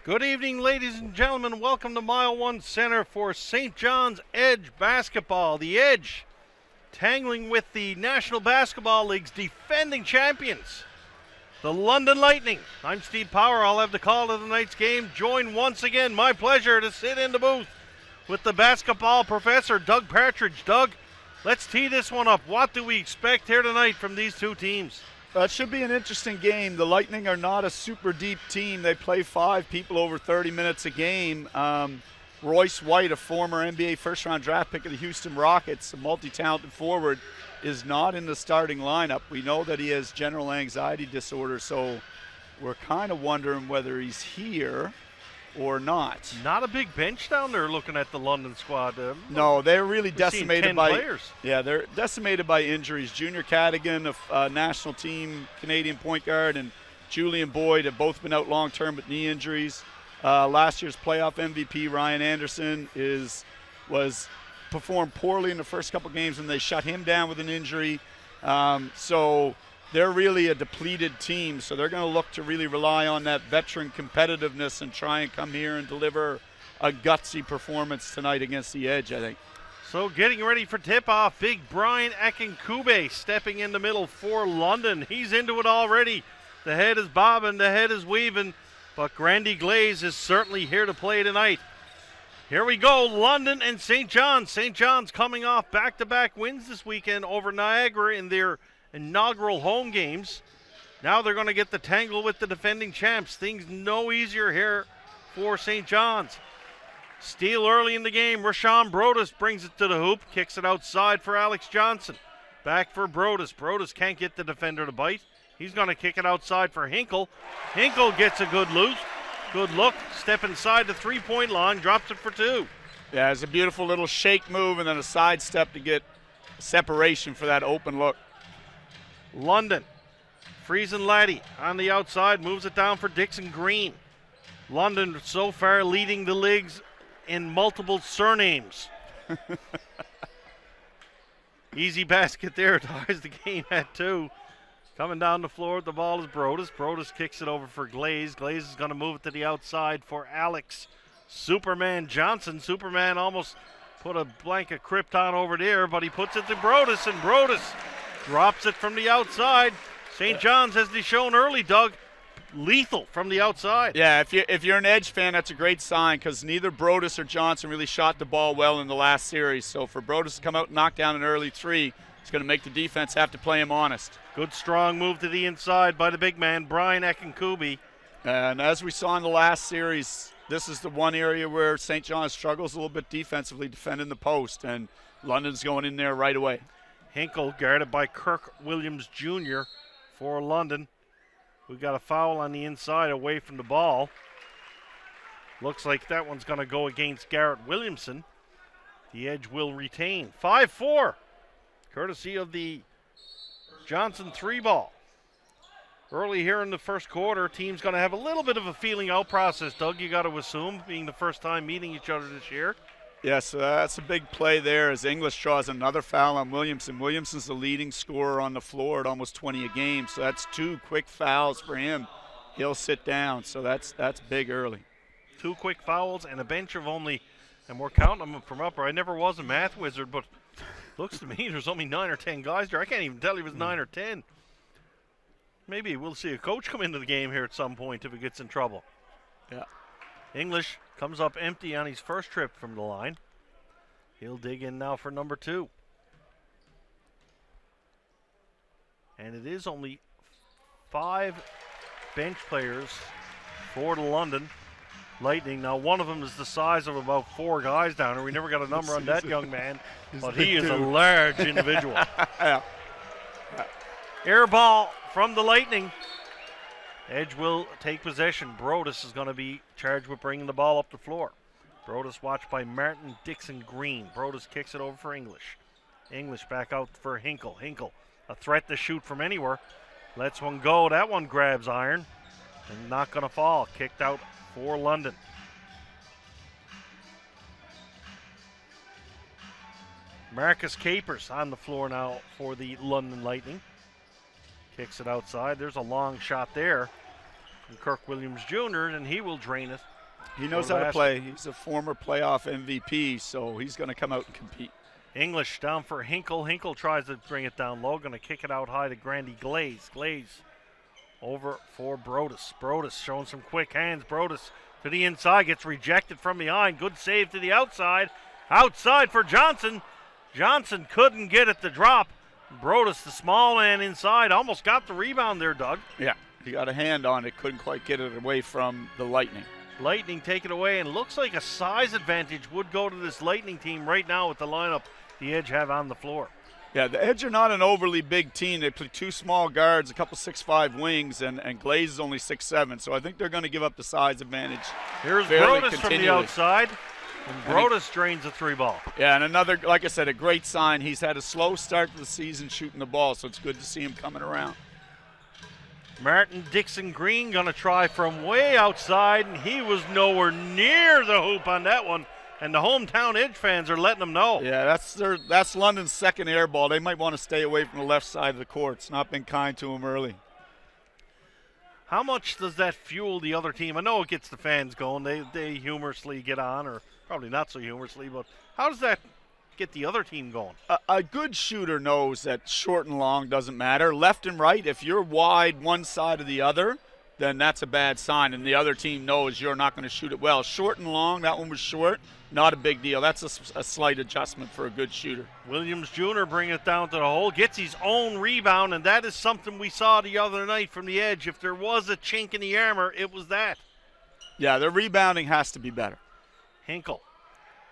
Good evening, ladies and gentlemen. Welcome to Mile One Center for St. John's Edge basketball. The Edge tangling with the National Basketball League's defending champions, the London Lightning. I'm Steve Power. I'll have the call to tonight's game. Joined once again, my pleasure to sit in the booth with the basketball professor, Doug Partridge. Doug, let's tee this one up. What do we expect here tonight from these two teams? It should be an interesting game. The Lightning are not a super deep team. They play 5 people over 30 minutes a game. Royce White, a former NBA first-round draft pick of the Houston Rockets, a multi-talented forward, is not in the starting lineup. We know that he has general anxiety disorder, so we're kind of wondering whether he's here or not. Not a big bench down there looking at the London squad. No, they're really decimated 10 by players. Yeah, they're decimated by injuries. Junior Cadigan, a national team Canadian point guard, and Julian Boyd have both been out long term with knee injuries. Last year's playoff MVP Ryan Anderson was performed poorly in the first couple games when they shut him down with an injury. So they're really a depleted team, so they're going to look to really rely on that veteran competitiveness and try and come here and deliver a gutsy performance tonight against the Edge, I think. So getting ready for tip-off, big Brian Akinkunbe stepping in the middle for London. He's into it already. The head is bobbing, the head is weaving, but Grandy Glaze is certainly here to play tonight. Here we go, London and St. John's. St. John's coming off back-to-back wins this weekend over Niagara in their inaugural home games. Now they're going to get the tangle with the defending champs. Things no easier here for St. John's. Steal early in the game. Rashawn Brodus brings it to the hoop, kicks it outside for Alex Johnson. Back for Brodus. Brodus can't get the defender to bite. He's going to kick it outside for Hinkle. Hinkle gets a good look, step inside the three-point line, drops it for 2. Yeah, it's a beautiful little shake move and then a side step to get separation for that open look. London, Friesen Laddie on the outside, moves it down for Dixon Green. London so far leading the leagues in multiple surnames. Easy basket there, ties the game at 2. Coming down the floor with the ball is Brodus. Brodus kicks it over for Glaze. Glaze is going to move it to the outside for Alex Superman Johnson. Superman almost put a blanket Krypton over there, but he puts it to Brodus, and Brodus drops it from the outside. St. John's, as they shown early, Doug, lethal from the outside. Yeah, if you're an Edge fan, that's a great sign because neither Brodus or Johnson really shot the ball well in the last series. So for Brodus to come out and knock down an early 3, it's going to make the defense have to play him honest. Good strong move to the inside by the big man, Brian Akinkunbe. And as we saw in the last series, this is the one area where St. John's struggles a little bit defensively, defending the post, and London's going in there right away. Hinkle guarded by Kirk Williams Jr. for London. We've got a foul on the inside away from the ball. Looks like that one's going to go against Garrett Williamson. The Edge will retain. 5-4, courtesy of the Johnson 3 ball. Early here in the first quarter, team's going to have a little bit of a feeling out process, Doug, you got to assume, being the first time meeting each other this year. Yes, that's a big play there as English draws another foul on Williamson. Williamson's the leading scorer on the floor at almost 20 a game, so that's 2 quick fouls for him. He'll sit down, so that's big early. 2 quick fouls and a bench of only, and we're counting them from upper. I never was a math wizard, but looks to me there's only 9 or 10 guys there. I can't even tell if it was 9 or 10. Maybe we'll see a coach come into the game here at some point if he gets in trouble. Yeah. English comes up empty on his first trip from the line. He'll dig in now for number 2. And it is only 5 bench players for the London Lightning. Now, one of them is the size of about 4 guys down there. We never got a number on that young man, but he is a large individual. Yeah. Air ball from the Lightning. Edge will take possession. Brodus is going to be charged with bringing the ball up the floor. Brodus watched by Martin Dixon Green. Brodus kicks it over for English. English back out for Hinkle. Hinkle, a threat to shoot from anywhere. Lets one go. That one grabs iron and not going to fall. Kicked out for London. Marcus Capers on the floor now for the London Lightning. Kicks it outside. There's a long shot there from Kirk Williams Jr., and he will drain it He knows how to play. He's a former playoff MVP, so he's going to come out and compete. English down for Hinkle. Hinkle tries to bring it down low. Going to kick it out high to Grandy Glaze. Glaze over for Brodus. Brodus showing some quick hands. Brodus to the inside. Gets rejected from behind. Good save to the outside. Outside for Johnson. Johnson couldn't get it to drop. Brodus, the small man inside, almost got the rebound there, Doug. Yeah, he got a hand on it. Couldn't quite get it away from the Lightning. Lightning take it away, and looks like a size advantage would go to this Lightning team right now with the lineup the Edge have on the floor. Yeah, the Edge are not an overly big team. They play two small guards, a couple 6'5" wings, and Glaze is only 6'7", so I think they're going to give up the size advantage. Here's Brodus from the outside, and Brodus drains the three ball. Yeah, and another, like I said, a great sign. He's had a slow start to the season shooting the ball, so it's good to see him coming around. Martin Dixon Green going to try from way outside, and he was nowhere near the hoop on that one. And the hometown Edge fans are letting them know. Yeah, that's London's second air ball. They might want to stay away from the left side of the court. It's not been kind to them early. How much does that fuel the other team? I know it gets the fans going. They humorously get on, or probably not so humorously, but how does that get the other team going? A good shooter knows that short and long doesn't matter. Left and right, if you're wide one side or the other, then that's a bad sign, and the other team knows you're not going to shoot it well. Short and long, that one was short, not a big deal. That's a slight adjustment for a good shooter. Williams Jr. bringing it down to the hole, gets his own rebound, and that is something we saw the other night from the Edge. If there was a chink in the armor, it was that. Yeah, their rebounding has to be better. Hinkle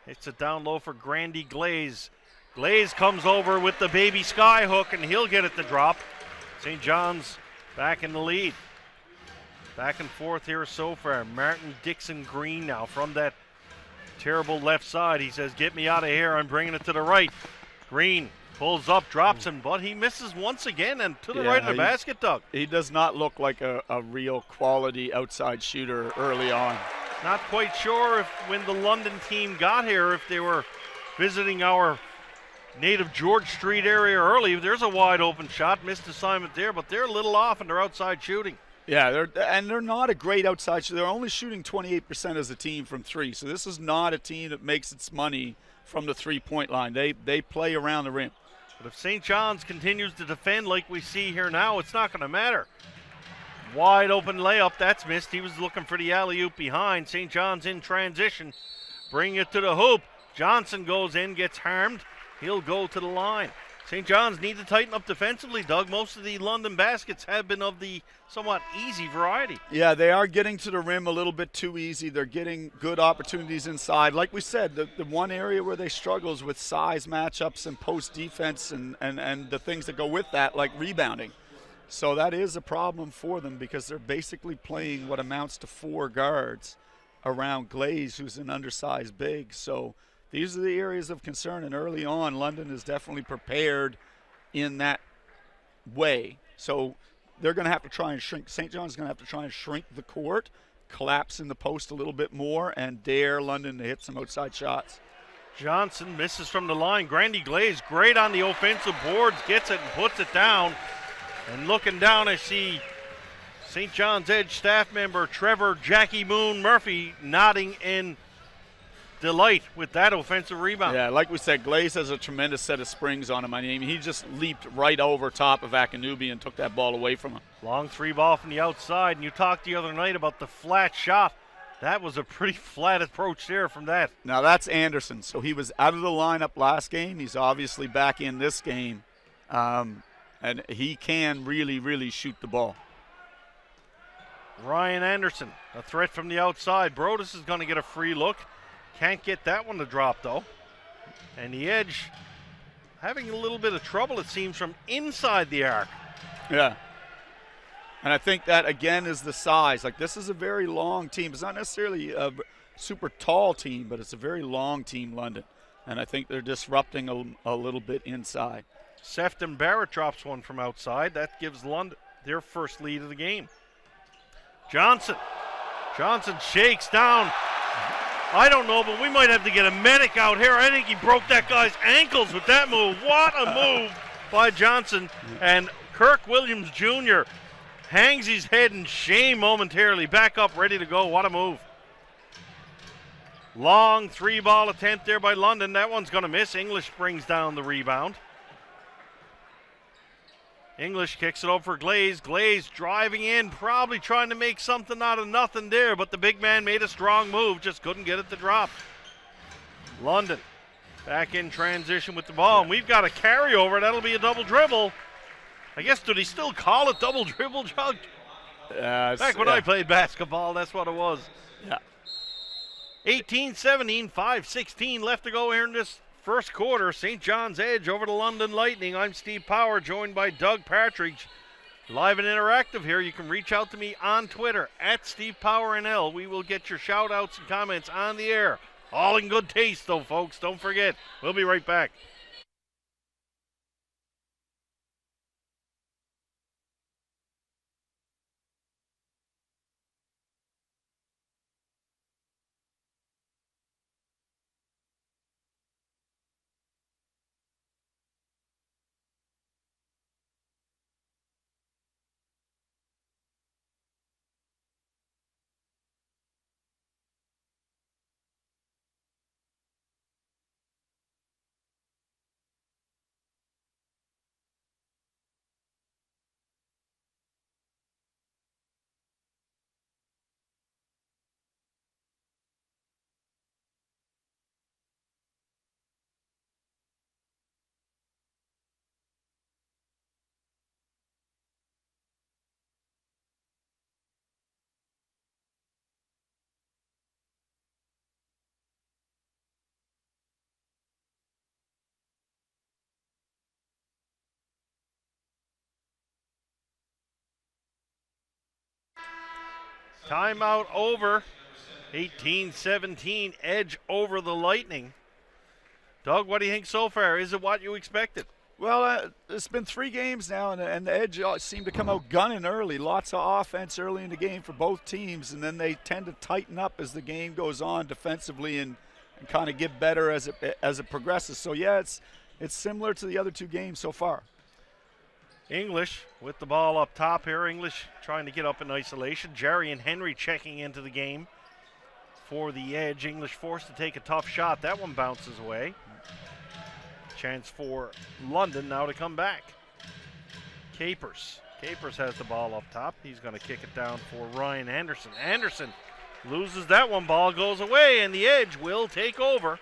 hits it down low for Grandy Glaze. Glaze comes over with the baby sky hook, and he'll get it to drop. St. John's back in the lead. Back and forth here so far. Martin Dixon Green now from that terrible left side. He says, get me out of here. I'm bringing it to the right. Green pulls up, drops him, but he misses once again and to the right of the basket, Doug. He does not look like a real quality outside shooter early on. Not quite sure if when the London team got here, if they were visiting our native George Street area early. There's a wide open shot, missed assignment there, but they're a little off in their outside shooting. Yeah, they're not a great outside shooter. They're only shooting 28% as a team from three. So this is not a team that makes its money from the three-point line. They play around the rim. But if St. John's continues to defend like we see here now, it's not going to matter. Wide open layup, that's missed. He was looking for the alley-oop behind. St. John's in transition. Bring it to the hoop. Johnson goes in, gets harmed. He'll go to the line. St. John's need to tighten up defensively, Doug. Most of the London baskets have been of the somewhat easy variety. Yeah, they are getting to the rim a little bit too easy. They're getting good opportunities inside. Like we said, the one area where they struggle is with size matchups and post defense and the things that go with that, like rebounding. So that is a problem for them because they're basically playing what amounts to four guards around Glaze, who's an undersized big. So these are the areas of concern, and early on, London is definitely prepared in that way. So they're going to have to try and shrink. St. John's going to have to try and shrink the court, collapse in the post a little bit more, and dare London to hit some outside shots. Johnson misses from the line. Grandy Glaze, great on the offensive boards, gets it and puts it down. And looking down, I see St. John's Edge staff member Trevor Jackie Moon Murphy nodding in delight with that offensive rebound. Yeah, like we said, Glaze has a tremendous set of springs on him. I mean, he just leaped right over top of Akanubi and took that ball away from him. Long three ball from the outside, and you talked the other night about the flat shot. That was a pretty flat approach there from that. Now that's Anderson. So he was out of the lineup last game. He's obviously back in this game. And he can really, really shoot the ball. Ryan Anderson, a threat from the outside. Brodus is going to get a free look. Can't get that one to drop, though. And the Edge having a little bit of trouble, it seems, from inside the arc. Yeah. And I think that, again, is the size. Like, this is a very long team. It's not necessarily a super tall team, but it's a very long team, London. And I think they're disrupting a little bit inside. Sefton Barrett drops one from outside. That gives London their first lead of the game. Johnson shakes down. I don't know, but we might have to get a medic out here. I think he broke that guy's ankles with that move. What a move by Johnson. And Kirk Williams Jr. hangs his head in shame momentarily. Back up, ready to go. What a move. Long 3-ball attempt there by London. That one's going to miss. English brings down the rebound. English kicks it over for Glaze. Glaze driving in, probably trying to make something out of nothing there, but the big man made a strong move, just couldn't get it to drop. London back in transition with the ball, and we've got a carryover. That'll be a double dribble. I guess, do they still call it double dribble, Jug? Back when I played basketball, that's what it was. Yeah. 18-17, 5:16 left to go here in this first quarter. St. John's Edge over the London Lightning. I'm Steve Power, joined by Doug Partridge. Live and interactive here. You can reach out to me on Twitter at StevePowerNL. We will get your shout outs and comments on the air. All in good taste, though, folks. Don't forget. We'll be right back. Timeout over. 18-17, Edge over the Lightning. Doug, what do you think so far? Is it what you expected? Well, it's been 3 games now, and the Edge seem to come out gunning early. Lots of offense early in the game for both teams, and then they tend to tighten up as the game goes on defensively and kind of get better as it progresses. So, yeah, it's similar to the other 2 games so far. English with the ball up top here. English trying to get up in isolation. Jerry and Henry checking into the game for the Edge. English forced to take a tough shot. That one bounces away. Chance for London now to come back. Capers has the ball up top. He's going to kick it down for Ryan Anderson. Anderson loses that one. Ball goes away, and the Edge will take over.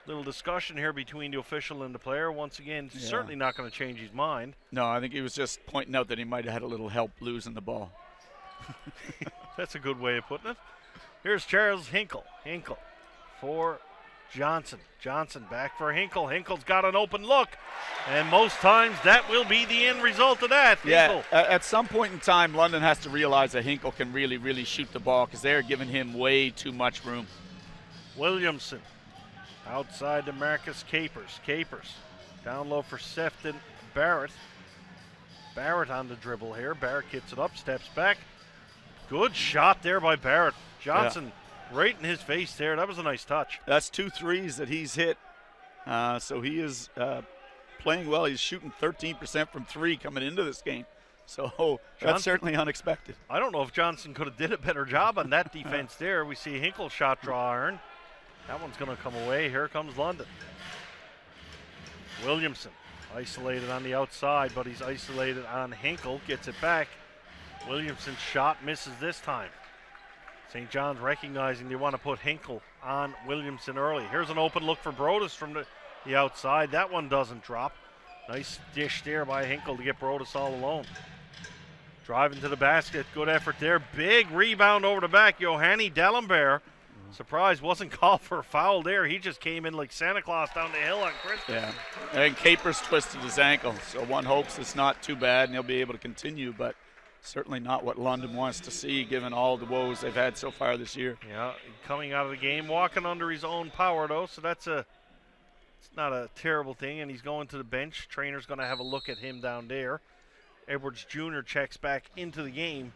Little discussion here between the official and the player. Once again, certainly not going to change his mind. No, I think he was just pointing out that he might have had a little help losing the ball. That's a good way of putting it. Here's Charles Hinkle. Hinkle for Johnson. Johnson back for Hinkle. Hinkle's got an open look, and most times that will be the end result of that. Yeah, at some point in time, London has to realize that Hinkle can really, really shoot the ball because they're giving him way too much room. Williamson outside to Marcus Capers. Capers down low for Sefton Barrett. Barrett on the dribble here. Barrett gets it up, steps back. Good shot there by Barrett. Johnson right in his face there. That was a nice touch. That's 2 threes that he's hit. So he is playing well. He's shooting 13% from 3 coming into this game. So that's certainly unexpected. I don't know if Johnson could have did a better job on that defense there. We see Hinkle shot draw iron. That one's going to come away. Here comes London. Williamson isolated on the outside, but he's isolated on Hinkle. Gets it back. Williamson's shot misses this time. St. John's recognizing they want to put Hinkle on Williamson early. Here's an open look for Brodus from the outside. That one doesn't drop. Nice dish there by Hinkle to get Brodus all alone. Driving to the basket. Good effort there. Big rebound over the back. Yohanni D'Alembert. Surprise, wasn't called for a foul there. He just came in like Santa Claus down the hill on Christmas. Yeah, and Capers twisted his ankle, so one hopes it's not too bad and he'll be able to continue, but certainly not what London wants to see given all the woes they've had so far this year. Yeah, coming out of the game, walking under his own power though, so it's not a terrible thing, and he's going to the bench. Trainer's going to have a look at him down there. Edwards Jr. checks back into the game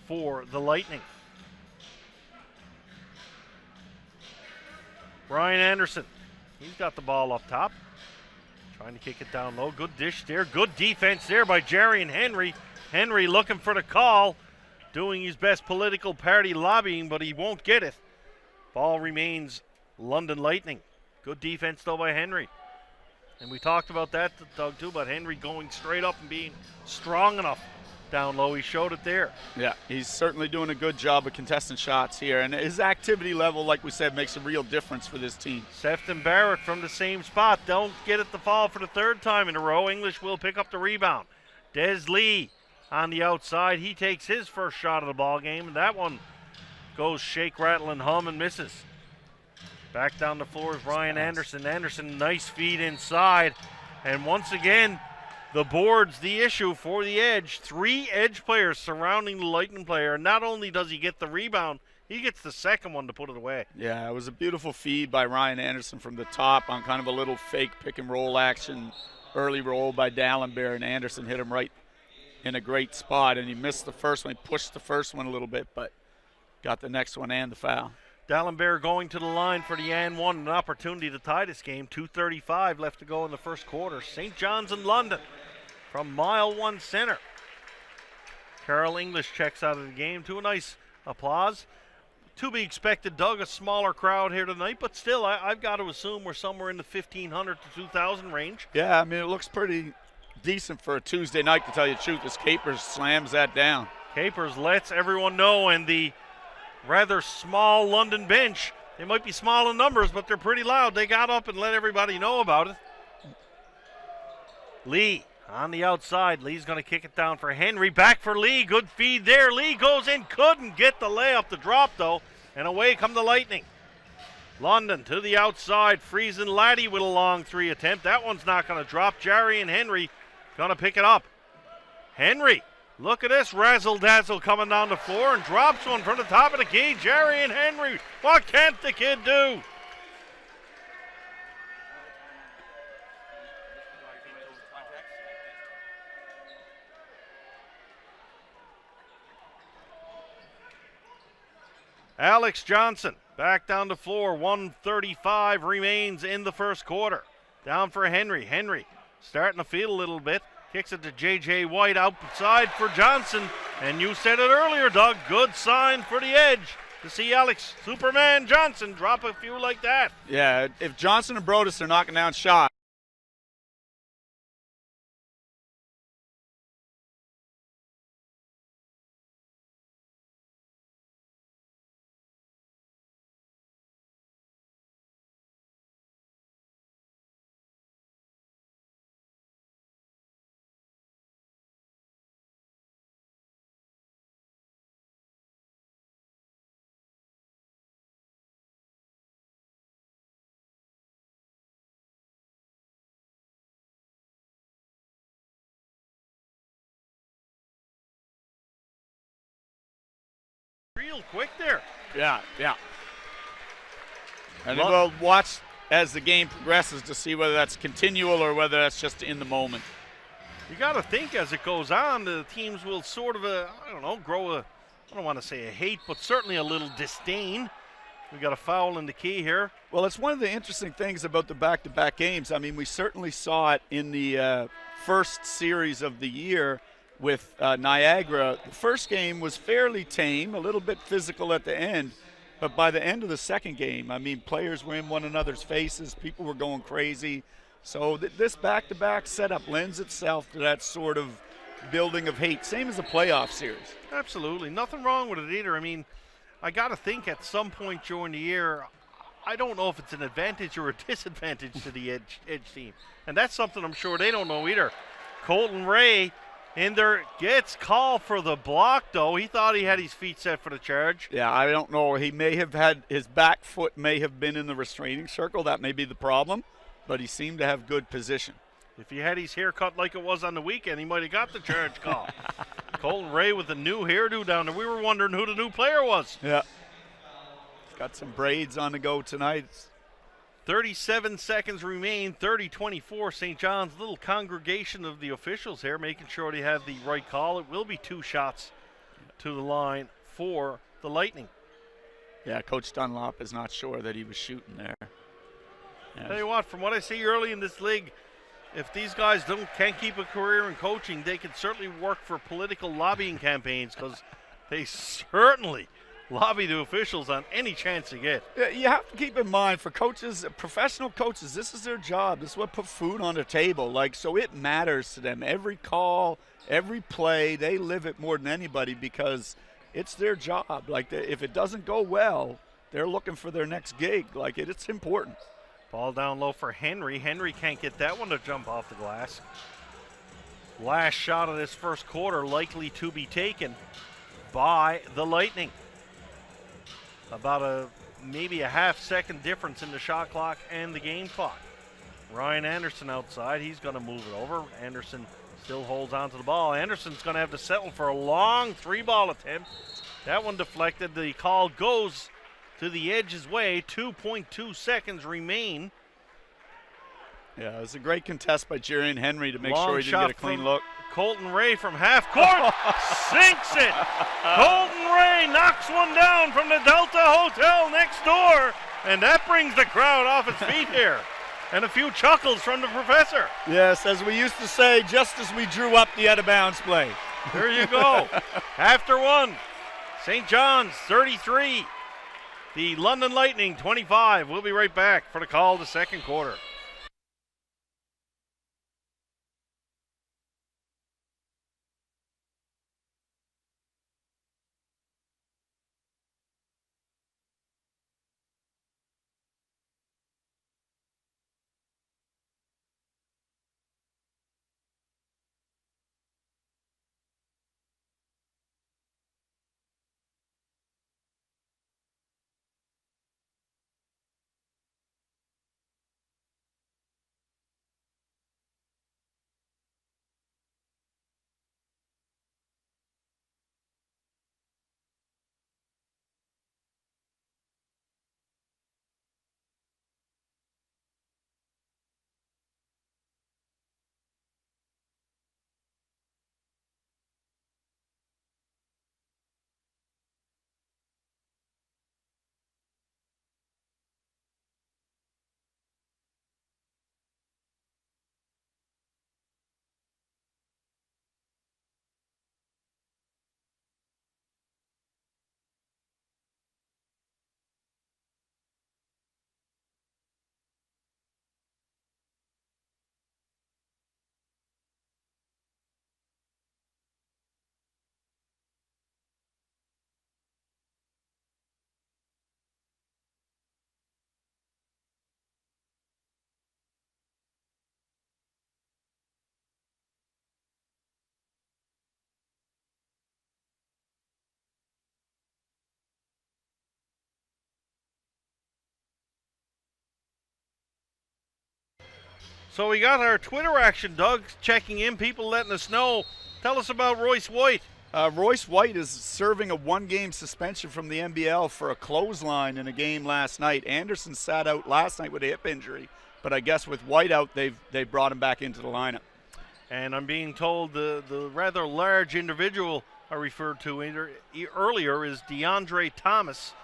for the Lightning. Brian Anderson, he's got the ball up top. Trying to kick it down low. Good dish there. Good defense there by Jerry and Henry. Henry looking for the call. doing his best political party lobbying, but he won't get it. Ball remains London Lightning. Good defense, though, by Henry. And we talked about that, Doug, too, about Henry going straight up and being strong enough down low. He showed it there. Yeah, he's certainly doing a good job of contesting shots here. And his activity level, like we said, makes a real difference for this team. Sefton Barrett from the same spot. Don't get it to fall for the third time in a row. English will pick up the rebound. Des Lee on the outside. He takes his first shot of the ball game, and that one goes shake, rattle, and hum and misses. Back down the floor is Ryan Anderson. Anderson, nice feed inside. And once again, the board's the issue for the Edge. 3 Edge players surrounding the Lightning player. Not only does he get the rebound, he gets the second one to put it away. Yeah, it was a beautiful feed by Ryan Anderson from the top on kind of a little fake pick and roll action. Early roll by Dallenberg, and Anderson hit him right in a great spot. And he missed the first one. He pushed the first one a little bit, but got the next one and the foul. Dallenberg going to the line for the and one, an opportunity to tie this game. 2:35 left to go in the first quarter. St. John's in London from mile one center. Carol English checks out of the game to a nice applause. To be expected, Doug, a smaller crowd here tonight, but still, I've got to assume we're somewhere in the 1,500 to 2,000 range. Yeah, I mean, it looks pretty decent for a Tuesday night, to tell you the truth, as Capers slams that down. Capers lets everyone know, and the rather small London bench, they might be small in numbers, but they're pretty loud. They got up and let everybody know about it. Lee on the outside. Lee's going to kick it down for Henry. Back for Lee. Good feed there. Lee goes in. Couldn't get the layup to drop, though. And away come the Lightning. London to the outside. Friesen Laddie with a long 3 attempt. That one's not going to drop. Jarry and Henry going to pick it up. Henry. Look at this razzle-dazzle coming down the floor and drops one from the top of the key. Jarry and Henry. What can't the kid do? Alex Johnson back down the floor. 1:35 remains in the first quarter. Down for Henry. Henry starting to feel a little bit. Kicks it to J.J. White outside for Johnson. And you said it earlier, Doug. Good sign for the Edge to see Alex Superman Johnson drop a few like that. Yeah, if Johnson and Brodus are knocking down shots. Real quick there. Yeah. And we'll watch as the game progresses to see whether that's continual or whether that's just in the moment. You got to think as it goes on, the teams will sort of, grow I don't want to say a hate, but certainly a little disdain. We got a foul in the key here. Well, it's one of the interesting things about the back-to-back games. I mean, we certainly saw it in the first series of the year with Niagara. The first game was fairly tame, a little bit physical at the end, but by the end of the second game, I mean, players were in one another's faces, people were going crazy. So this back-to-back setup lends itself to that sort of building of hate, same as a playoff series. Absolutely. Nothing wrong with it either. I mean, I got to think at some point during the year, I don't know if it's an advantage or a disadvantage to the Edge team. And that's something I'm sure they don't know either. Colton Ray in there gets called for the block, though. He thought he had his feet set for the charge. Yeah, I don't know. He may have had his back foot may have been in the restraining circle. That may be the problem, but he seemed to have good position. If he had his hair cut like it was on the weekend, he might have got the charge call. Colton Ray with a new hairdo down there. We were wondering who the new player was. Yeah. Got some braids on the go tonight. 37 seconds remain, 30-24. St. John's, little congregation of the officials here, making sure they have the right call. It will be 2 shots to the line for the Lightning. Yeah, Coach Dunlop is not sure that he was shooting there. Yeah. Tell you what, from what I see early in this league, if these guys can't keep a career in coaching, they can certainly work for political lobbying campaigns, because they certainly lobby the officials on any chance they get. You have to keep in mind, for coaches, professional coaches, this is their job. This is what put food on the table. So it matters to them. Every call, every play, they live it more than anybody because it's their job. If it doesn't go well, they're looking for their next gig. It's important. Ball down low for Henry. Henry can't get that one to jump off the glass. Last shot of this first quarter likely to be taken by the Lightning. About maybe a half-second difference in the shot clock and the game clock. Ryan Anderson outside. He's going to move it over. Anderson still holds on to the ball. Anderson's going to have to settle for a long three-ball attempt. That one deflected. The call goes to the edge's way. 2.2 seconds remain. Yeah, it was a great contest by Jerian Henry to make Long sure he didn't get a clean look. Colton Ray from half court sinks it. Colton Ray knocks one down from the Delta Hotel next door, and that brings the crowd off its feet here. And a few chuckles from the professor. Yes, as we used to say, just as we drew up the out-of-bounds play. There you go. After one, St. John's 33, the London Lightning 25. We'll be right back for the call to second quarter. So we got our Twitter action, Doug, checking in, people letting us know. Tell us about Royce White. Royce White is serving a one-game suspension from the NBL for a clothesline in a game last night. Anderson sat out last night with a hip injury, but I guess with White out, they've brought him back into the lineup. And I'm being told the rather large individual I referred to earlier is DeAndre Thomas.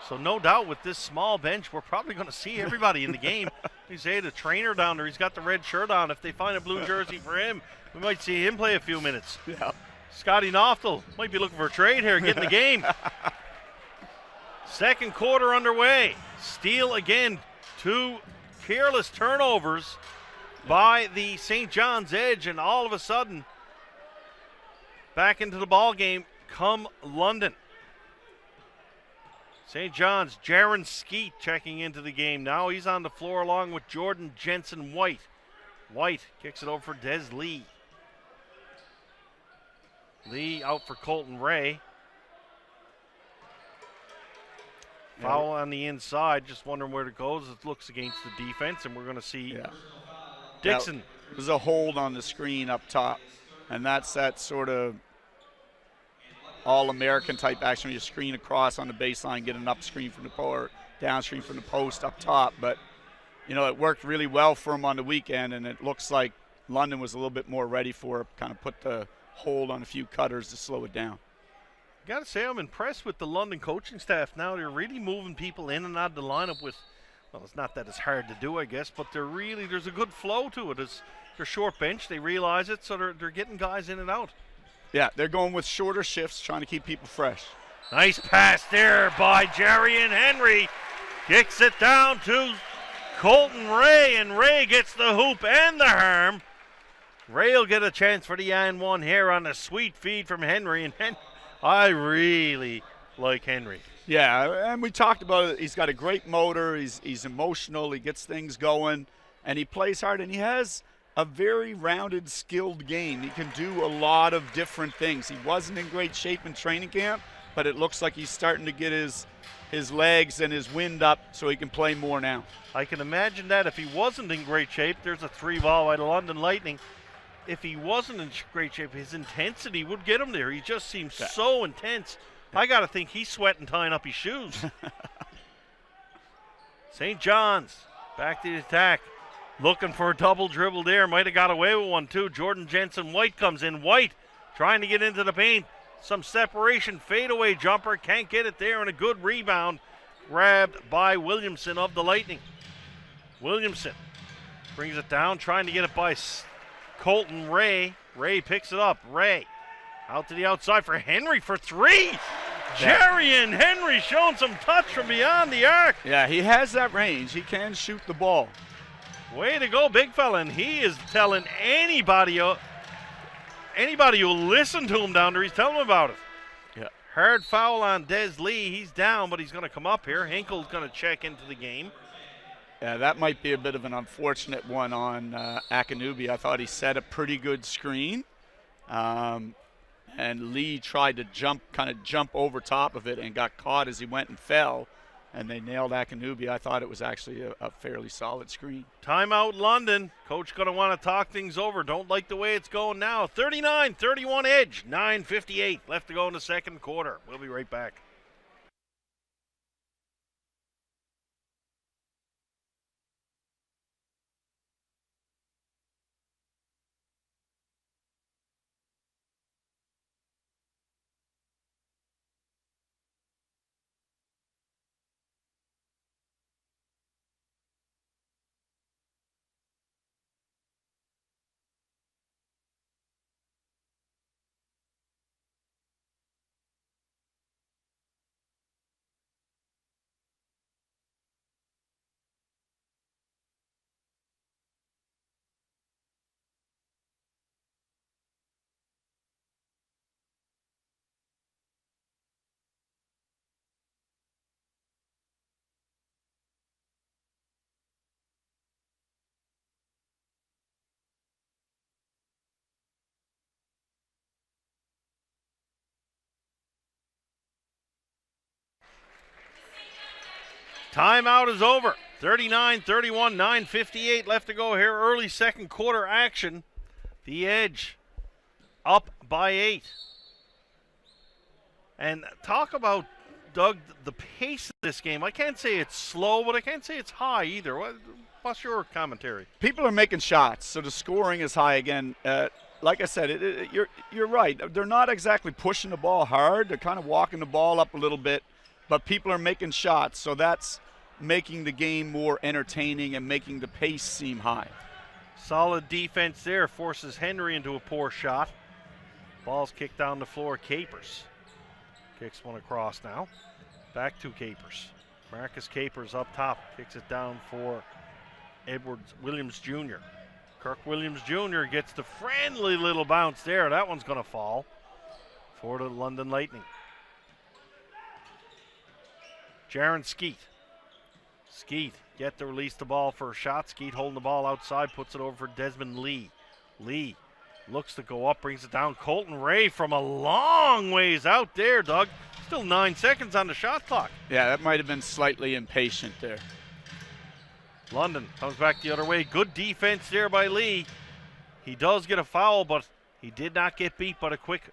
So no doubt with this small bench, we're probably going to see everybody in the game. You say the trainer down there, he's got the red shirt on. If they find a blue jersey for him, we might see him play a few minutes. Yeah. Scotty Knoftel might be looking for a trade here, get in the game. Second quarter underway. Steele again, two careless turnovers by the St. John's Edge, and all of a sudden, back into the ball game come London. St. John's, Jaron Skeet checking into the game now. He's on the floor along with Jordan Jensen White. White kicks it over for Des Lee. Lee out for Colton Ray. Foul on the inside. Just wondering where it goes. It looks against the defense, and we're going to see Dixon. There's a hold on the screen up top, and that's that sort of all-American type action where you screen across on the baseline, get an up screen from the or downstream from the post up top. But, it worked really well for him on the weekend, and it looks like London was a little bit more ready for it, kind of put the hold on a few cutters to slow it down. Got to say, I'm impressed with the London coaching staff now. They're really moving people in and out of the lineup with, well, it's not that it's hard to do, I guess, but there's a good flow to it. They're short bench, they realize it, so they're getting guys in and out. Yeah, they're going with shorter shifts, trying to keep people fresh. Nice pass there by Jarian Henry. Kicks it down to Colton Ray, and Ray gets the hoop and the harm. Ray will get a chance for the and one here on a sweet feed from Henry, and I really like Henry. Yeah, and we talked about it. He's got a great motor. He's emotional. He gets things going, and he plays hard, and he has a very rounded, skilled game. He can do a lot of different things. He wasn't in great shape in training camp, but it looks like he's starting to get his legs and his wind up so he can play more now. I can imagine that if he wasn't in great shape, there's a 3-ball by the London Lightning. If he wasn't in great shape, his intensity would get him there. He just seems so intense. I got to think he's sweating tying up his shoes. St. John's back to the attack. Looking for a double dribble there. Might have got away with one, too. Jordan Jensen White comes in. White trying to get into the paint. Some separation. Fadeaway jumper. Can't get it there. And a good rebound. Grabbed by Williamson of the Lightning. Williamson brings it down. Trying to get it by Colton Ray. Ray picks it up. Ray out to the outside for Henry for three. Jarian Henry showing some touch from beyond the arc. Yeah, he has that range. He can shoot the ball. Way to go, big fella. And he is telling anybody who'll listen to him down there, he's telling them about it. Yeah. Hard foul on Des Lee. He's down, but he's going to come up here. Hinkle's going to check into the game. Yeah, that might be a bit of an unfortunate one on Akanubi. I thought he set a pretty good screen. And Lee tried to jump over top of it and got caught as he went and fell. And they nailed Akanubi. I thought it was actually a fairly solid screen. Timeout London. Coach going to want to talk things over. Don't like the way it's going now. 39-31 Edge. 9:58 left to go in the second quarter. We'll be right back. Timeout is over. 39-31, 9:58 left to go here. Early second quarter action. The Edge up by 8. And talk about, Doug, the pace of this game. I can't say it's slow, but I can't say it's high either. What's your commentary? People are making shots, so the scoring is high again. Like I said, you're right. They're not exactly pushing the ball hard. They're kind of walking the ball up a little bit, but people are making shots, so that's making the game more entertaining and making the pace seem high. Solid defense there, forces Henry into a poor shot. Ball's kicked down the floor. Capers kicks one across now. Back to Capers. Marcus Capers up top, kicks it down for Edwards Williams Jr. Kirk Williams Jr. gets the friendly little bounce there. That one's going to fall for the London Lightning. Jaron Skeet. Skeet get to release the ball for a shot. Skeet holding the ball outside, puts it over for Desmond Lee. Lee looks to go up, brings it down. Colton Ray from a long ways out there, Doug. Still 9 seconds on the shot clock. Yeah, that might have been slightly impatient there. London comes back the other way. Good defense there by Lee. He does get a foul, but he did not get beat by the quick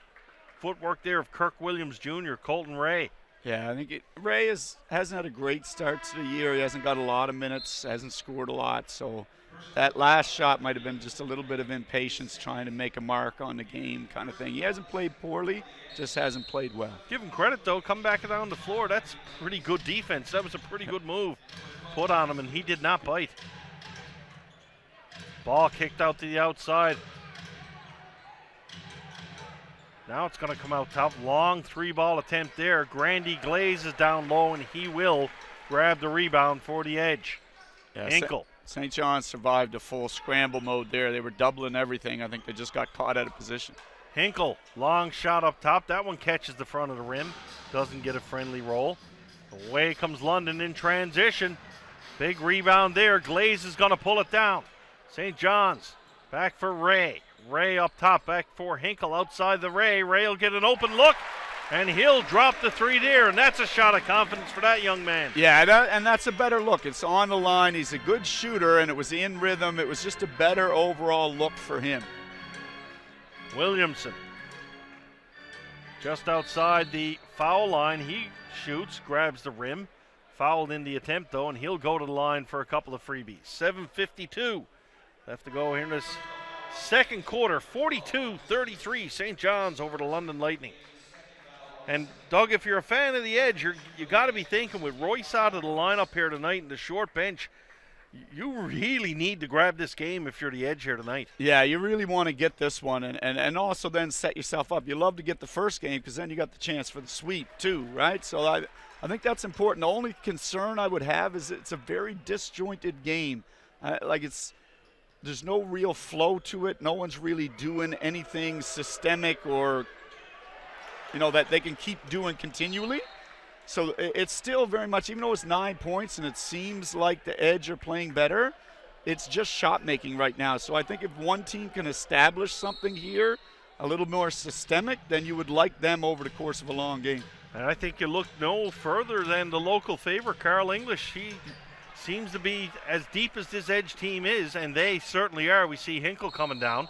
footwork there of Kirk Williams Jr., Colton Ray. Yeah, I think Ray hasn't had a great start to the year. He hasn't got a lot of minutes, hasn't scored a lot. So that last shot might have been just a little bit of impatience trying to make a mark on the game kind of thing. He hasn't played poorly, just hasn't played well. Give him credit, though. Come back down the floor. That's pretty good defense. That was a pretty good move put on him, and he did not bite. Ball kicked out to the outside. Now it's going to come out top. Long 3-ball attempt there. Grandy Glaze is down low, and he will grab the rebound for the Edge. Yeah, Hinkle. St. John's survived a full scramble mode there. They were doubling everything. I think they just got caught out of position. Hinkle, long shot up top. That one catches the front of the rim. Doesn't get a friendly roll. Away comes London in transition. Big rebound there. Glaze is going to pull it down. St. John's back for Ray. Ray up top, back for Hinkle outside the Ray. Ray will get an open look, and he'll drop the 3 there, and that's a shot of confidence for that young man. Yeah, and that's a better look. It's on the line. He's a good shooter, and it was in rhythm. It was just a better overall look for him. Williamson just outside the foul line. He shoots, grabs the rim. Fouled in the attempt, though, and he'll go to the line for a couple of freebies. 7:52 left to go here in this second quarter. 42-33, St. John's over the London Lightning. And, Doug, if you're a fan of the Edge, you got to be thinking with Royce out of the lineup here tonight and the short bench, you really need to grab this game if you're the Edge here tonight. Yeah, you really want to get this one and also then set yourself up. You love to get the first game because then you got the chance for the sweep too, right? So I think that's important. The only concern I would have is it's a very disjointed game. There's no real flow to it. No one's really doing anything systemic or, that they can keep doing continually. So it's still very much, even though it's 9 points and it seems like the Edge are playing better, it's just shot making right now. So I think if one team can establish something here, a little more systemic, then you would like them over the course of a long game. And I think you look no further than the local favorite, Carl English. He seems to be as deep as this Edge team is, and they certainly are. We see Hinkle coming down.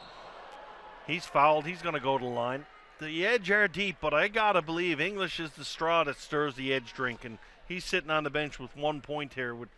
He's fouled. He's going to go to the line. The Edge are deep, but I got to believe English is the straw that stirs the Edge drink, and he's sitting on the bench with 1 point here with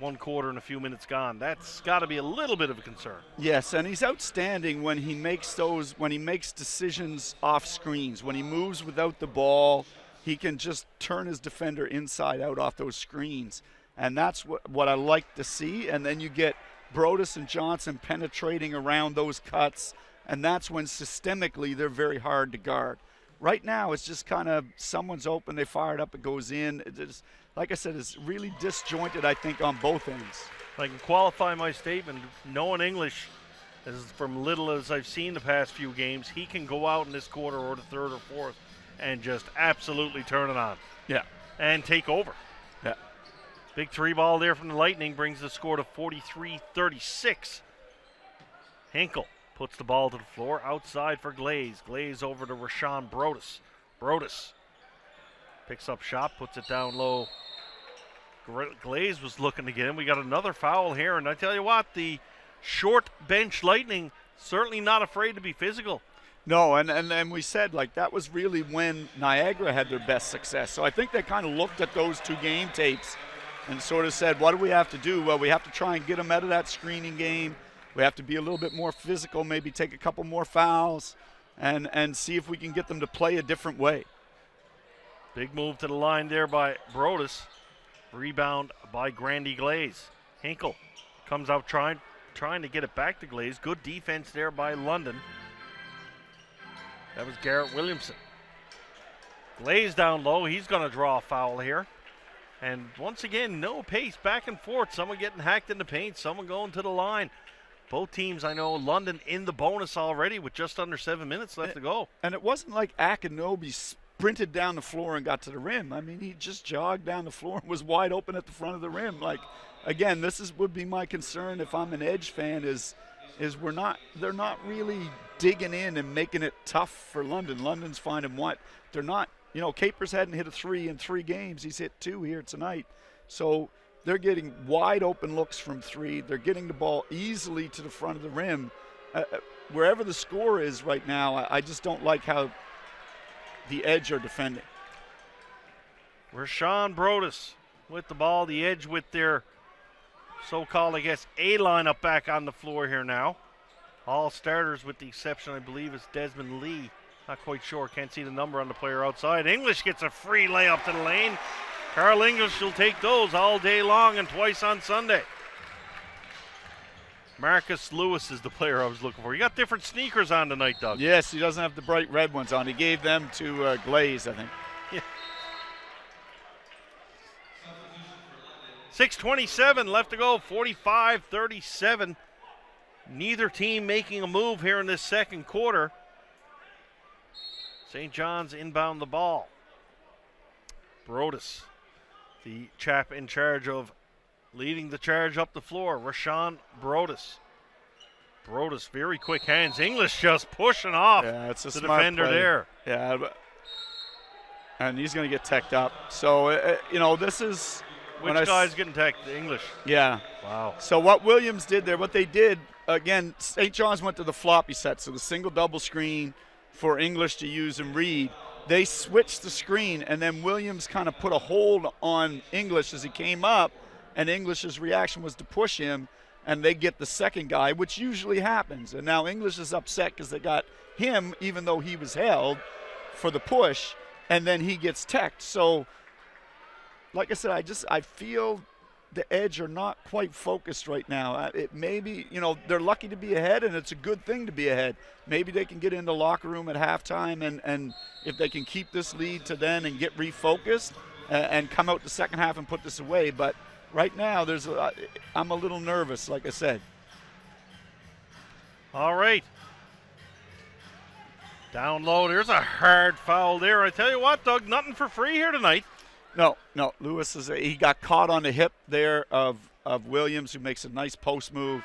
1 quarter and a few minutes gone. That's got to be a little bit of a concern. Yes, and he's outstanding when he makes decisions off screens. When he moves without the ball, he can just turn his defender inside out off those screens. And that's what I like to see. And then you get Brodus and Johnson penetrating around those cuts, and that's when systemically they're very hard to guard. Right now it's just kind of someone's open, they fire it up, it goes in. It's, like I said, it's really disjointed, I think, on both ends. I can qualify my statement. Knowing English, as from little as I've seen the past few games, he can go out in this quarter or the third or fourth and just absolutely turn it on. Yeah. And take over. Yeah. Big 3-ball there from the Lightning brings the score to 43-36. Hinkle puts the ball to the floor, outside for Glaze. Glaze over to Rashawn Brodus. Brodus picks up shot, puts it down low. Glaze was looking to get him. We got another foul here, and I tell you what, the short bench Lightning certainly not afraid to be physical. No, and we said, that was really when Niagara had their best success. So I think they kind of looked at those 2 game tapes and sort of said, what do we have to do? Well, we have to try and get them out of that screening game. We have to be a little bit more physical, maybe take a couple more fouls, and see if we can get them to play a different way. Big move to the line there by Brodus. Rebound by Grandy Glaze. Hinkle comes out trying to get it back to Glaze. Good defense there by London. That was Garrett Williamson. Glaze down low. He's going to draw a foul here. And once again, no pace, back and forth. Someone getting hacked in the paint, someone going to the line. Both teams, I know, London in the bonus already with just under 7 minutes left to go. And it wasn't like Akinobi sprinted down the floor and got to the rim. I mean, he just jogged down the floor and was wide open at the front of the rim. Again, would be my concern if I'm an Edge fan is they're not really digging in and making it tough for London. London's finding what they're not. Capers hadn't hit a 3 in 3 games. He's hit 2 here tonight. So they're getting wide open looks from 3. They're getting the ball easily to the front of the rim. Wherever the score is right now, I just don't like how the Edge are defending. Rashawn Brodus with the ball. The Edge with their so-called, A lineup back on the floor here now. All starters with the exception, I believe, is Desmond Lee. Not quite sure. Can't see the number on the player outside. English gets a free layup to the lane. Carl English will take those all day long and twice on Sunday. Marcus Lewis is the player I was looking for. You got different sneakers on tonight, Doug. Yes, he doesn't have the bright red ones on. He gave them to Glaze, I think. Yeah. 6:27 left to go, 45-37. Neither team making a move here in this second quarter. St. John's inbound the ball. Brodus, the chap in charge of leading the charge up the floor, Rashawn Brodus. Brodus, very quick hands. English just pushing off it's a the smart defender play. there. Yeah, and he's going to get teched up. So, this is... Which guy's getting teched? English. Yeah. Wow. So what Williams did there, what they did, again, St. John's went to the floppy set, so the single double screen for English to use and read. They switched the screen, and then Williams kind of put a hold on English as he came up, and English's reaction was to push him, and they get the second guy, which usually happens. And now English is upset because they got him, even though he was held, for the push, and then he gets teched. So, like I said, I feel the Edge are not quite focused right now. It maybe, they're lucky to be ahead, and it's a good thing to be ahead. Maybe they can get in the locker room at halftime, and if they can keep this lead to then and get refocused and come out the second half and put this away. But right now, I'm a little nervous, like I said. All right. Down low, there's a hard foul there. I tell you what, Doug, nothing for free here tonight. No. Lewis he got caught on the hip there of Williams, who makes a nice post move,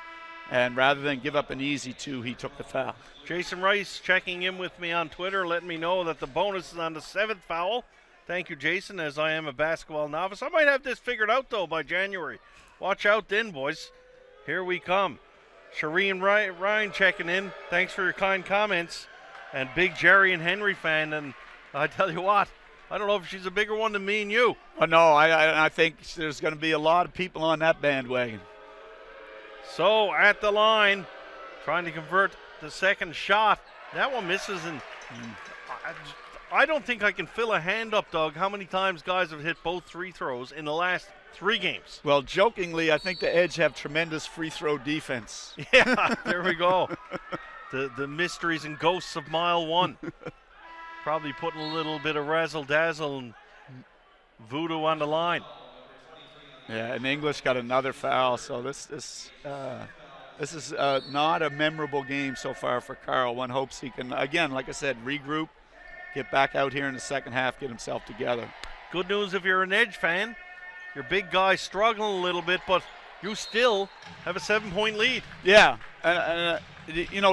and rather than give up an easy two, he took the foul. Jason Rice checking in with me on Twitter, letting me know that the bonus is on the 7th foul. Thank you, Jason, as I am a basketball novice. I might have this figured out, though, by January. Watch out then, boys. Here we come. Shireen Ryan checking in. Thanks for your kind comments. And big Jerry and Henry fan, and I tell you what, I don't know if she's a bigger one than me and you. Oh, no, I think there's going to be a lot of people on that bandwagon. So at the line, trying to convert the second shot. That one misses, and I don't think I can fill a hand up, Doug, how many times guys have hit both free throws in the last 3 games. Well, jokingly, I think the Edge have tremendous free throw defense. Yeah, there we go. The mysteries and ghosts of mile 1. Probably putting a little bit of razzle-dazzle and voodoo on the line. Yeah, and English got another foul, so this is not a memorable game so far for Carl. One hopes he can, again, like I said, regroup, get back out here in the second half, get himself together. Good news if you're an Edge fan. Your big guy struggling a little bit, but you still have a 7-point lead. Yeah,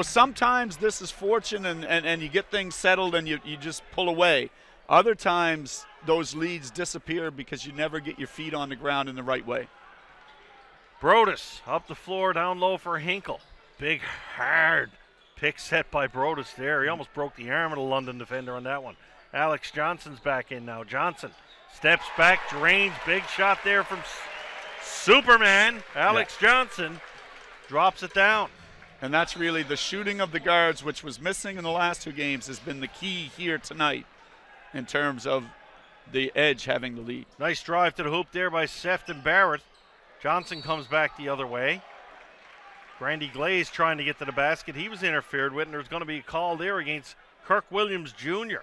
sometimes this is fortune and you get things settled and you just pull away. Other times those leads disappear because you never get your feet on the ground in the right way. Brodus up the floor, down low for Hinkle. Big, hard pick set by Brodus there. He almost broke the arm of the London defender on that one. Alex Johnson's back in now. Johnson steps back, drains. Big shot there from Superman. Alex Johnson drops it down. And that's really the shooting of the guards, which was missing in the last 2 games, has been the key here tonight in terms of the Edge having the lead. Nice drive to the hoop there by Sefton Barrett. Johnson comes back the other way. Randy Glaze trying to get to the basket. He was interfered with, and there's going to be a call there against Kirk Williams Jr.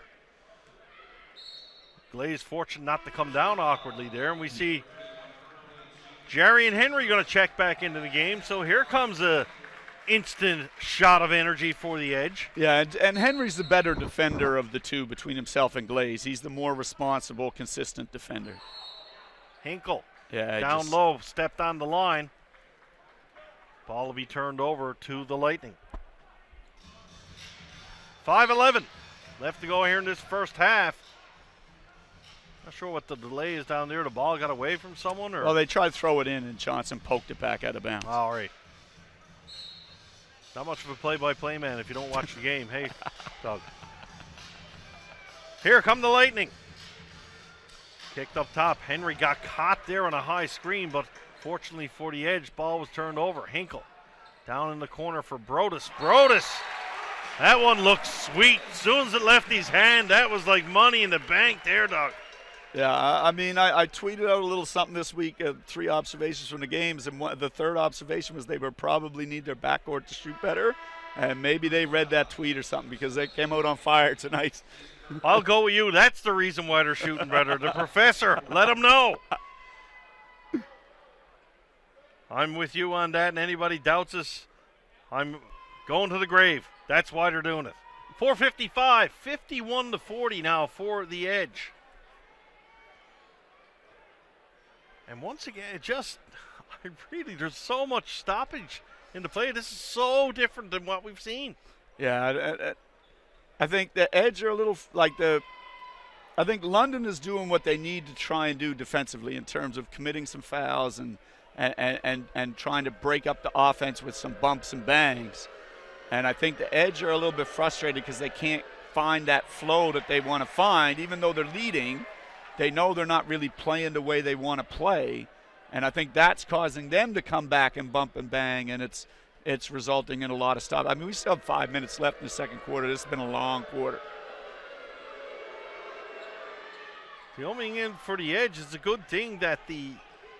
Glaze fortunate not to come down awkwardly there, and we see Jerry and Henry going to check back into the game. So here comes a instant shot of energy for the Edge. Yeah, and Henry's the better defender of the two between himself and Glaze. He's the more responsible, consistent defender. Hinkle down low, stepped on the line. Ball will be turned over to the Lightning. 5:11 left to go here in this first half. Not sure what the delay is down there. The ball got away from someone? Or? Well, they tried to throw it in, and Johnson poked it back out of bounds. All right. Not much of a play-by-play man if you don't watch the game. Hey, Doug. Here come the Lightning. Kicked up top. Henry got caught there on a high screen, but fortunately for the Edge, ball was turned over. Hinkle down in the corner for Brodus. Brodus! That one looked sweet. As soon as it left his hand, that was like money in the bank there, Doug. Yeah, I mean, I tweeted out a little something this week, 3 observations from the games, and the third observation was they would probably need their backcourt to shoot better, and maybe they read that tweet or something because they came out on fire tonight. I'll go with you. That's the reason why they're shooting better. The professor, let them know. I'm with you on that, and anybody doubts us, I'm going to the grave. That's why they're doing it. 4:55, 51-40 now for the Edge. And once again, there's so much stoppage in the play. This is so different than what we've seen. Yeah, I think the Edge are a little I think London is doing what they need to try and do defensively in terms of committing some fouls and trying to break up the offense with some bumps and bangs. And I think the Edge are a little bit frustrated because they can't find that flow that they want to find, even though they're leading. They know they're not really playing the way they want to play, and I think that's causing them to come back and bump and bang, and it's resulting in a lot of stuff. I mean, we still have 5 minutes left in the second quarter. This has been a long quarter. Coming in for the Edge is a good thing that the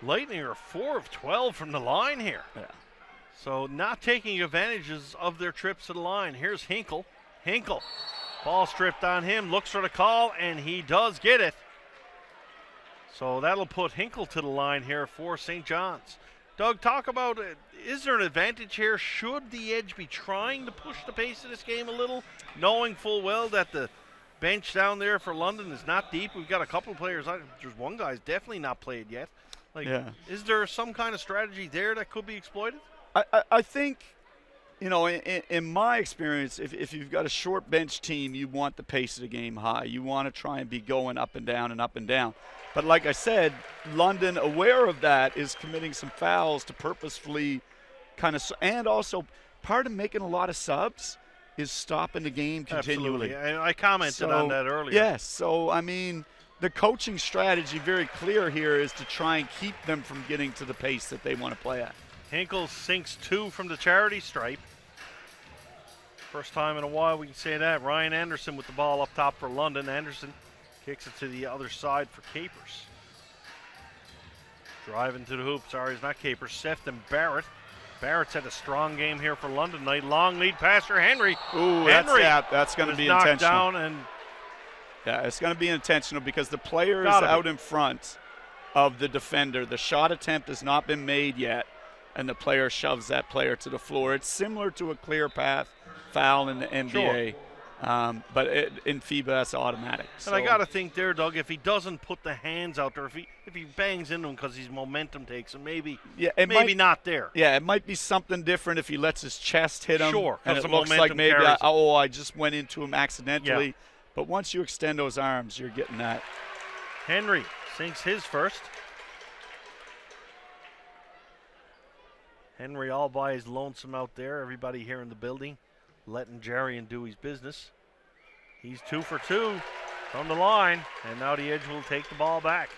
Lightning are 4 of 12 from the line here. Yeah. So not taking advantages of their trips to the line. Here's Hinkle. Hinkle, ball stripped on him, looks for the call, and he does get it. So that'll put Hinkle to the line here for St. John's. Doug, talk about is there an advantage here? Should the Edge be trying to push the pace of this game a little, knowing full well that the bench down there for London is not deep? We've got a couple of players. There's one guy's definitely not played yet. Is there some kind of strategy there that could be exploited? I think, in my experience, if you've got a short bench team, you want the pace of the game high. You want to try and be going up and down and up and down. But like I said, London, aware of that, is committing some fouls to purposefully and also part of making a lot of subs is stopping the game continually. Absolutely. I commented on that earlier. Yes. So, I mean, the coaching strategy very clear here is to try and keep them from getting to the pace that they want to play at. Hinkle sinks 2 from the charity stripe. First time in a while we can say that. Ryan Anderson with the ball up top for London. Anderson kicks it to the other side for Capers. Driving to the hoop. Sorry, it's not Capers. Sefton Barrett. Barrett's had a strong game here for London tonight. Long lead pass for Henry. Ooh, Henry that's going to be knocked intentional. Down and yeah, it's going to be intentional because the player is out in front of the defender. The shot attempt has not been made yet, and the player shoves that player to the floor. It's similar to a clear path foul in the NBA. Sure. But in FIBA, that's automatic. And I got to think there, Doug, if he doesn't put the hands out there, if he bangs into him because his momentum takes him, maybe not there. Yeah, it might be something different if he lets his chest hit him. Sure, and because it the looks momentum like maybe carries him. I just went into him accidentally. Yeah. But once you extend those arms, you're getting that. Henry sinks his first. Henry all by his lonesome out there. Everybody here in the building letting Jarian do his business. He's 2 for 2 from the line, and now the Edge will take the ball back.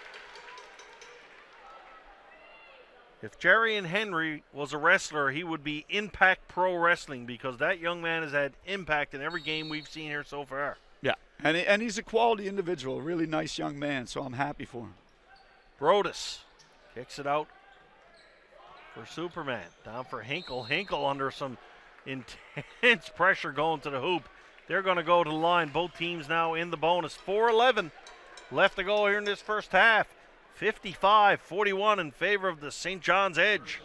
If Jarian Henry was a wrestler, he would be Impact Pro Wrestling because that young man has had impact in every game we've seen here so far. Yeah, and he's a quality individual, a really nice young man, so I'm happy for him. Brodus kicks it out for Superman. Down for Hinkle. Hinkle under some intense pressure going to the hoop. They're going to go to the line. Both teams now in the bonus. 4:11 left to go here in this first half. 55-41 in favor of the St. John's Edge.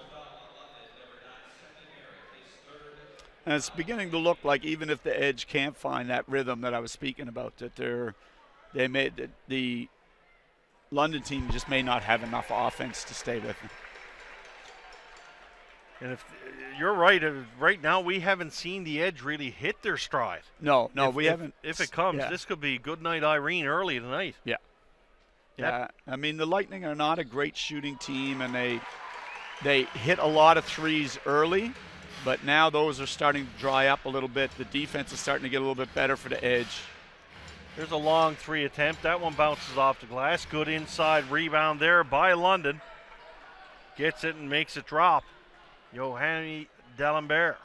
And it's beginning to look like even if the Edge can't find that rhythm that I was speaking about, that the London team just may not have enough offense to stay with them. And if you're right, right now we haven't seen the Edge really hit their stride. No, we haven't. If it comes, this could be good night Irene early tonight. Yeah. Yeah, I mean, the Lightning are not a great shooting team, and they hit a lot of threes early, but now those are starting to dry up a little bit. The defense is starting to get a little bit better for the Edge. There's a long 3 attempt. That one bounces off the glass. Good inside rebound there by London. Gets it and makes it drop. Yohanni D'Alembert.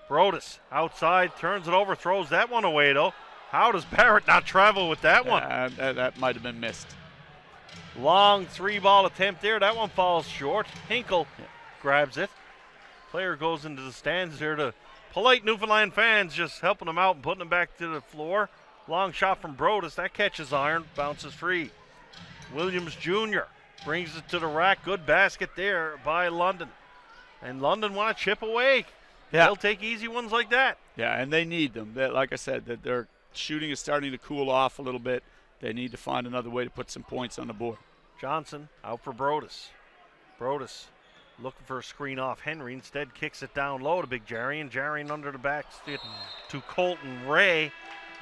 Brodus outside, turns it over, throws that one away though. How does Barrett not travel with that one? That might have been missed. Long 3-ball attempt there. That one falls short. Hinkle grabs it. Player goes into the stands there to polite Newfoundland fans just helping him out and putting him back to the floor. Long shot from Brodus. That catches iron, bounces free. Williams Jr. brings it to the rack. Good basket there by London. And London want to chip away. Yeah. They'll take easy ones like that. Yeah, and they need them. Like I said, that their shooting is starting to cool off a little bit. They need to find another way to put some points on the board. Johnson out for Brodus. Brodus looking for a screen off Henry. Instead kicks it down low to Big Jarian. Jarian under the back to Colton Ray.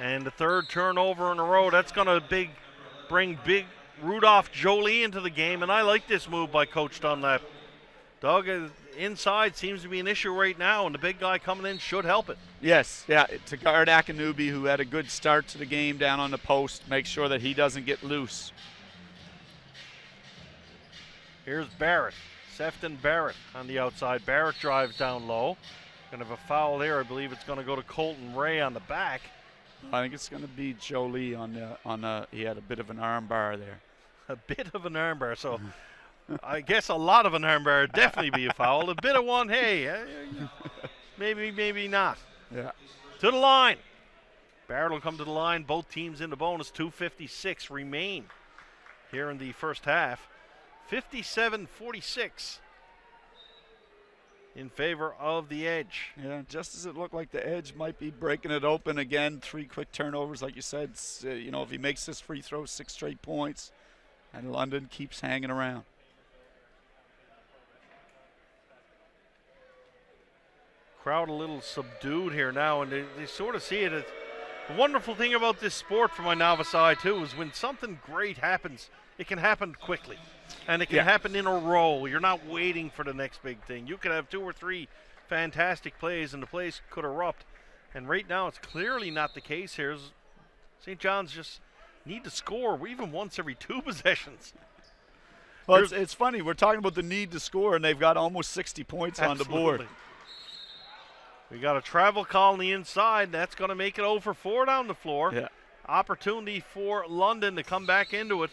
And the third turnover in a row. That's going to bring big Rudolph Jolie into the game. And I like this move by Coach Dunlap. Doug, inside seems to be an issue right now, and the big guy coming in should help it. Yes, yeah, to guard Akanubi, who had a good start to the game down on the post, make sure that he doesn't get loose. Here's Barrett, Sefton Barrett on the outside. Barrett drives down low. Going to have a foul there. I believe it's going to go to Colton Ray on the back. I think it's going to be Jolie on the. He had a bit of an arm bar there. A bit of an arm bar, so I guess a lot of an arm bar would definitely be a foul. A bit of one, hey, maybe not. Yeah. To the line. Barrett will come to the line. Both teams in the bonus. 2:56 remain here in the first half. 57-46 in favor of the Edge. Yeah, just as it looked like the Edge might be breaking it open again. 3 quick turnovers, like you said. If he makes this free throw, 6 straight points, and London keeps hanging around. Crowd a little subdued here now, and they sort of see it as the wonderful thing about this sport for my novice eye too is when something great happens, it can happen quickly, and it can happen in a row. You're not waiting for the next big thing. You could have 2 or 3 fantastic plays, and the place could erupt. And right now, it's clearly not the case here. St. John's just need to score even once every 2 possessions. Well, it's funny. We're talking about the need to score, and they've got almost 60 points on the board. We got a travel call on the inside. That's going to make it 0 for 4 down the floor. Yeah. Opportunity for London to come back into it.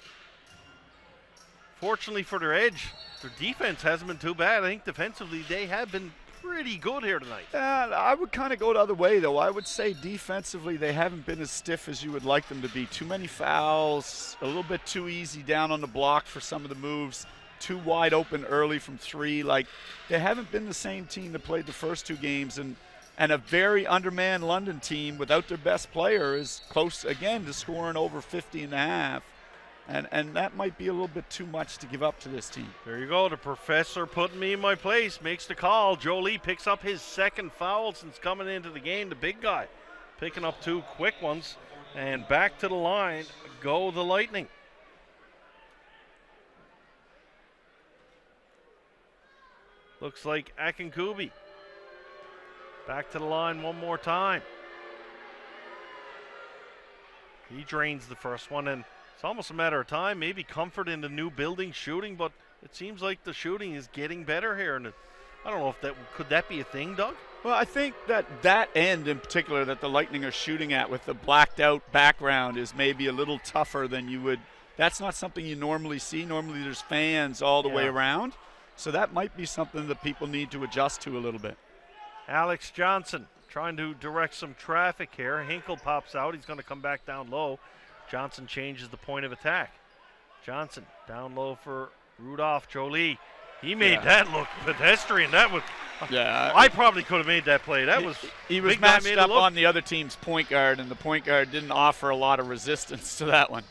Fortunately for their Edge, their defense hasn't been too bad. I think defensively they have been pretty good here tonight. I would kind of go the other way, though. I would say defensively they haven't been as stiff as you would like them to be. Too many fouls, a little bit too easy down on the block for some of the moves. Too wide open early from 3. Like, they haven't been the same team that played the first 2 games, and a very undermanned London team without their best player is close again to scoring over 50.5, and that might be a little bit too much to give up to this team. There you go. The professor putting me in my place makes the call. Jolie picks up his 2nd foul since coming into the game. The big guy picking up 2 quick ones, and back to the line go the Lightning. Looks like Akinkubi. Back to the line one more time. He drains the first one, and it's almost a matter of time. Maybe comfort in the new building shooting, but it seems like the shooting is getting better here. And I don't know if could that be a thing, Doug? Well, I think that end in particular that the Lightning are shooting at with the blacked out background is maybe a little tougher than you would. That's not something you normally see. Normally there's fans all the way around. So that might be something that people need to adjust to a little bit. Alex Johnson trying to direct some traffic here. Hinkle pops out. He's going to come back down low. Johnson changes the point of attack. Johnson down low for Rudolph Jolie. He made that look pedestrian. That was. I probably could have made that play. He was matched up on the other team's point guard, and the point guard didn't offer a lot of resistance to that one.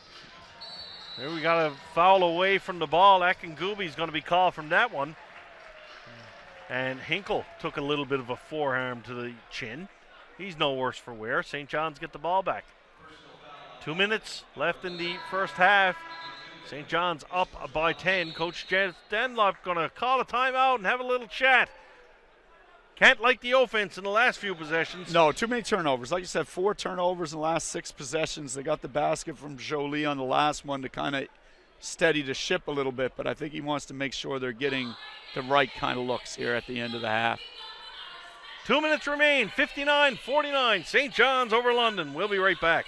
Here we got a foul away from the ball. Akinkubi's going to be called from that one. And Hinkle took a little bit of a forearm to the chin. He's no worse for wear. St. John's get the ball back. 2 minutes left in the first half. St. John's up by 10. Coach Jed Dunlap going to call a timeout and have a little chat. Can't like the offense in the last few possessions. No, too many turnovers. Like you said, 4 turnovers in the last 6 possessions. They got the basket from Jolie on the last one to kind of steady the ship a little bit, but I think he wants to make sure they're getting the right kind of looks here at the end of the half. 2 minutes remain, 59-49. St. John's over London. We'll be right back.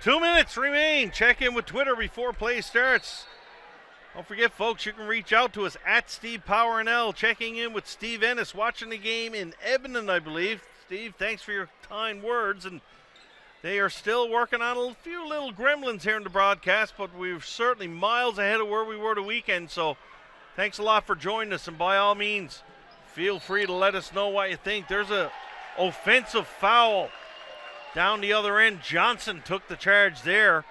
Two minutes remain. Check in with Twitter before play starts. Don't forget, folks, you can reach out to us at Steve Power&L. Checking in with Steve Ennis, watching the game in Edmonton, I believe. Steve, thanks for your kind words. And they are still working on a few little gremlins here in the broadcast, but we're certainly miles ahead of where we were the weekend. So thanks a lot for joining us. And by all means, feel free to let us know what you think. There's a offensive foul down the other end. Johnson took the charge there.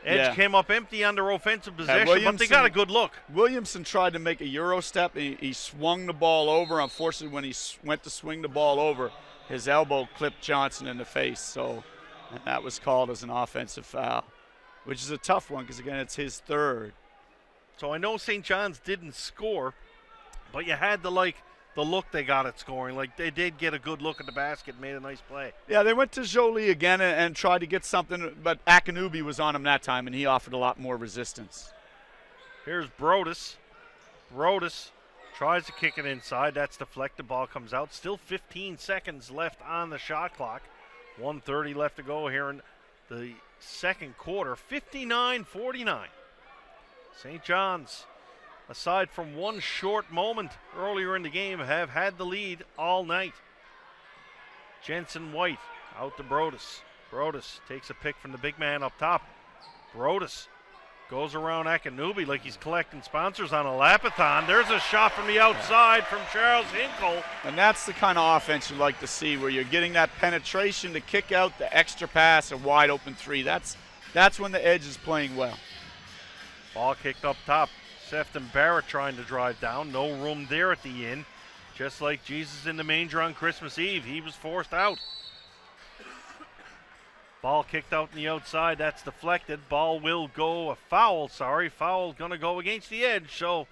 Edge came up empty under offensive possession, but they got a good look. Williamson tried to make a Euro step. He swung the ball over. Unfortunately, when he went to swing the ball over, his elbow clipped Johnson in the face. So and that was called as an offensive foul, which is a tough one because, again, it's his third. So I know St. John's didn't score, but you had the look they got at scoring. Like, they did get a good look at the basket and made a nice play. Yeah, they went to Jolie again and tried to get something, but Akanubi was on him that time, and he offered a lot more resistance. Here's Brodus. Brodus tries to kick it inside. That's deflected. Ball comes out. Still 15 seconds left on the shot clock. 1:30 left to go here in the second quarter. 59-49. St. John's, aside from one short moment earlier in the game, have had the lead all night. Jensen White out to Brodus. Brodus takes a pick from the big man up top. Brodus goes around Akanubi like he's collecting sponsors on a lapathon. There's a shot from the outside from Charles Hinkle. And that's the kind of offense you like to see, where you're getting that penetration to kick out the extra pass, a wide open three. That's when the Edge is playing well. Ball kicked up top. Sefton Barrett trying to drive down. No room there at the end. Just like Jesus in the manger on Christmas Eve, he was forced out. Ball kicked out on the outside. That's deflected. Ball will go, foul going to go against the Edge. So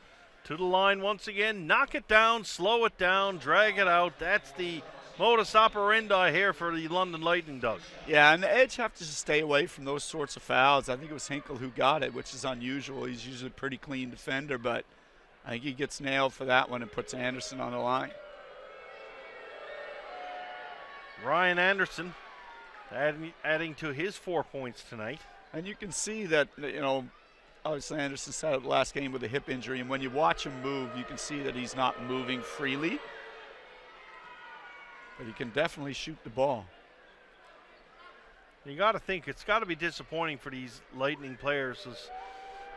to the line once again. Knock it down, slow it down, drag it out. That's the modus operandi here for the London Lightning, Doug. Yeah, and the Edge have to stay away from those sorts of fouls. I think it was Hinkle who got it, which is unusual. He's usually a pretty clean defender, but I think he gets nailed for that one and puts Anderson on the line. Ryan Anderson adding to his 4 points tonight. And you can see that, obviously Anderson sat out the last game with a hip injury, and when you watch him move, you can see that he's not moving freely. But he can definitely shoot the ball. You got to think it's got to be disappointing for these Lightning players.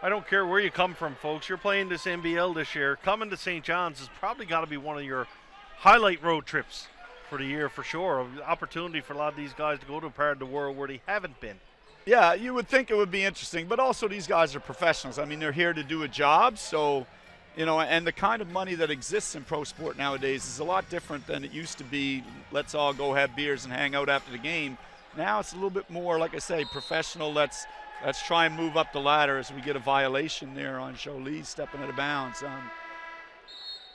I don't care where you come from, folks. You're playing this NBL this year. Coming to St. John's has probably got to be one of your highlight road trips for the year for sure. An opportunity for a lot of these guys to go to a part of the world where they haven't been. Yeah, you would think it would be interesting, but also these guys are professionals. I mean, they're here to do a job, so, and the kind of money that exists in pro sport nowadays is a lot different than it used to be. Let's all go have beers and hang out after the game. Now it's a little bit more, like I say, professional. Let's try and move up the ladder as we get a violation there on Jolie stepping out of bounds.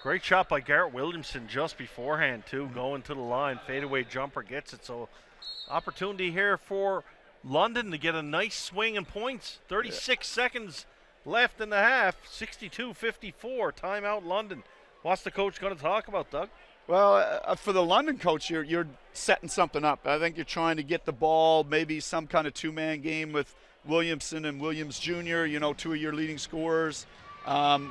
Great shot by Garrett Williamson just beforehand, too, going to the line. Fadeaway jumper gets it. So opportunity here for London to get a nice swing and points. 36 seconds left in the half. 62-54. Timeout London. What's the coach going to talk about, Doug? Well, for the London coach, you're setting something up. I think you're trying to get the ball, maybe some kind of two-man game with Williamson and Williams Jr., two of your leading scorers,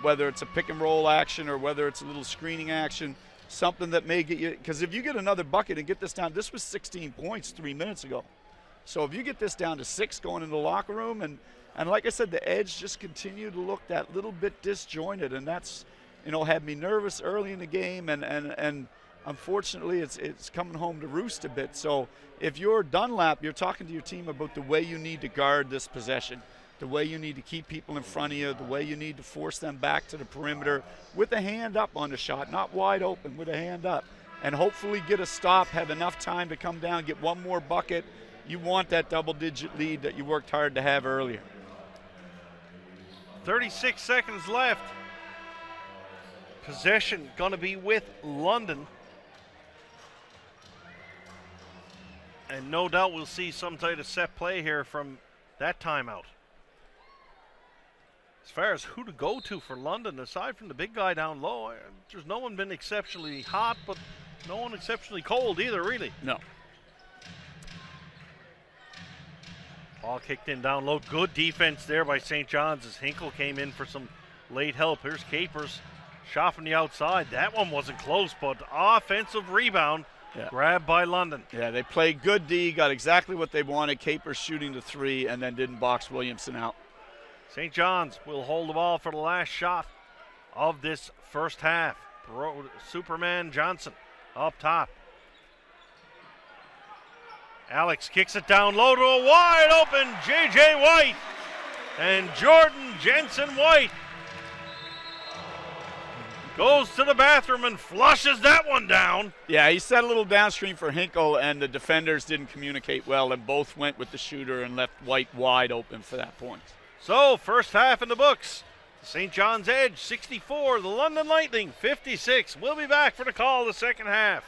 whether it's a pick and roll action or whether it's a little screening action, something that may get you, because if you get another bucket and get this down, this was 16 points 3 minutes ago. So if you get this down to 6 going into the locker room, and like I said, the edge just continued to look that little bit disjointed, and that's, had me nervous early in the game, and unfortunately it's coming home to roost a bit. So if you're Dunlap, you're talking to your team about the way you need to guard this possession, the way you need to keep people in front of you, the way you need to force them back to the perimeter with a hand up on the shot, not wide open, with a hand up, and hopefully get a stop, have enough time to come down, get one more bucket. You want that double-digit lead that you worked hard to have earlier. 36 seconds left. Possession going to be with London. And no doubt we'll see some type of set play here from that timeout. As far as who to go to for London, aside from the big guy down low, there's no one been exceptionally hot, but no one exceptionally cold either, really. No. Ball kicked in down low. Good defense there by St. John's as Hinkle came in for some late help. Here's Capers. Shot from the outside. That one wasn't close, but offensive rebound grabbed by London. Yeah, they played good D, got exactly what they wanted. Capers shooting the 3 and then didn't box Williamson out. St. John's will hold the ball for the last shot of this first half. Superman Johnson up top. Alex kicks it down low to a wide open J.J. White. And Jordan Jensen White goes to the bathroom and flushes that one down. Yeah, he set a little downstream for Hinkle, and the defenders didn't communicate well, and both went with the shooter and left White wide open for that point. So, first half in the books. St. John's Edge, 64. The London Lightning, 56. We'll be back for the call of the second half.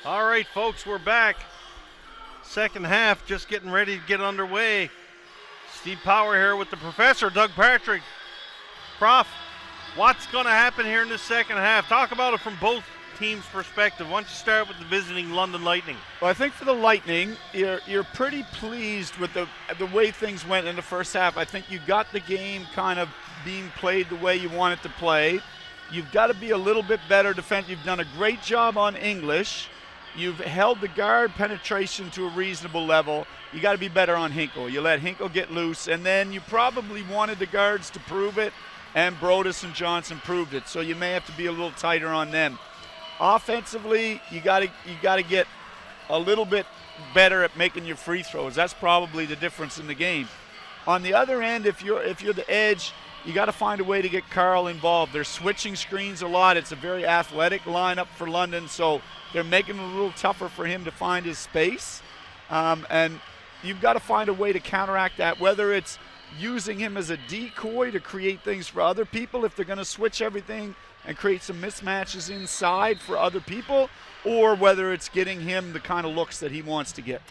All right, folks, we're back. Second half just getting ready to get underway. Steve Power here with the professor, Doug Patrick. Prof, what's going to happen here in the second half? Talk about it from both teams' perspective. Why don't you start with the visiting London Lightning? Well, I think for the Lightning, you're pretty pleased with the way things went in the first half. I think you got the game kind of being played the way you want it to play. You've got to be a little bit better defense. You've done a great job on English. You've held the guard penetration to a reasonable level. You got to be better on Hinkle. You let Hinkle get loose, and then you probably wanted the guards to prove it, and Brodus and Johnson proved it. So you may have to be a little tighter on them. Offensively, you got to get a little bit better at making your free throws. That's probably the difference in the game. On the other end, if you're the Edge, you got to find a way to get Carl involved. They're switching screens a lot. It's a very athletic lineup for London, so they're making it a little tougher for him to find his space. And you've got to find a way to counteract that, whether it's using him as a decoy to create things for other people if they're going to switch everything and create some mismatches inside for other people, or whether it's getting him the kind of looks that he wants to get.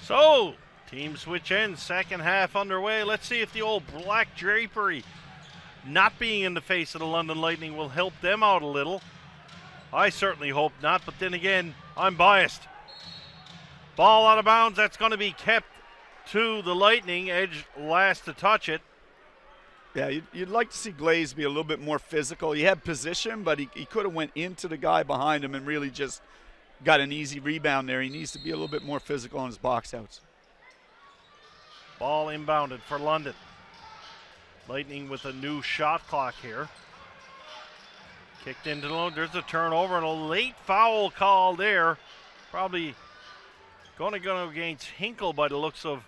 So, team switch ends, second half underway. Let's see if the old black drapery not being in the face of the London Lightning will help them out a little. I certainly hope not, but then again, I'm biased. Ball out of bounds, that's going to be kept to the Lightning. Edge last to touch it. Yeah, you'd like to see Glaze be a little bit more physical. He had position, but he could have went into the guy behind him and really just got an easy rebound there. He needs to be a little bit more physical on his box outs. Ball inbounded for London. Lightning with a new shot clock here. Kicked into the low. There's a turnover and a late foul call there. Probably going to go against Hinkle by the looks of.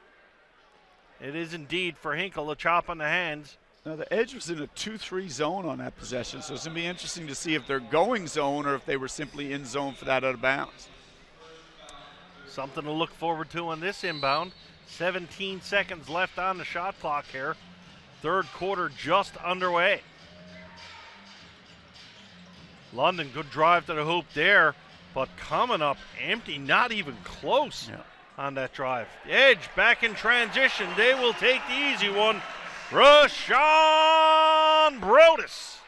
It is indeed for Hinkle, a chop on the hands. Now the Edge was in a 2-3 zone on that possession, so it's going to be interesting to see if they're going zone or if they were simply in zone for that out of bounds. Something to look forward to on this inbound. 17 seconds left on the shot clock here. Third quarter just underway. London, good drive to the hoop there, but coming up empty, not even close on that drive. Edge back in transition. They will take the easy one. Rashawn Brodus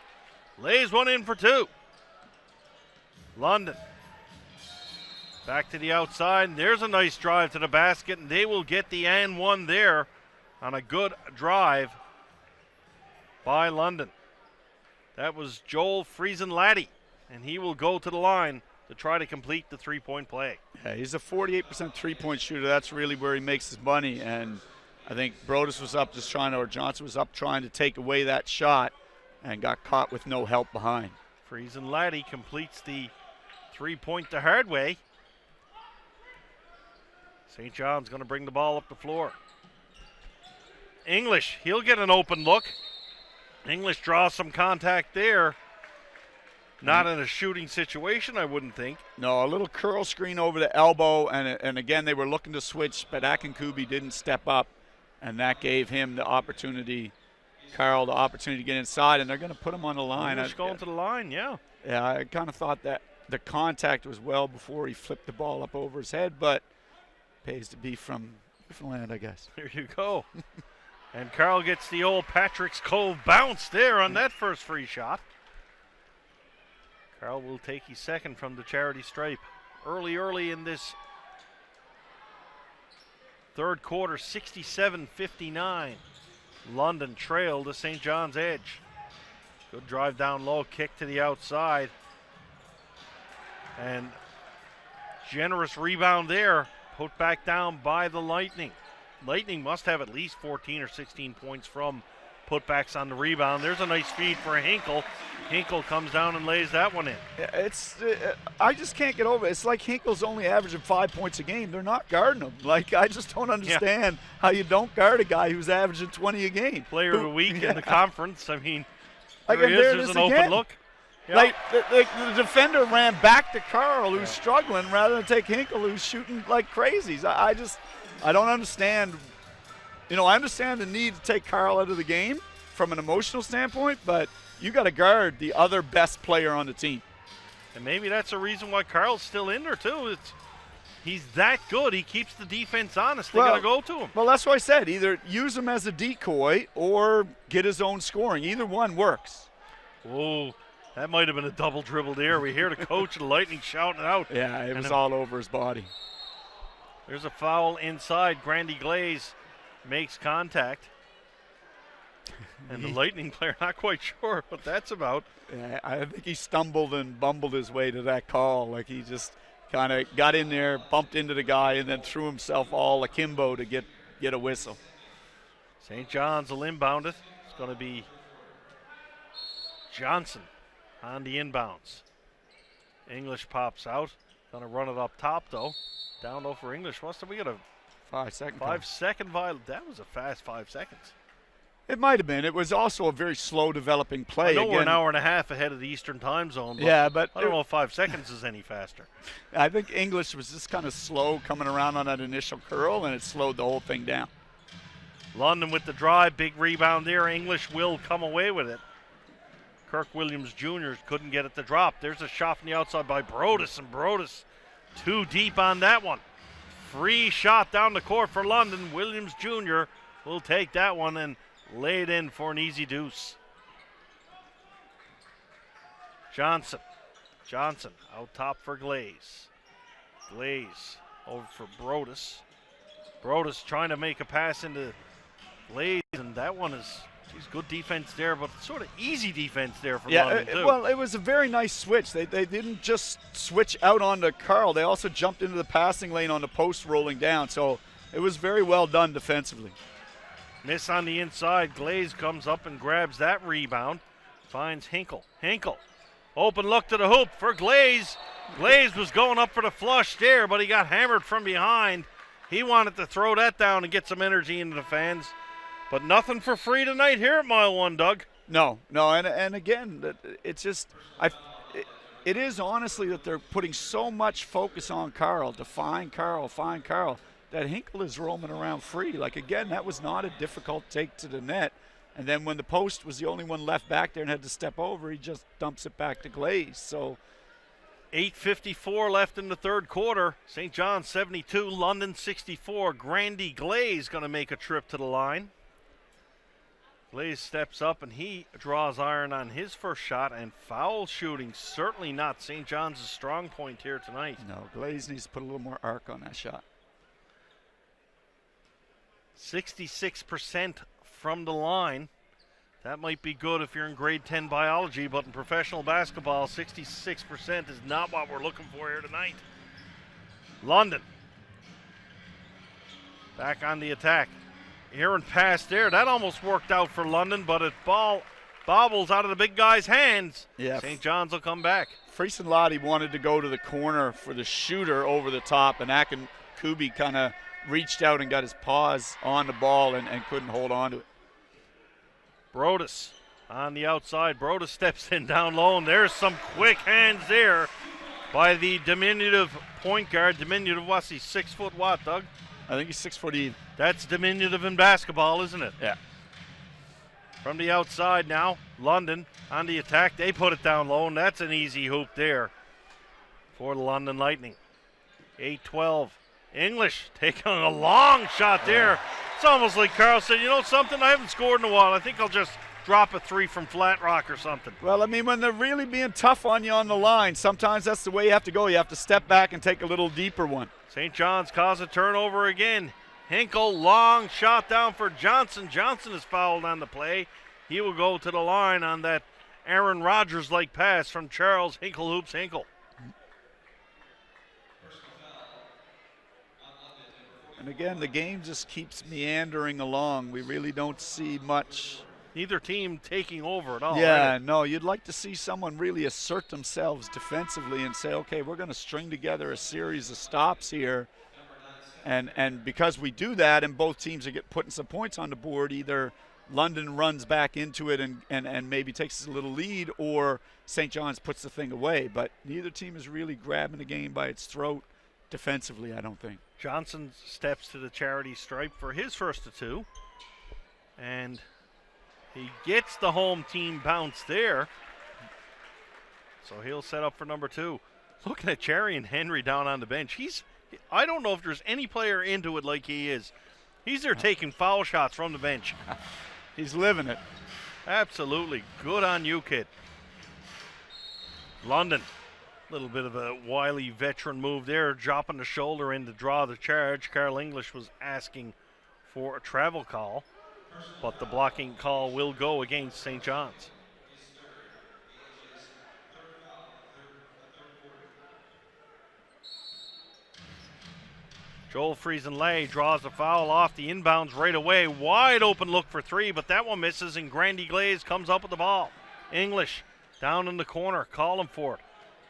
lays one in for two. London back to the outside. And there's a nice drive to the basket, and they will get the and one there on a good drive by London. That was Joel Friesen-Laddie, and he will go to the line to try to complete the three-point play. Yeah, he's a 48% three-point shooter. That's really where he makes his money, and I think Brodus was up just trying to, or Johnson was up trying to take away that shot and got caught with no help behind. Friesen-Laddie completes the three-point the hard way. St. John's going to bring the ball up the floor. English, he'll get an open look. English draws some contact there. Not in a shooting situation, I wouldn't think. No, a little curl screen over the elbow, and again, they were looking to switch, but Akinkubi didn't step up, and that gave him the opportunity, Carl, the opportunity to get inside, and they're going to put him on the line. English going to the line, yeah. Yeah, I kind of thought that the contact was well before he flipped the ball up over his head, but pays to be from Newfoundland, I guess. There you go. And Carl gets the old Patrick's Cove bounce there on that first free shot. Carl will take his second from the charity stripe. Early in this third quarter, 67-59. London trailed to St. John's Edge. Good drive down low, kick to the outside. And generous rebound there, put back down by the Lightning. Lightning must have at least 14 or 16 points from putbacks on the rebound. There's a nice feed for Hinkle. Hinkle comes down and lays that one in. It's I just can't get over it. It's like Hinkle's only averaging 5 points a game. They're not guarding him. Like, I just don't understand how you don't guard a guy who's averaging 20 a game. Player of the week in the conference. I mean, like, there's an open look. Yep. Like, the defender ran back to Carl, who's struggling, rather than take Hinkle, who's shooting like crazies. I don't understand. You know, I understand the need to take Carl out of the game from an emotional standpoint, but you got to guard the other best player on the team. And maybe that's a reason why Carl's still in there, too. He's that good. He keeps the defense honest. They got to go to him. Well, that's what I said. Either use him as a decoy or get his own scoring. Either one works. Oh, that might have been a double dribble there. We hear the coach of the Lightning shouting it out. Yeah, it was all over his body. There's a foul inside. Grandy Glaze makes contact. And the Lightning player not quite sure what that's about. Yeah, I think he stumbled and bumbled his way to that call. Like he just kind of got in there, bumped into the guy, and then threw himself all akimbo to get a whistle. St. John's will inbound it. It's going to be Johnson on the inbounds. English pops out. Going to run it up top, though. Down low for English. We got a 5 second. 5 second violation. That was a fast 5 seconds. It might have been. It was also a very slow developing play. I know we're an hour and a half ahead of the Eastern time zone. But yeah, but I don't know if 5 seconds is any faster. I think English was just kind of slow coming around on that initial curl, and it slowed the whole thing down. London with the drive. Big rebound there. English will come away with it. Kirk Williams Jr. couldn't get it to drop. There's a shot from the outside by Brodus, and Brodus too deep on that one. Free shot down the court for London. Williams Jr. will take that one and lay it in for an easy deuce. Johnson out top for Glaze. Glaze over for Brodus. Brodus trying to make a pass into Glaze, and that one is good defense there, but sort of easy defense there for London, too. Well, it was a very nice switch. They didn't just switch out onto Carl. They also jumped into the passing lane on the post rolling down. So it was very well done defensively. Miss on the inside. Glaze comes up and grabs that rebound. Finds Hinkle. Hinkle. Open look to the hoop for Glaze. Glaze was going up for the flush there, but he got hammered from behind. He wanted to throw that down and get some energy into the fans. But nothing for free tonight here at Mile 1, Doug. No, and again, it's just it is honestly that they're putting so much focus on Carl, to find Carl, that Hinkle is roaming around free. Like, again, that was not a difficult take to the net. And then when the post was the only one left back there and had to step over, he just dumps it back to Glaze. So 8:54 left in the third quarter. St. John's 72, London 64. Grandy Glaze going to make a trip to the line. Glaze steps up and he draws iron on his first shot, and foul shooting certainly not St. John's strong point here tonight. No, Glaze needs to put a little more arc on that shot. 66% from the line. That might be good if you're in grade 10 biology, but in professional basketball, 66% is not what we're looking for here tonight. London back on the attack. Aaron pass there. That almost worked out for London, but it bobbles out of the big guy's hands. Yeah. St. John's will come back. Friesen Lottie wanted to go to the corner for the shooter over the top, and Akin Kubi kind of reached out and got his paws on the ball and couldn't hold on to it. Brodus on the outside. Brodus steps in down low, and there's some quick hands there by the diminutive point guard. Diminutive, what's he, 6 foot what, Doug? I think he's 6 foot even. That's diminutive in basketball, isn't it? Yeah. From the outside now, London on the attack. They put it down low, and that's an easy hoop there for the London Lightning. 8-12. English taking a long shot there. It's almost like Carl said, you know something, I haven't scored in a while. I think I'll just drop a 3 from Flat Rock or something. Well, I mean, when they're really being tough on you on the line, sometimes that's the way you have to go. You have to step back and take a little deeper one. St. John's cause a turnover again. Hinkle, long shot down for Johnson. Johnson is fouled on the play. He will go to the line on that Aaron Rodgers-like pass from Charles Hinkle Hoops Hinkle. And again, the game just keeps meandering along. We really don't see much. Neither team taking over at all. Yeah, right? no, you'd like to see someone really assert themselves defensively and say, okay, we're going to string together a series of stops here. And because we do that and both teams are putting some points on the board, either London runs back into it and maybe takes a little lead, or St. John's puts the thing away. But neither team is really grabbing the game by its throat defensively, I don't think. Johnson steps to the charity stripe for his first of 2. And he gets the home team bounce there. So he'll set up for number 2. Looking at Jarian Henry down on the bench. I don't know if there's any player into it like he is. He's there taking foul shots from the bench. He's living it. Absolutely. Good on you, kid. London. A little bit of a wily veteran move there, dropping the shoulder in to draw the charge. Carl English was asking for a travel call, but the blocking call will go against St. John's. Joel Friesenlay draws the foul off the inbounds right away. Wide open look for 3, but that one misses, and Grandy Glaze comes up with the ball. English down in the corner, calling for it.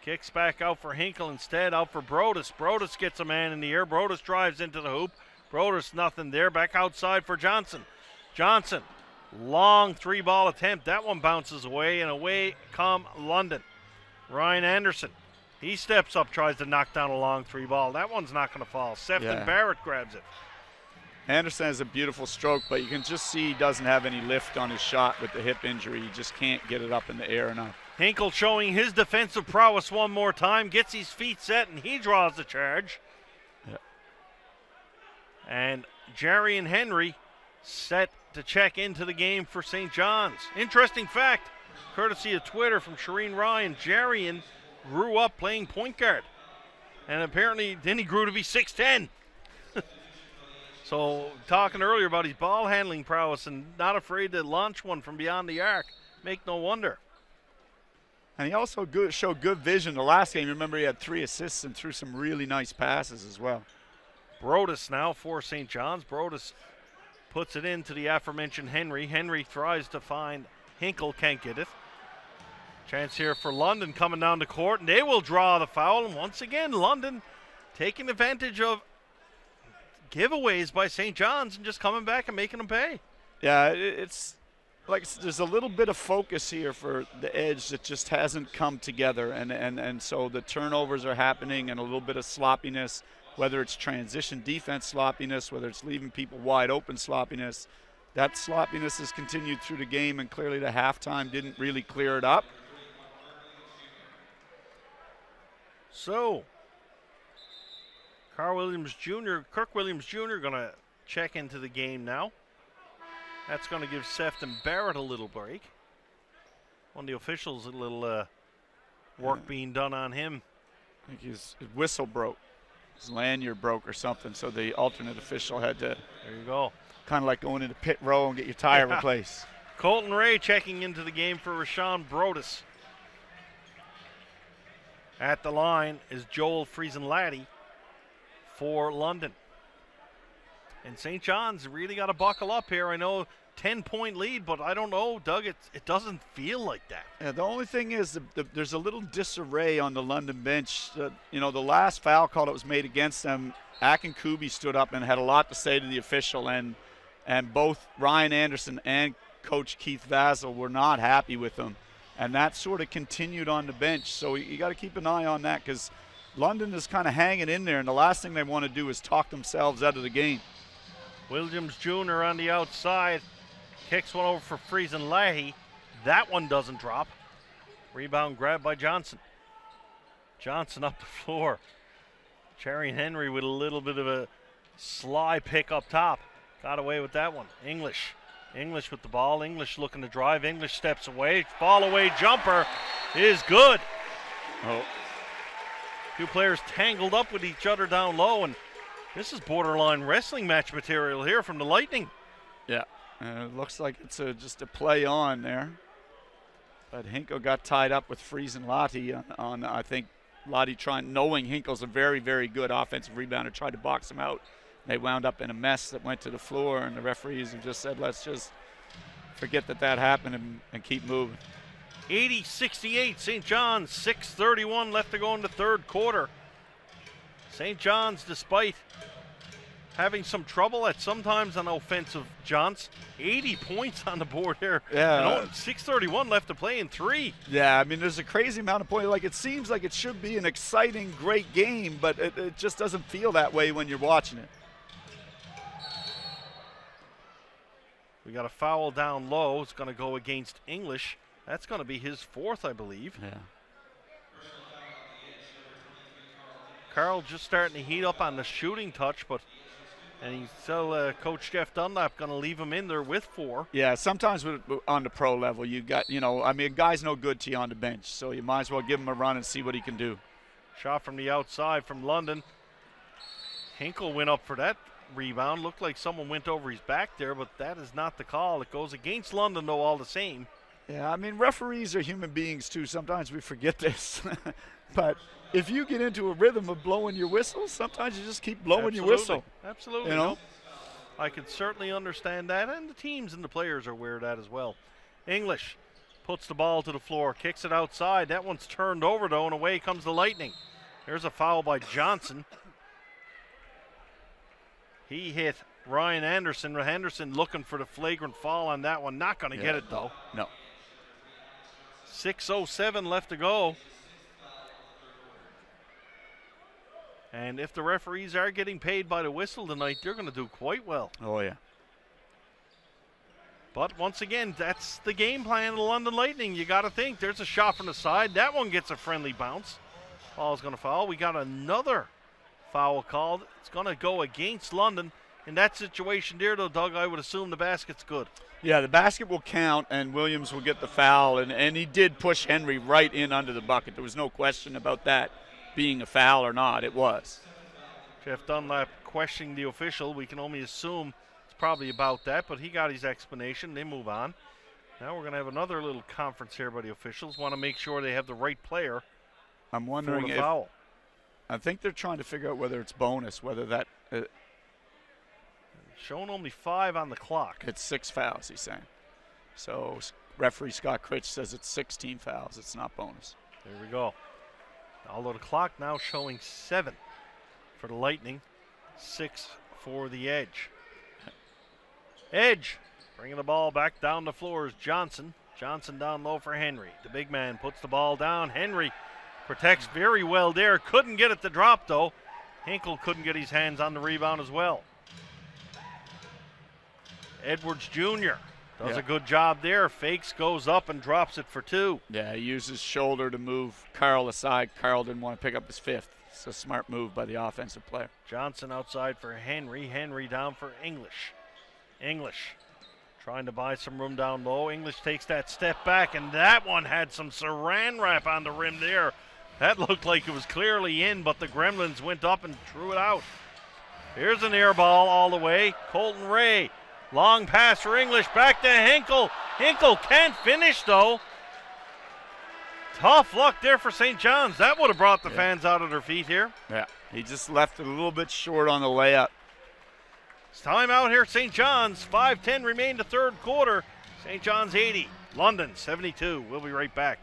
Kicks back out for Hinkle instead, out for Brodus. Brodus gets a man in the air. Brodus drives into the hoop. Brodus nothing there. Back outside for Johnson. Johnson, long 3-ball attempt. That one bounces away, and away come London. Ryan Anderson. He steps up, tries to knock down a long 3-ball. That one's not going to fall. Sefton Barrett grabs it. Anderson has a beautiful stroke, but you can just see he doesn't have any lift on his shot with the hip injury. He just can't get it up in the air enough. Hinkle showing his defensive prowess one more time, gets his feet set, and he draws the charge. Yeah. And Jarian Henry set to check into the game for St. John's. Interesting fact, courtesy of Twitter from Shireen Ryan, Jarian grew up playing point guard. And apparently then he grew to be 6'10". So talking earlier about his ball handling prowess and not afraid to launch one from beyond the arc. Make no wonder. And he also showed good vision the last game. Remember, he had 3 assists and threw some really nice passes as well. Brodus now for St. John's. Brodus puts it into the aforementioned Henry. Henry tries to find Hinkle, can't get it. Chance here for London coming down the court, and they will draw the foul. And once again, London taking advantage of giveaways by St. John's and just coming back and making them pay. Yeah, it's like there's a little bit of focus here for the Edge that just hasn't come together, and so the turnovers are happening and a little bit of sloppiness, whether it's transition defense sloppiness, whether it's leaving people wide open sloppiness. That sloppiness has continued through the game, and clearly the halftime didn't really clear it up. So, Kirk Williams Jr. going to check into the game now. That's going to give Sefton Barrett a little break. One of the officials, a little work being done on him. I think his whistle broke. His lanyard broke or something, so the alternate official had to. There you go. Kind of like going into pit row and get your tire replaced. Colton Ray checking into the game for Rashawn Brodus. At the line is Joel Friesenladdie for London. And St. John's really got to buckle up here. I know 10-point lead, but I don't know, Doug, it doesn't feel like that. Yeah, the only thing is there's a little disarray on the London bench. The last foul call that was made against them, Akinkubi stood up and had a lot to say to the official, and both Ryan Anderson and Coach Keith Vassell were not happy with him. And that sort of continued on the bench. So you got to keep an eye on that, because London is kind of hanging in there, and the last thing they want to do is talk themselves out of the game. Williams Jr. on the outside. Kicks one over for Friesenladdie. That one doesn't drop. Rebound grabbed by Johnson. Johnson up the floor. Jarian Henry with a little bit of a sly pick up top. Got away with that one. English with the ball. English looking to drive. English steps away. Fall away jumper is good. Oh. Two players tangled up with each other down low, and this is borderline wrestling match material here from the Lightning. Yeah, it looks like it's just a play on there. But Hinkle got tied up with Friesenladdie on I think, Lottie knowing Hinkle's a very, very good offensive rebounder, tried to box him out. They wound up in a mess that went to the floor, and the referees have just said, let's just forget that happened and keep moving. 80-68, St. John's, 6:31 left to go in the third quarter. St. John's, despite having some trouble at sometimes on offensive jaunts, 80 points on the board here. Yeah. 6:31 left to play in 3. Yeah, I mean, there's a crazy amount of points. Like, it seems like it should be an exciting, great game, but it just doesn't feel that way when you're watching it. We got a foul down low. It's going to go against English. That's going to be his 4th, I believe. Yeah. Carl just starting to heat up on the shooting touch, and he's still Coach Jeff Dunlap going to leave him in there with 4. Yeah, sometimes on the pro level, you got, a guy's no good to you on the bench, so you might as well give him a run and see what he can do. Shot from the outside from London. Hinkle went up for that rebound. Looked like someone went over his back there, but that is not the call. It goes against London, though, all the same. Yeah, referees are human beings, too. Sometimes we forget this. But if you get into a rhythm of blowing your whistle, sometimes you just keep blowing your whistle. Absolutely. I could certainly understand that, and the teams and the players are aware of that as well. English puts the ball to the floor, kicks it outside. That one's turned over, though, and away comes the Lightning. There's a foul by Johnson. He hit Ryan Anderson. Henderson looking for the flagrant foul on that one. Not going to get it, though. No. 6:07 left to go. And if the referees are getting paid by the whistle tonight, they're going to do quite well. Oh, yeah. But once again, that's the game plan of the London Lightning. You got to think. There's a shot from the side. That one gets a friendly bounce. Ball's going to foul. We got another foul called. It's going to go against London. In that situation there, though, Doug, I would assume the basket's good. Yeah, the basket will count, and Williams will get the foul. And he did push Henry right in under the bucket. There was no question about that being a foul or not. It was. Jeff Dunlap questioning the official. We can only assume it's probably about that, but he got his explanation. They move on. Now we're going to have another little conference here by the officials. Want to make sure they have the right player. I'm wondering if foul. I think they're trying to figure out whether it's bonus, whether that showing only 5 on the clock. It's 6 fouls, he's saying. So referee Scott Critch says it's 16 fouls. It's not bonus. There we go. Although the clock now showing 7 for the Lightning, 6 for the Edge. Edge bringing the ball back down the floor is Johnson. Johnson down low for Henry. The big man puts the ball down. Henry protects very well there. Couldn't get it to drop, though. Hinkle couldn't get his hands on the rebound as well. Edwards Jr. does a good job there. Fakes, goes up, and drops it for 2. Yeah, he used his shoulder to move Carl aside. Carl didn't want to pick up his 5th. It's a smart move by the offensive player. Johnson outside for Henry. Henry down for English. English trying to buy some room down low. English takes that step back, and that one had some saran wrap on the rim there. That looked like it was clearly in, but the Gremlins went up and threw it out. Here's an air ball all the way. Colton Ray. Long pass for English, back to Hinkle. Hinkle can't finish, though. Tough luck there for St. John's. That would have brought the fans out of their feet here. Yeah, he just left it a little bit short on the layup. It's time out here, St. John's. 5:10 remain the third quarter. St. John's 80, London 72. We'll be right back.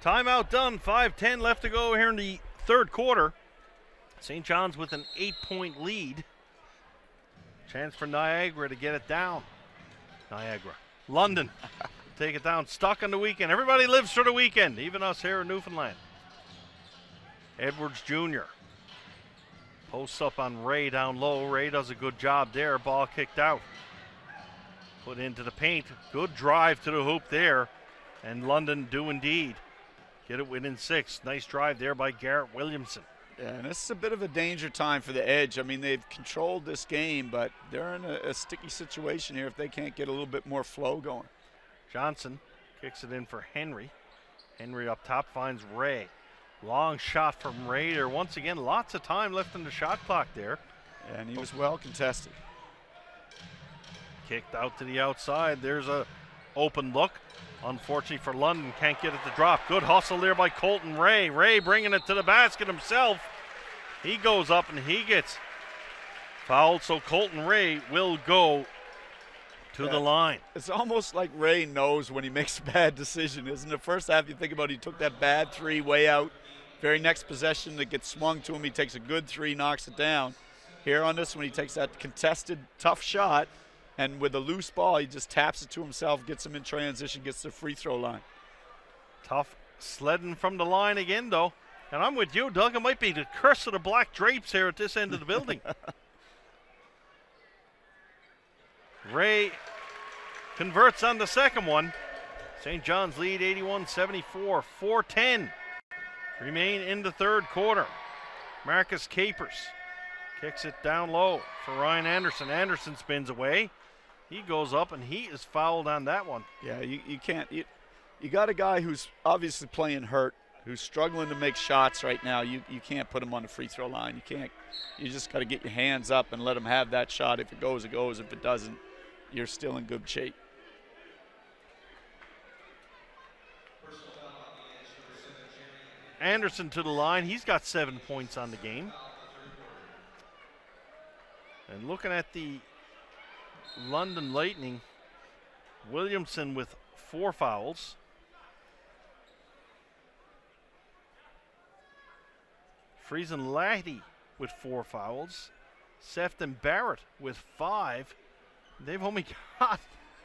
Timeout done. 5:10 left to go here in the third quarter. St. John's with an 8-point lead. Chance for Niagara to get it down. Niagara. London take it down. Stuck on the weekend. Everybody lives for the weekend, even us here in Newfoundland. Edwards Jr. Posts up on Ray down low. Ray does a good job there. Ball kicked out. Put into the paint. Good drive to the hoop there. And London do indeed get it within 6. Nice drive there by Garrett Williamson. Yeah, and this is a bit of a danger time for the Edge. I mean, they've controlled this game, but they're in a sticky situation here if they can't get a little bit more flow going. Johnson kicks it in for Henry. Henry up top finds Ray. Long shot from Ray there. Once again, lots of time left in the shot clock there. And he was well contested. Kicked out to the outside. There's a open look. Unfortunately for London, can't get it to drop. Good hustle there by Colton Ray. Ray bringing it to the basket himself. He goes up and he gets fouled, so Colton Ray will go to the line. It's almost like Ray knows when he makes a bad decision, isn't it? First half, you think about it, he took that bad 3 way out. Very next possession that gets swung to him, he takes a good 3, knocks it down. Here on this one, he takes that contested, tough shot, and with a loose ball, he just taps it to himself, gets him in transition, gets the free throw line. Tough sledding from the line again, though. And I'm with you, Doug. It might be the curse of the black drapes here at this end of the building. Ray converts on the second one. St. John's lead 81-74, 4:10 remain in the third quarter. Marcus Capers kicks it down low for Ryan Anderson. Anderson spins away. He goes up and he is fouled on that one. Yeah, you can't. You got a guy who's obviously playing hurt, who's struggling to make shots right now. You can't put him on the free throw line. You can't. You just got to get your hands up and let him have that shot. If it goes, it goes. If it doesn't, you're still in good shape. Anderson to the line. He's got 7 points on the game. And looking at the London Lightning, Williamson with 4 fouls. Friesen Lahti with 4 fouls. Sefton Barrett with 5. They've only got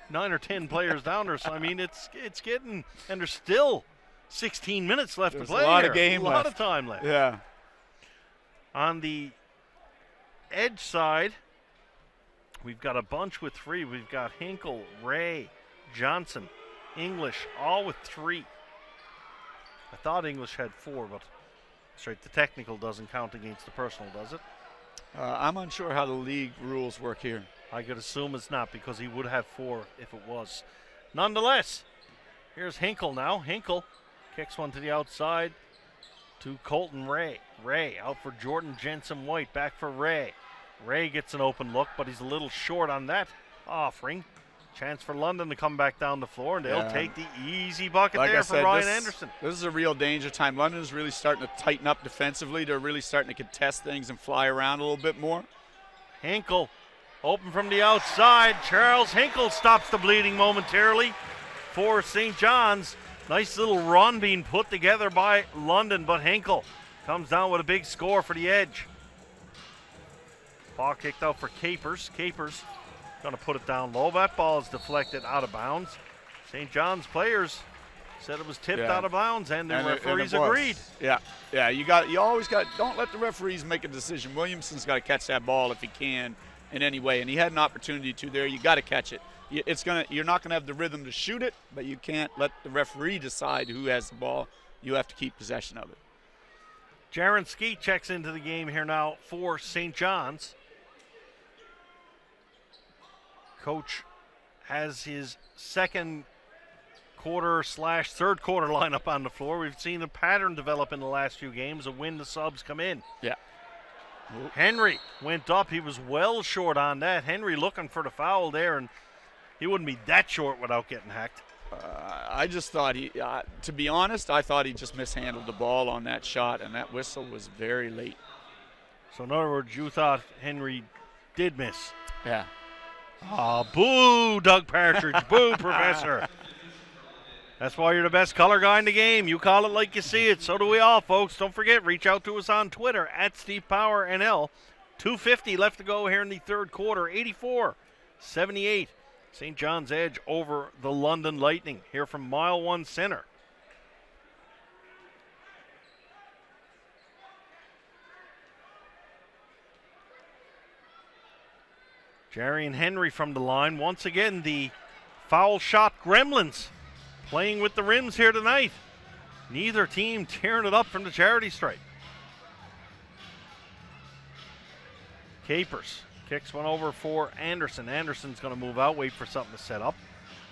9 or 10 players down there, so I mean it's getting, and there's still 16 minutes left to play. A lot here. of game left. left. A lot of time left. Yeah. On the Edge side, we've got a bunch with 3. We've got Hinkle, Ray, Johnson, English, all with 3. I thought English had 4, but that's right, the technical doesn't count against the personal, does it? I'm unsure how the league rules work here. I could assume it's not, because he would have 4 if it was. Nonetheless, here's Hinkle now. Hinkle kicks one to the outside to Colton Ray. Ray out for Jordan Jensen-White. Back for Ray. Ray gets an open look, but he's a little short on that offering. Chance for London to come back down the floor, and they'll take the easy bucket like there for Ryan Anderson. This is a real danger time. London's really starting to tighten up defensively. They're really starting to contest things and fly around a little bit more. Hinkle open from the outside. Charles Hinkle stops the bleeding momentarily for St. John's. Nice little run being put together by London, but Hinkle comes down with a big score for the Edge. Ball kicked out for Capers. Capers going to put it down low. That ball is deflected out of bounds. St. John's players said it was tipped out of bounds, and the referees agreed. Yeah, you always got. Don't let the referees make a decision. Williamson's got to catch that ball if he can in any way, and he had an opportunity to there. You got to catch it. You're not going to have the rhythm to shoot it, but you can't let the referee decide who has the ball. You have to keep possession of it. Jaron Skeet checks into the game here now for St. John's. Coach has his second quarter / third quarter lineup on the floor. We've seen a pattern develop in the last few games of when the subs come in. Yeah. Henry went up. He was well short on that. Henry looking for the foul there, and he wouldn't be that short without getting hacked. I just thought to be honest, I thought he just mishandled the ball on that shot, and that whistle was very late. So in other words, you thought Henry did miss. Yeah. Oh, boo, Doug Partridge. Boo, Professor. That's why you're the best color guy in the game. You call it like you see it. So do we all, folks. Don't forget, reach out to us on Twitter at StevePowerNL. 2:50 left to go here in the third quarter. 84-78. St. John's Edge over the London Lightning here from Mile One Center. Jarian Henry from the line. Once again, the foul shot gremlins playing with the rims here tonight. Neither team tearing it up from the charity stripe. Capers kicks one over for Anderson. Anderson's going to move out, wait for something to set up.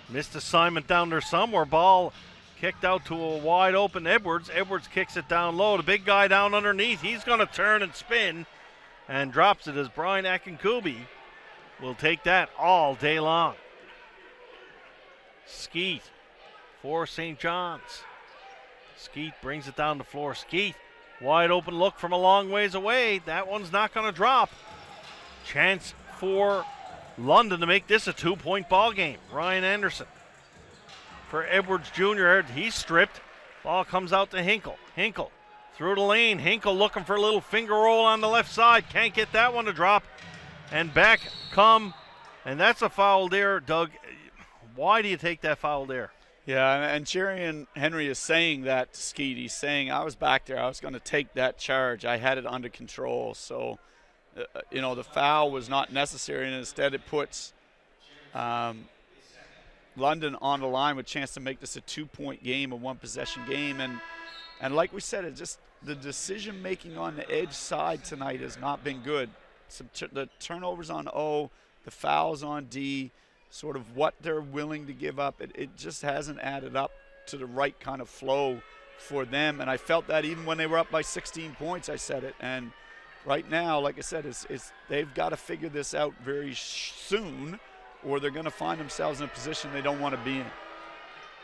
Missed assignment down there somewhere. Ball kicked out to a wide open Edwards. Edwards kicks it down low. The big guy down underneath. He's going to turn and spin and drops it as Brian Akinkubi will take that all day long. Skeet for St. John's. Skeet brings it down the floor. Skeet, wide open look from a long ways away. That one's not going to drop. Chance for London to make this a 2-point ball game. Ryan Anderson for Edwards Jr. He's stripped. Ball comes out to Hinkle. Hinkle through the lane. Hinkle looking for a little finger roll on the left side. Can't get that one to drop. And back come. And that's a foul there, Doug. Why do you take that foul there? Yeah, and Jarian Henry is saying that to Skeet. He's saying, I was back there. I was going to take that charge. I had it under control. So, the foul was not necessary, and instead it puts London on the line with a chance to make this a 2-point game, a one-possession game. And like we said, it just the decision-making on the edge side tonight has not been good. The turnovers on O, the fouls on D, sort of what they're willing to give up, it just hasn't added up to the right kind of flow for them. And I felt that even when they were up by 16 points, I said it. And right now, like I said, they've got to figure this out very soon, or they're going to find themselves in a position they don't want to be in.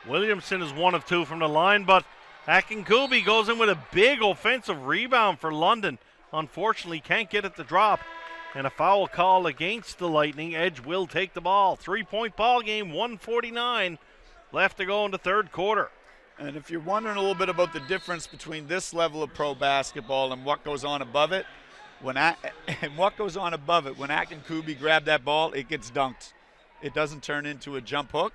Williamson is 1 of 2 from the line, but Akinkubi goes in with a big offensive rebound for London. Unfortunately, can't get it to drop. And a foul call against the Lightning. Edge will take the ball. 3-point ball game, 1:49 left to go in the third quarter. And if you're wondering a little bit about the difference between this level of pro basketball and what goes on above it, when Akinkubi grabbed that ball, it gets dunked. It doesn't turn into a jump hook.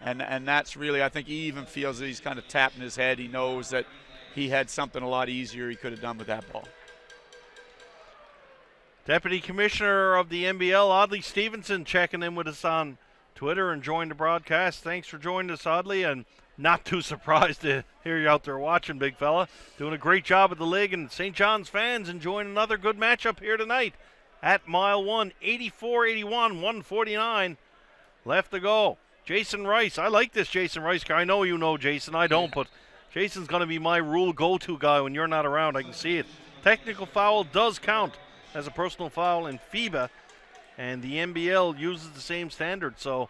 And that's really, I think he even feels that he's kind of tapping his head. He knows that he had something a lot easier he could have done with that ball. Deputy Commissioner of the NBL, Audley Stevenson, checking in with us on Twitter and joined the broadcast. Thanks for joining us, Audley, and not too surprised to hear you out there watching, big fella. Doing a great job at the league, and St. John's fans enjoying another good matchup here tonight at Mile 1, 84-81, 149 left to go. Jason Rice, I like this Jason Rice guy. I know you know Jason, I don't, but Jason's going to be my rule go-to guy when you're not around. I can see it. Technical foul does count as a personal foul in FIBA, and the NBL uses the same standard. So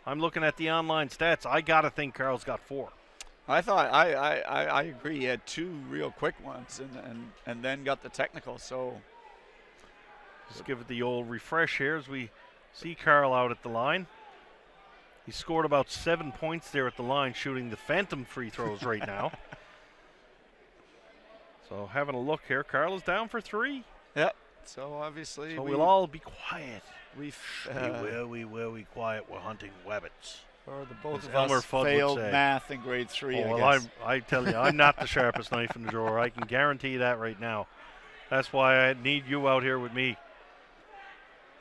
I'm looking at the online stats. I got to think Carl's got 4. I thought I agree. He had 2 real quick ones and then got the technical. So just give it the old refresh here as we see Carl out at the line. He scored about 7 points there at the line, shooting the phantom free throws right now. So having a look here, Carl is down for 3. Yeah. So obviously, so we'll all be quiet. We will be quiet. We're hunting rabbits. Or the both of us failed math in grade 3. Oh, well, I tell you, I'm not the sharpest knife in the drawer. I can guarantee that right now. That's why I need you out here with me.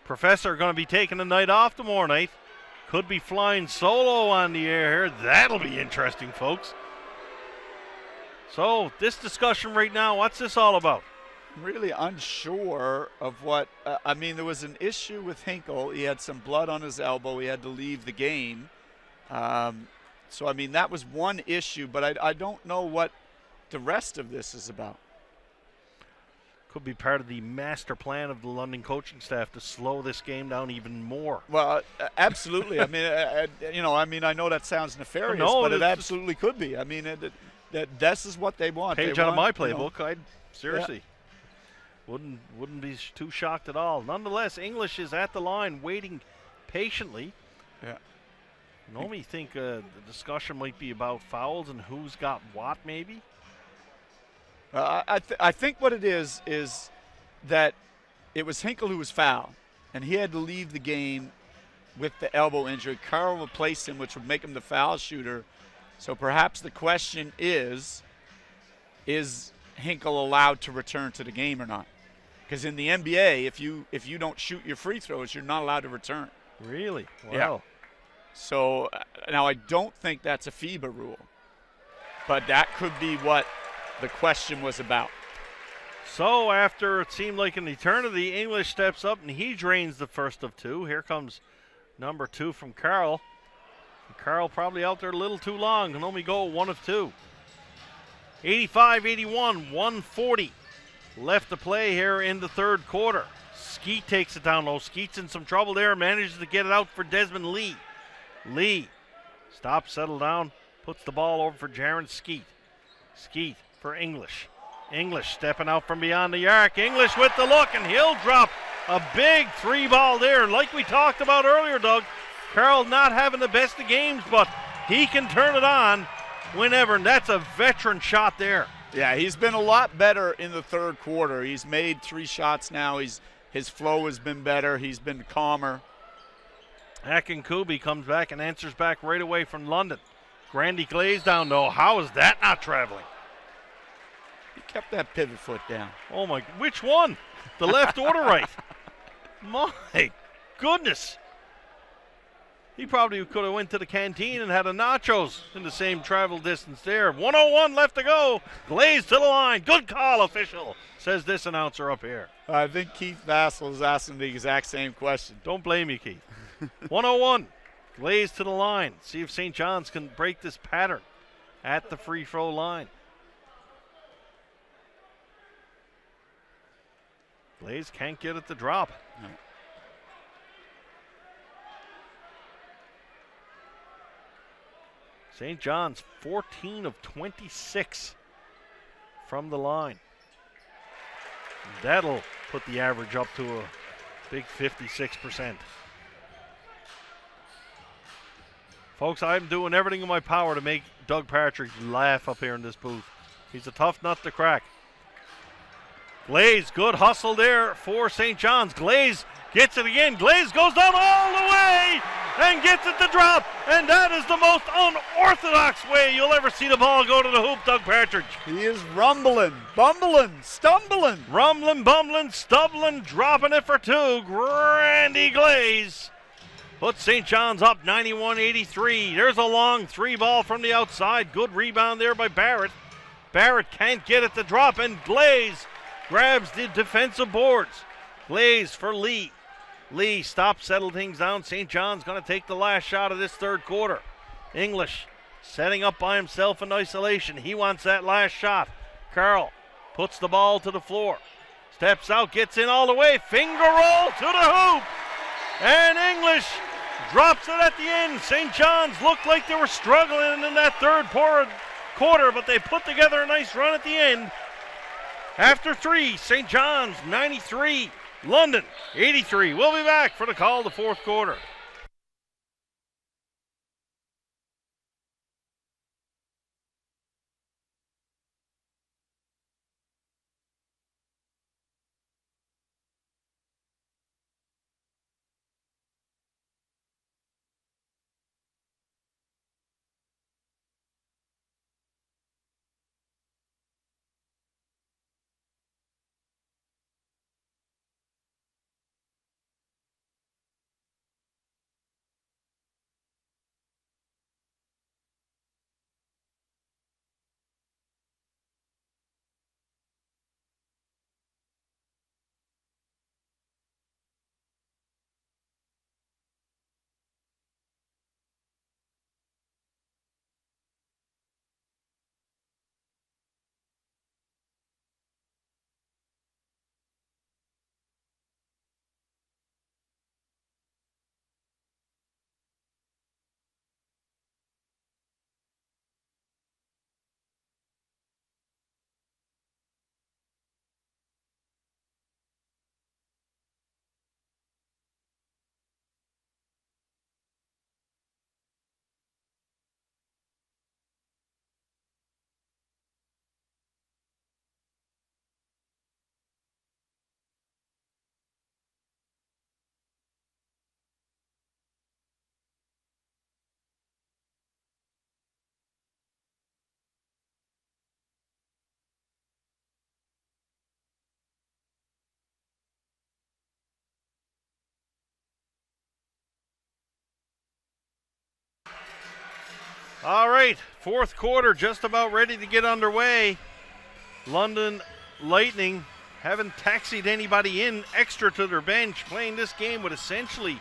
Professor going to be taking the night off tomorrow night. Could be flying solo on the air here. That'll be interesting, folks. So this discussion right now, what's this all about? Really unsure of what there was an issue with Hinkle. He had some blood on his elbow. He had to leave the game. So that was one issue, but I don't know what the rest of this is about. Could be part of the master plan of the London coaching staff to slow this game down even more. Well, absolutely. I know that sounds nefarious, but it absolutely could be. This is what they want. Page out of my playbook. I'd seriously. Yeah. Wouldn't be too shocked at all. Nonetheless, English is at the line waiting patiently. Yeah. Normally think the discussion might be about fouls and who's got what maybe. I think what it is that it was Hinkle who was fouled, and he had to leave the game with the elbow injury. Carl replaced him, which would make him the foul shooter. So perhaps the question is Hinkle allowed to return to the game or not? Because in the NBA, if you don't shoot your free throws, you're not allowed to return. Really? Wow. Yeah. So now I don't think that's a FIBA rule, but that could be what the question was about. So after it seemed like an eternity, English steps up and he drains the first of two. Here comes number 2 from Carl. Carl probably out there a little too long, can only go 1 of 2. 85-81, 140 left to play here in the third quarter. Skeet takes it down low. Skeet's in some trouble there, manages to get it out for Desmond Lee. Lee stops, settle down, puts the ball over for Jaron Skeet. Skeet for English. English stepping out from beyond the arc. English with the look, and he'll drop a big 3 ball there. Like we talked about earlier, Doug, Carl not having the best of games, but he can turn it on whenever, and that's a veteran shot there. Yeah, he's been a lot better in the third quarter. He's made 3 shots now. His flow has been better. He's been calmer. Akinkubi comes back and answers back right away from London. Grandy Glaze down low. How is that not traveling? He kept that pivot foot down. Oh my, which one? The left or the right? My goodness. He probably could have went to the canteen and had a nachos in the same travel distance there. 1:01 left to go. Glaze to the line. Good call, official, says this announcer up here. I think Keith Vassell is asking the exact same question. Don't blame you, Keith. 1:01. Glaze to the line. See if St. John's can break this pattern at the free throw line. Glaze can't get it to drop. No. St. John's 14 of 26 from the line. That'll put the average up to a big 56%. Folks, I'm doing everything in my power to make Doug Partridge laugh up here in this booth. He's a tough nut to crack. Glaze, good hustle there for St. John's. Glaze gets it again. Glaze goes down all the way and gets it to drop. And that is the most unorthodox way you'll ever see the ball go to the hoop, Doug Partridge. He is rumbling, bumbling, stumbling. Rumbling, bumbling, stumbling, dropping it for 2. Grandy Glaze puts St. John's up 91-83. There's a long 3 ball from the outside. Good rebound there by Barrett. Barrett can't get it to drop, and Glaze grabs the defensive boards. Glaze for Lee. Lee stops, settle things down. St. John's going to take the last shot of this third quarter. English setting up by himself in isolation. He wants that last shot. Carl puts the ball to the floor. Steps out, gets in all the way. Finger roll to the hoop. And English drops it at the end. St. John's looked like they were struggling in that third quarter, but they put together a nice run at the end. After 3, St. John's 93, London 83. We'll be back for the call of the fourth quarter. All right, fourth quarter just about ready to get underway. London Lightning haven't taxied anybody in extra to their bench, playing this game with essentially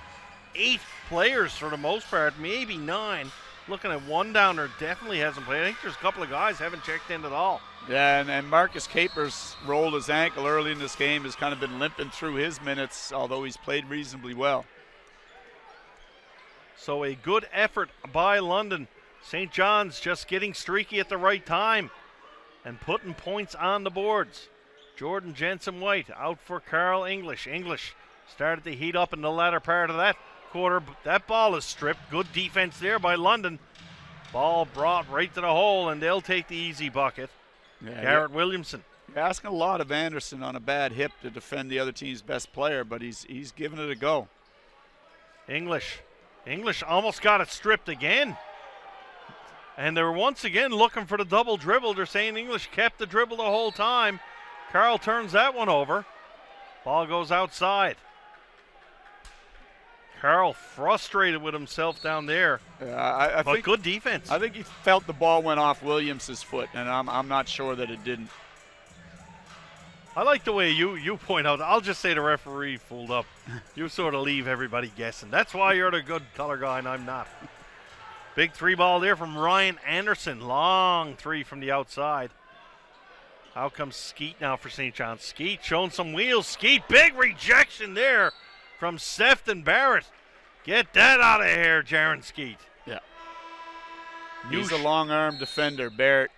8 players for the most part, maybe 9. Looking at one down there, definitely hasn't played. I think there's a couple of guys haven't checked in at all. Yeah, and Marcus Capers rolled his ankle early in this game, has kind of been limping through his minutes, although he's played reasonably well. So a good effort by London. St. John's just getting streaky at the right time and putting points on the boards. Jordan Jensen-White out for Carl English. English started to heat up in the latter part of that quarter. That ball is stripped. Good defense there by London. Ball brought right to the hole, and they'll take the easy bucket. Yeah, Garrett Williamson. You're asking a lot of Anderson on a bad hip to defend the other team's best player, but he's giving it a go. English almost got it stripped again. And they're once again looking for the double dribble. They're saying English kept the dribble the whole time. Carl turns that one over. Ball goes outside. Carl frustrated with himself down there. I but think good defense. I think he felt the ball went off Williams' foot, and I'm not sure that it didn't. I like the way you point out. I'll just say the referee fooled up. You sort of leave everybody guessing. That's why you're the good color guy and I'm not. Big 3 ball there from Ryan Anderson. Long 3 from the outside. Out comes Skeet now for St. John's. Skeet showing some wheels. Skeet, big rejection there from Sefton Barrett. Get that out of here, Jaron Skeet. Yeah. He's a long-arm defender, Barrett.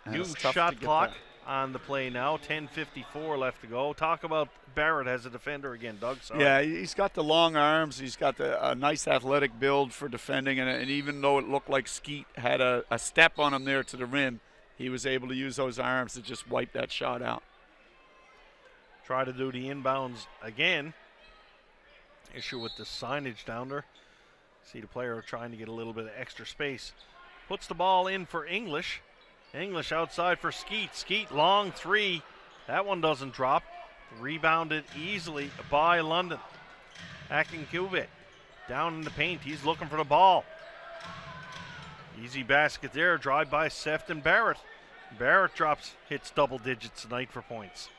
New shot clock on the play now. 10:54 left to go. Talk about Barrett as a defender again, Doug. Sorry. Yeah, he's got the long arms. He's got a nice athletic build for defending, and even though it looked like Skeet had a step on him there to the rim, he was able to use those arms to just wipe that shot out. Try to do the inbounds again. Issue with the signage down there. See the player trying to get a little bit of extra space. Puts the ball in for English. English outside for Skeet. Skeet, long 3. That one doesn't drop. Rebounded easily by London. Akinkube down in the paint. He's looking for the ball. Easy basket there. Drive by Sefton Barrett. Barrett hits double digits tonight for points.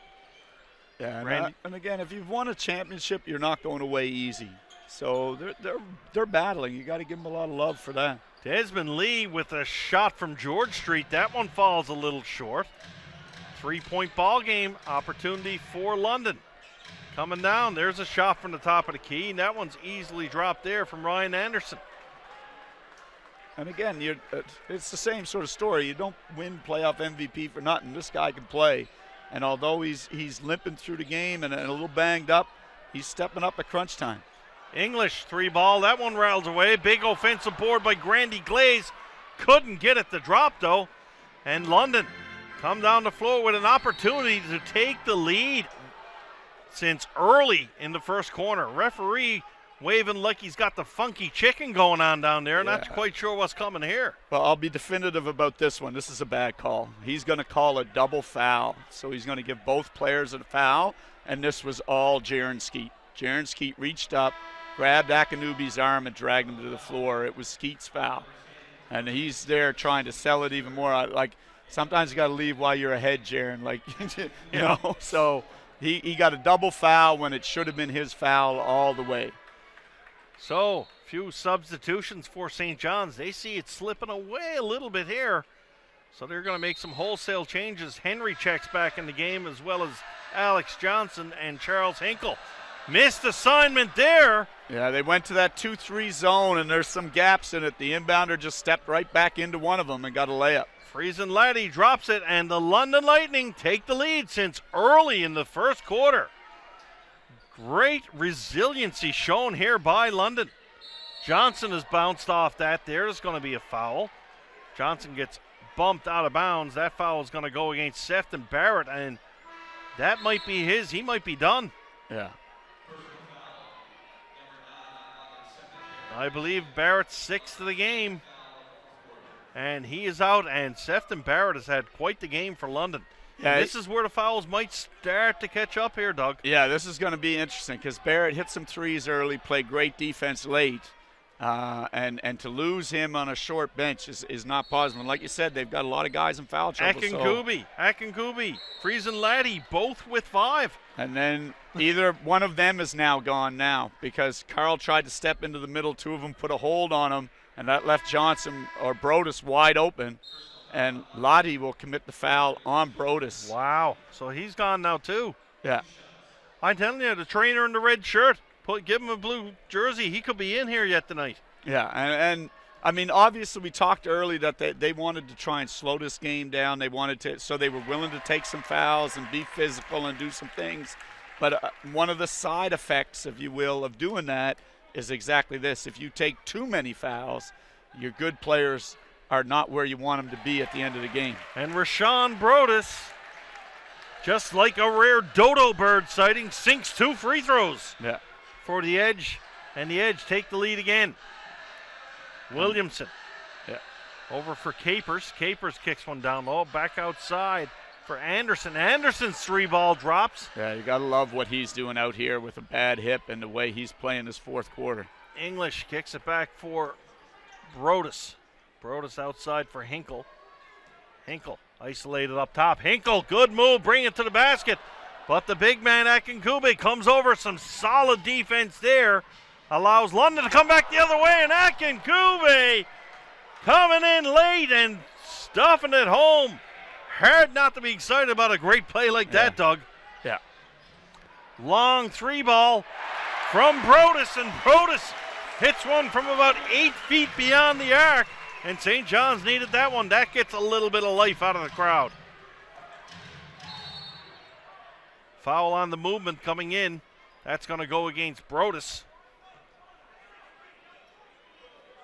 Yeah, and again, if you've won a championship, you're not going away easy. So they're battling. You got to give them a lot of love for that. Desmond Lee with a shot from George Street. That one falls a little short. 3-point ball game opportunity for London. Coming down, there's a shot from the top of the key, and that one's easily dropped there from Ryan Anderson. And again, it's the same sort of story. You don't win playoff MVP for nothing. This guy can play. And although he's limping through the game and a little banged up, he's stepping up at crunch time. English 3 ball. That one rattles away. Big offensive board by Grandy Glaze. Couldn't get it to drop, though. And London come down the floor with an opportunity to take the lead since early in the first corner. Referee waving like he's got the funky chicken going on down there. Yeah. Not quite sure what's coming here. Well, I'll be definitive about this one. This is a bad call. He's going to call a double foul. So he's going to give both players a foul, and this was all Jaron Skeet. Jaron Skeet reached up, grabbed Akanubi's arm and dragged him to the floor. It was Skeet's foul. And he's there trying to sell it even more. Like, sometimes you got to leave while you're ahead, Jaron. Like, you know. So he got a double foul when it should have been his foul all the way. So, few substitutions for St. John's. They see it slipping away a little bit here. So they're going to make some wholesale changes. Henry checks back in the game, as well as Alex Johnson and Charles Hinkle. Missed assignment there. Yeah, they went to that 2-3 zone, and there's some gaps in it. The inbounder just stepped right back into one of them and got a layup. Friesen Laddie drops it, and the London Lightning take the lead since early in the first quarter. Great resiliency shown here by London. Johnson has bounced off that. There's going to be a foul. Johnson gets bumped out of bounds. That foul is going to go against Sefton Barrett, and that might be his. He might be done. Yeah. I believe Barrett's 6th of the game. And he is out, and Sefton Barrett has had quite the game for London. Yeah, this is where the fouls might start to catch up here, Doug. Yeah, this is going to be interesting because Barrett hit some threes early, played great defense late, And to lose him on a short bench is not positive. And like you said, they've got a lot of guys in foul trouble. Akinkubi, Friesen Laddie, both with 5. And then either one of them is now gone now because Carl tried to step into the middle. 2 of them put a hold on him, and that left Johnson or Brodus wide open. And Laddie will commit the foul on Brodus. Wow. So he's gone now too. Yeah. I'm telling you, the trainer in the red shirt, give him a blue jersey. He could be in here yet tonight. Yeah, and I mean, obviously we talked early that they wanted to try and slow this game down. They wanted to, so they were willing to take some fouls and be physical and do some things. But one of the side effects, if you will, of doing that is exactly this. If you take too many fouls, your good players are not where you want them to be at the end of the game. And Rashawn Brodus, just like a rare dodo bird sighting, sinks 2 free throws for the Edge. And the Edge take the lead again. Williamson over for Capers. Capers kicks one down low. Back outside for Anderson. Anderson's 3-ball drops. Yeah, you got to love what he's doing out here with a bad hip and the way he's playing this fourth quarter. English kicks it back for Brodus. Brodus outside for Hinkle. Hinkle isolated up top. Hinkle, good move, bring it to the basket. But the big man, Akinkubi, comes over. Some solid defense there. Allows London to come back the other way, and Akinkubi coming in late and stuffing it home. Hard not to be excited about a great play like that, Doug. Yeah. Long 3-ball from Brodus, and Brodus hits one from about 8 feet beyond the arc, and St. John's needed that one. That gets a little bit of life out of the crowd. Foul on the movement coming in. That's going to go against Brodus.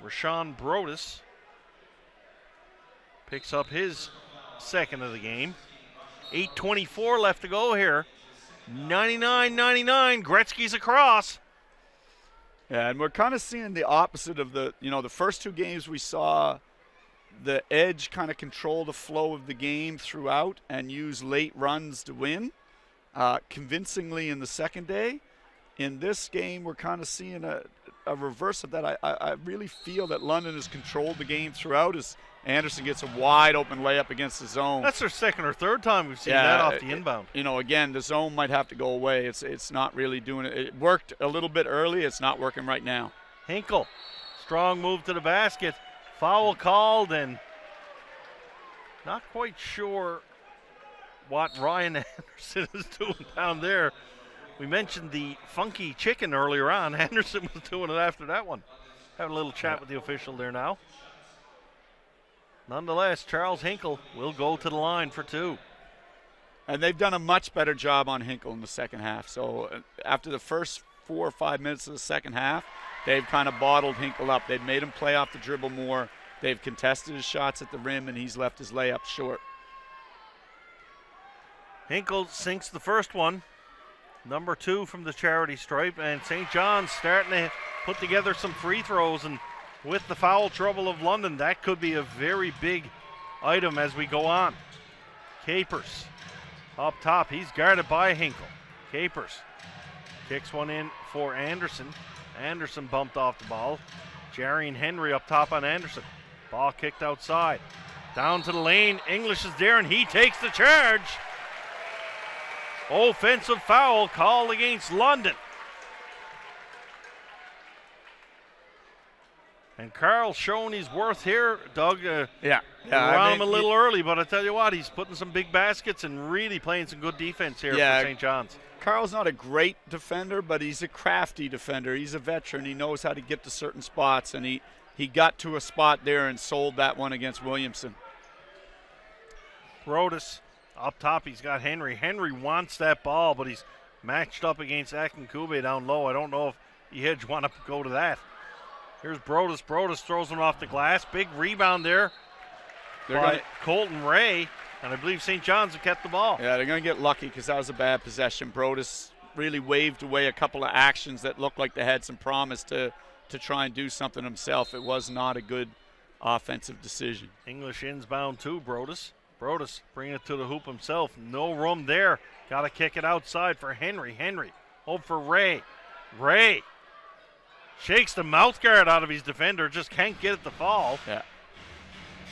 Rashawn Brodus picks up his second of the game. 8:24 left to go here. 99-99. Gretzky's across. Yeah, and we're kind of seeing the opposite of the first 2 games we saw the Edge kind of control the flow of the game throughout and use late runs to win convincingly in the second day. In this game, we're kind of seeing a reverse of that. I really feel that London has controlled the game throughout as Anderson gets a wide open layup against the zone. That's their second or third time we've seen that off the inbound. Again, the zone might have to go away. It's not really doing it. It worked a little bit early. It's not working right now. Hinkle, strong move to the basket. Foul called, and not quite sure what Ryan Anderson is doing down there. We mentioned the funky chicken earlier on. Anderson was doing it after that one. Having a little chat with the official there now. Nonetheless, Charles Hinkle will go to the line for 2. And they've done a much better job on Hinkle in the second half. So after the first 4 or 5 minutes of the second half, they've kind of bottled Hinkle up. They've made him play off the dribble more. They've contested his shots at the rim, and he's left his layup short. Hinkle sinks the first one. Number 2 from the charity stripe, and St. John's starting to put together some free throws, and with the foul trouble of London, that could be a very big item as we go on. Capers up top, he's guarded by Hinkle. Capers kicks one in for Anderson. Anderson bumped off the ball. Jarian Henry up top on Anderson. Ball kicked outside. Down to the lane, English is there, and he takes the charge. Offensive foul called against London. And Carl's showing his worth here, Doug. Around him a little early, but I tell you what, he's putting some big baskets and really playing some good defense here for St. John's. Carl's not a great defender, but he's a crafty defender. He's a veteran. He knows how to get to certain spots, and he got to a spot there and sold that one against Williamson. Brodus up top, he's got Henry. Henry wants that ball, but he's matched up against Akinkubi down low. I don't know if the Edge want to go to that. Here's Brodus. Brodus throws him off the glass. Big rebound there by Colton Ray, and I believe St. John's have kept the ball. Yeah, they're going to get lucky because that was a bad possession. Brodus really waved away a couple of actions that looked like they had some promise to try and do something himself. It was not a good offensive decision. English inbound to Brodus. Brodus bringing it to the hoop himself. No room there. Got to kick it outside for Henry. Henry over for Ray. Ray Shakes the mouth guard out of his defender, just can't get it to fall. Yeah.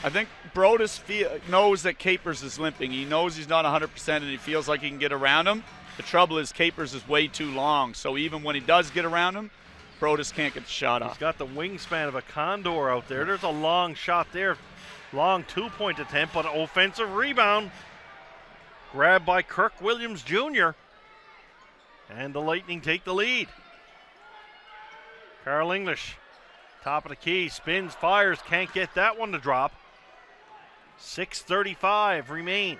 I think Brodus knows that Capers is limping. He knows he's not 100% and he feels like he can get around him. The trouble is Capers is way too long, so even when he does get around him, Brodus can't get the shot off. He's got the wingspan of a condor out there. There's a long shot there. Long 2-point attempt, but offensive rebound. Grabbed by Kirk Williams Jr. And the Lightning take the lead. Carl English, top of the key, spins, fires, can't get that one to drop. 6:35 remain.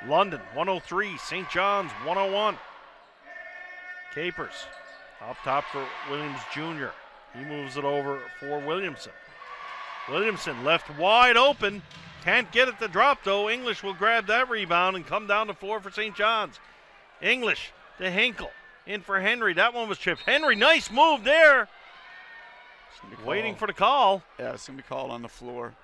London 103, St. John's 101. Capers up top for Williams Jr. He moves it over for Williamson. Williamson left wide open. Can't get it to drop though. English will grab that rebound and come down the floor for St. John's. English to Hinkle. In for Henry. That one was chipped. Henry, nice move there. Waiting for the call. Yeah, it's going to be called on the floor.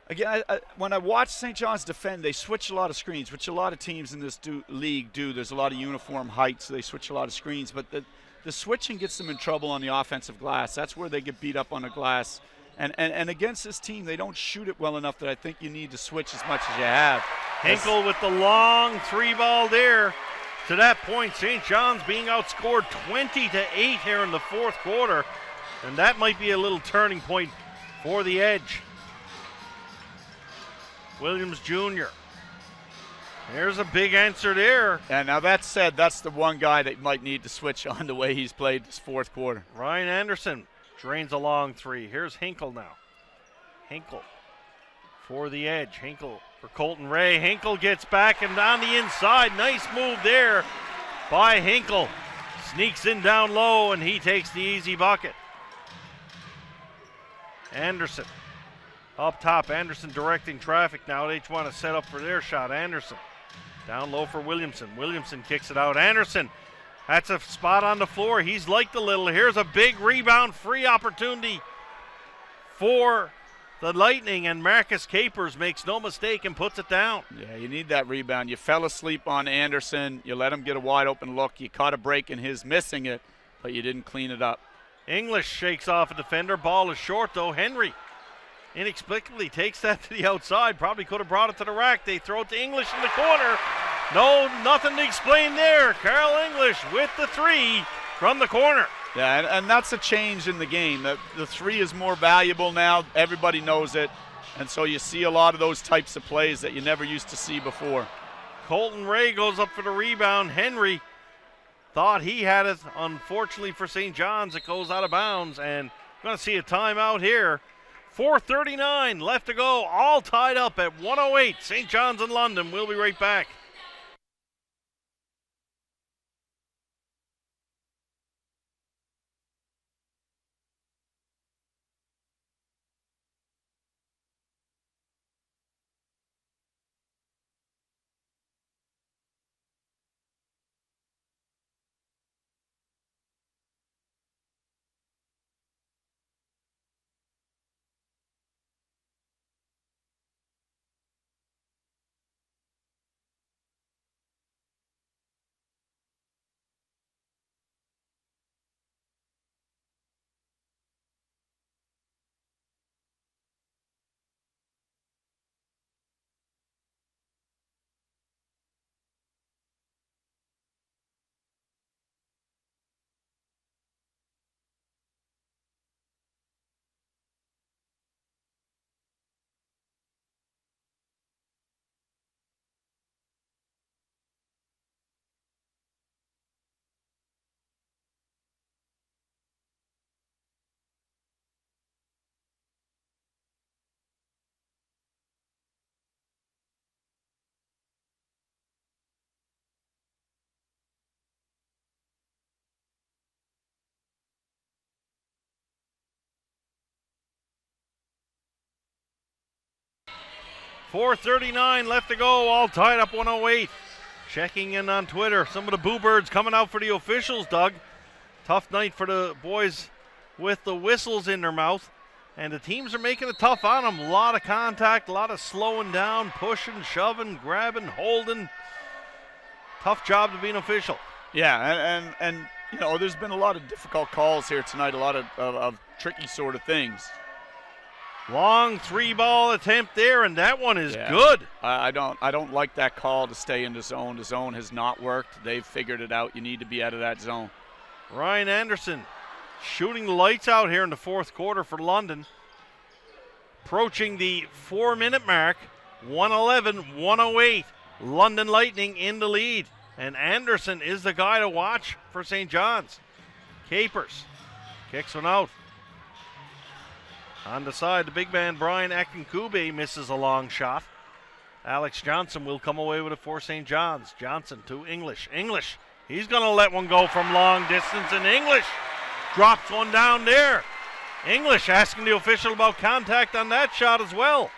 Again, when I watch St. John's defend, they switch a lot of screens, which a lot of teams in this league do. There's a lot of uniform heights, so they switch a lot of screens. But the switching gets them in trouble on the offensive glass. That's where they get beat up on the glass. And against this team, they don't shoot it well enough that I think you need to switch as much as you have. Hinkle with the long 3-ball there. To that point, St. John's being outscored 20-8 here in the fourth quarter. And that might be a little turning point for the Edge. Williams Jr. There's a big answer there. And now that said, that's the one guy that might need to switch on the way he's played this fourth quarter. Ryan Anderson drains a long 3. Here's Hinkle now. Hinkle for the Edge. Hinkle for Colton Ray. Hinkle gets back and on the inside. Nice move there by Hinkle. Sneaks in down low and he takes the easy bucket. Anderson up top. Anderson directing traffic now. They want to set up for their shot. Anderson down low for Williamson. Williamson kicks it out. Anderson, that's a spot on the floor. He's liked a little. Here's a big rebound, free opportunity for the Lightning, and Marcus Capers makes no mistake and puts it down. Yeah, you need that rebound. You fell asleep on Anderson. You let him get a wide open look. You caught a break in his missing it, but you didn't clean it up. English shakes off a defender. Ball is short though. Henry inexplicably takes that to the outside. Probably could have brought it to the rack. They throw it to English in the corner. No, nothing to explain there. Carl English with the 3 from the corner. Yeah, and that's a change in the game. The 3 is more valuable now. Everybody knows it. And so you see a lot of those types of plays that you never used to see before. Colton Ray goes up for the rebound. Henry thought he had it. Unfortunately for St. John's, it goes out of bounds. And we're going to see a timeout here. 4:39 left to go. All tied up at 108. St. John's and London. We'll be right back. .439 left to go, all tied up 108. Checking in on Twitter, some of the boo birds coming out for the officials, Doug. Tough night for the boys with the whistles in their mouth. And the teams are making it tough on them. A lot of contact, a lot of slowing down, pushing, shoving, grabbing, holding. Tough job to be an official. Yeah, and there's been a lot of difficult calls here tonight, a lot of tricky sort of things. Long 3-ball attempt there, and that one is good. I don't like that call to stay in the zone. The zone has not worked. They've figured it out. You need to be out of that zone. Ryan Anderson shooting the lights out here in the fourth quarter for London. Approaching the 4-minute mark, 111-108. London Lightning in the lead. And Anderson is the guy to watch for St. John's. Capers kicks one out. On the side, the big man Brian Akinkube misses a long shot. Alex Johnson will come away with it for St. John's. Johnson to English. English, he's going to let one go from long distance, and English drops one down there. English asking the official about contact on that shot as well.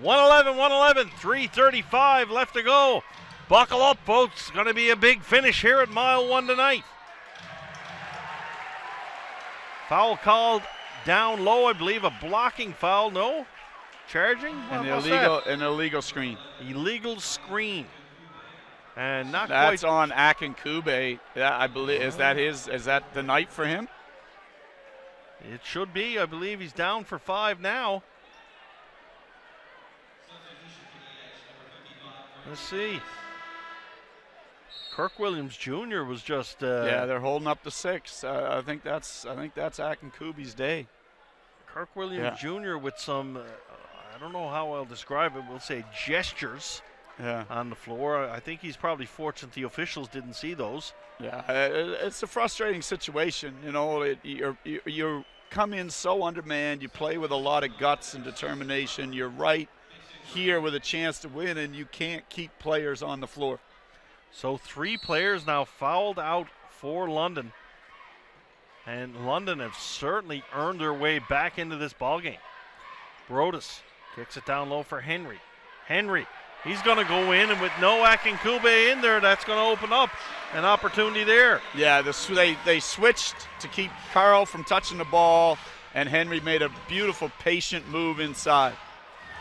111, 3:35 left to go. Buckle up, folks. Going to be a big finish here at Mile 1 tonight. Foul called down low, I believe a blocking foul, no? Charging? An illegal screen. Illegal screen. And not That's quite. on Akinkube. I believe is that the night for him? It should be. I believe he's down for 5 now. Let's see. Kirk Williams Jr. was just. They're holding up the 6. I think that's Akinkube's day. Kirk Williams Jr. with some, I don't know how I'll describe it. We'll say gestures on the floor. I think he's probably fortunate the officials didn't see those. Yeah, it's a frustrating situation. You come in so undermanned. You play with a lot of guts and determination. You're right here with a chance to win, and you can't keep players on the floor. So 3 players now fouled out for London. And London have certainly earned their way back into this ballgame. Brodus kicks it down low for Henry. Henry, he's going to go in, and with no Akinkube in there, that's going to open up an opportunity there. Yeah, they switched to keep Carl from touching the ball, and Henry made a beautiful, patient move inside.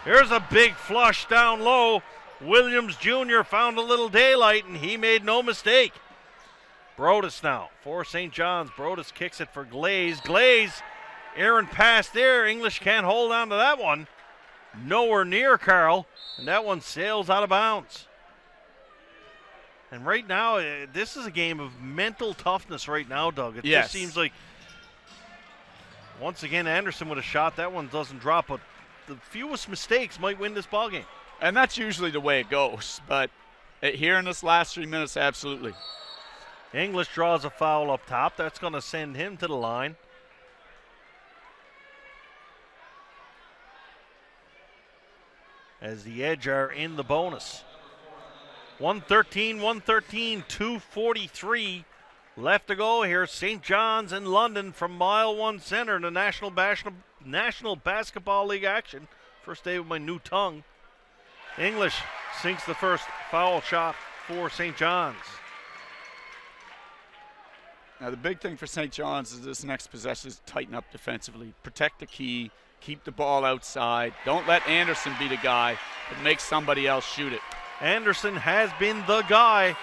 Here's a big flush down low. Williams Jr. found a little daylight, and he made no mistake. Brodus now for St. John's. Brodus kicks it for Glaze. Glaze, errant pass there. English can't hold on to that one. Nowhere near Carl, and that one sails out of bounds. And right now, this is a game of mental toughness right now, Doug. It just seems like, once again, Anderson with a shot. That one doesn't drop, but the fewest mistakes might win this ballgame. And that's usually the way it goes. But here in this last 3 minutes, absolutely. English draws a foul up top. That's going to send him to the line. As the Edge are in the bonus. 113, 2:43 left to go here. St. John's in London from Mile 1 Center in the National Basketball League action. First day with my new tongue. English sinks the first foul shot for St. John's. Now the big thing for St. John's is this next possession is tighten up defensively. Protect the key. Keep the ball outside. Don't let Anderson be the guy, but make somebody else shoot it. Anderson has been the guy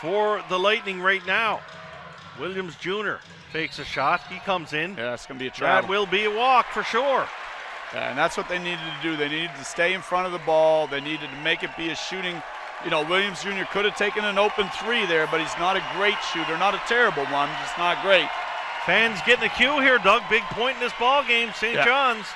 for the Lightning right now. Williams Jr. fakes a shot. He comes in. Yeah, it's going to be a travel. That will be a walk for sure. And that's what they needed to do. They needed to stay in front of the ball. They needed to make it be a shooting. Williams Jr. could have taken an open 3 there, but he's not a great shooter. Not a terrible one, just not great. Fans getting a cue here, Doug. Big point in this ball game. St. John's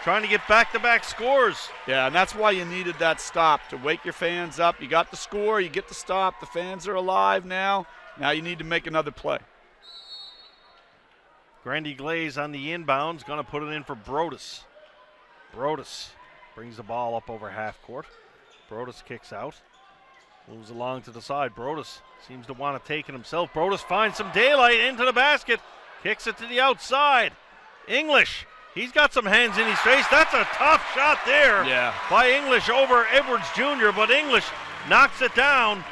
trying to get back-to-back scores. Yeah, and that's why you needed that stop, to wake your fans up. You got the score, you get the stop. The fans are alive now. Now you need to make another play. Grandy Glaze on the inbounds, going to put it in for Brodus. Brodus brings the ball up over half court. Brodus kicks out. Moves along to the side. Brodus seems to want to take it himself. Brodus finds some daylight into the basket. Kicks it to the outside. English, he's got some hands in his face. That's a tough shot there by English over Edwards Jr., but English knocks it down.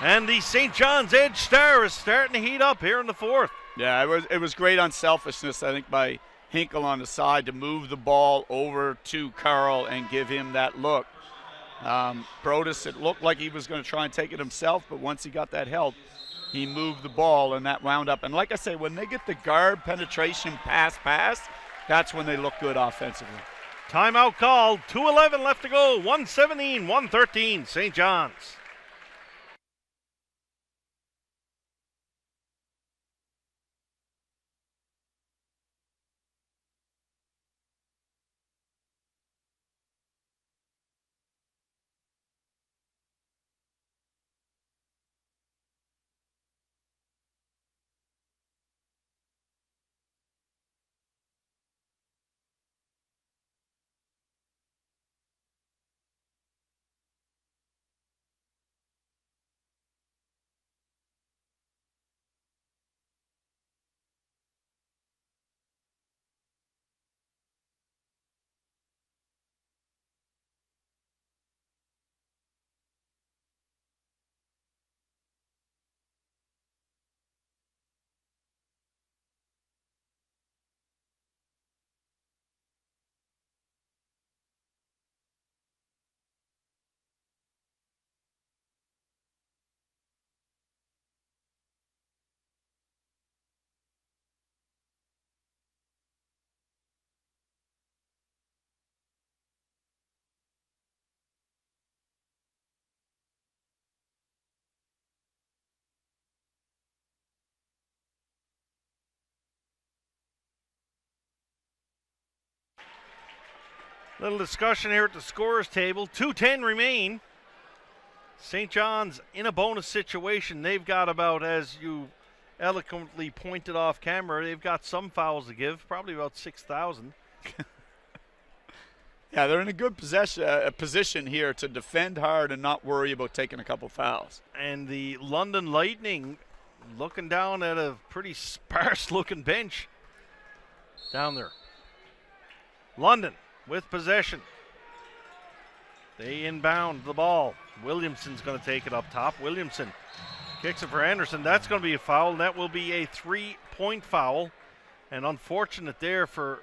And the St. John's Edge star is starting to heat up here in the fourth. Yeah, it was great unselfishness, I think, by Hinkle on the side to move the ball over to Carl and give him that look. Brodus, it looked like he was going to try and take it himself, but once he got that help, he moved the ball, and that wound up. And like I say, when they get the guard penetration pass, that's when they look good offensively. Timeout called. 2:11 left to go. 117-113 St. John's. Little discussion here at the scorers table. 2:10 remain. St. John's in a bonus situation. They've got about, as you eloquently pointed off camera, they've got some fouls to give, probably about 6,000. Yeah, they're in a good position here to defend hard and not worry about taking a couple fouls. And the London Lightning looking down at a pretty sparse-looking bench down there. London with possession. They inbound the ball. Williamson's going to take it up top. Williamson kicks it for Anderson. That's going to be a foul, and that will be a 3-point foul. And unfortunate there for,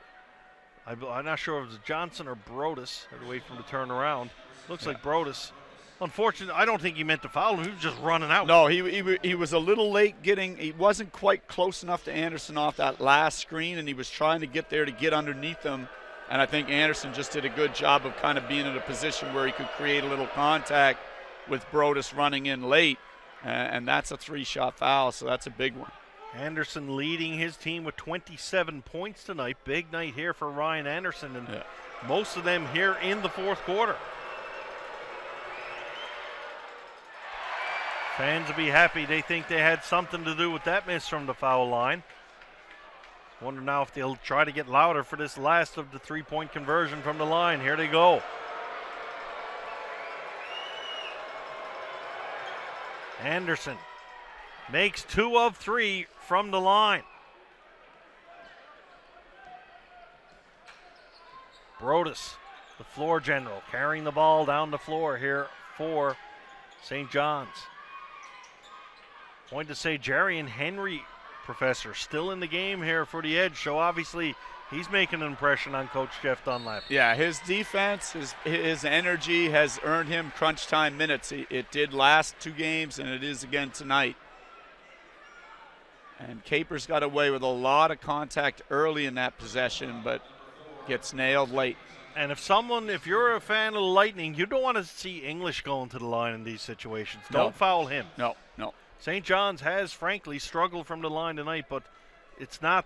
I'm not sure if it was Johnson or Brodus. Had to wait for him to turn around. Looks like Brodus. Unfortunate. I don't think he meant to foul him. He was just running out. No, he was a little late getting. He wasn't quite close enough to Anderson off that last screen, and he was trying to get there to get underneath him. And I think Anderson just did a good job of kind of being in a position where he could create a little contact with Brodus running in late. And that's a 3-shot foul, so that's a big one. Anderson leading his team with 27 points tonight. Big night here for Ryan Anderson, and most of them here in the fourth quarter. Fans will be happy. They think they had something to do with that miss from the foul line. Wonder now if they'll try to get louder for this last of the 3-point conversion from the line. Here they go. Anderson makes 2 of 3 from the line. Brodus, the floor general, carrying the ball down the floor here for St. John's. Point to say Jerry and Henry, Professor, still in the game here for the Edge, so obviously he's making an impression on Coach Jeff Dunlap. Yeah, his defense, his energy has earned him crunch time minutes. It did last 2 games, and it is again tonight. And Capers got away with a lot of contact early in that possession, but gets nailed late. And if you're a fan of the Lightning, you don't want to see English going to the line in these situations. Don't foul him. No. St. John's has, frankly, struggled from the line tonight, but it's not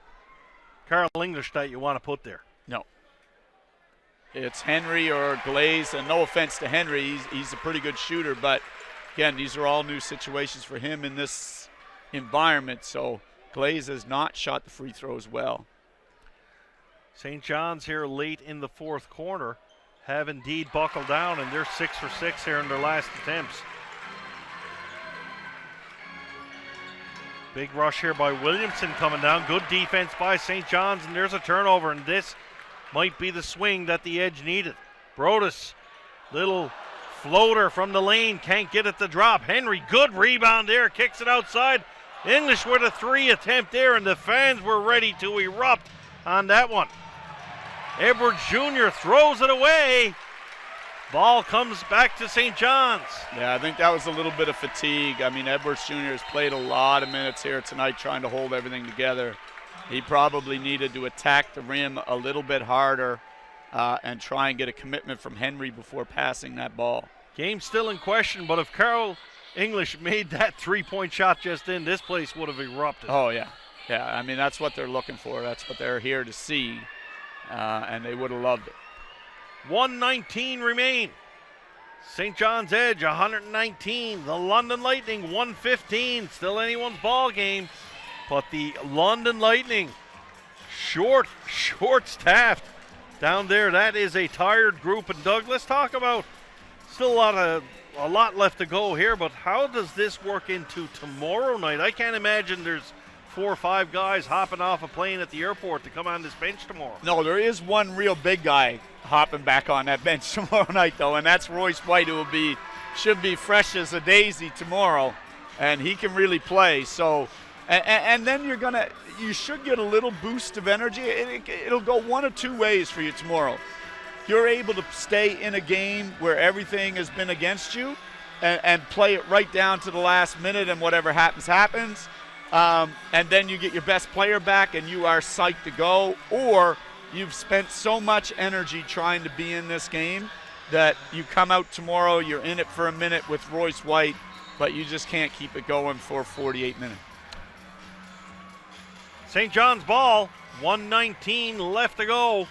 Carl English that you want to put there. No. It's Henry or Glaze, and no offense to Henry, he's a pretty good shooter, but again, these are all new situations for him in this environment, so Glaze has not shot the free throws well. St. John's here late in the fourth quarter have indeed buckled down, and they're 6 for 6 here in their last attempts. Big rush here by Williamson coming down. Good defense by St. John's, and there's a turnover, and this might be the swing that the Edge needed. Brodus, little floater from the lane, can't get it to drop. Henry, good rebound there, kicks it outside. English with a 3 attempt there, and the fans were ready to erupt on that one. Edwards Jr. throws it away, Ball comes back to St. John's. Yeah, I think that was a little bit of fatigue. I mean, Edwards Jr. has played a lot of minutes here tonight trying to hold everything together. He probably needed to attack the rim a little bit harder and try and get a commitment from Henry before passing that ball. Game still in question, but if Carl English made that three-point shot just in, this place would have erupted. Oh, yeah. Yeah, I mean, that's what they're looking for. That's what they're here to see, and they would have loved it. 119 remain. St. John's Edge 119. The London Lightning 115. Still anyone's ball game, but the London Lightning short-staffed down there. That is a tired group. And Doug, let's talk about still a lot left to go here, but how does this work into tomorrow night? I can't imagine there's 4 or 5 guys hopping off a plane at the airport to come on this bench tomorrow. No, there is one real big guy hopping back on that bench tomorrow night, though, and that's Royce White, who should be fresh as a daisy tomorrow, and he can really play. So, and then you should get a little boost of energy. It'll go one of two ways for you tomorrow. You're able to stay in a game where everything has been against you and play it right down to the last minute, and whatever happens. And then you get your best player back and you are psyched to go, or you've spent so much energy trying to be in this game that you come out tomorrow, you're in it for a minute with Royce White, but you just can't keep it going for 48 minutes. St. John's ball, 119 left to go.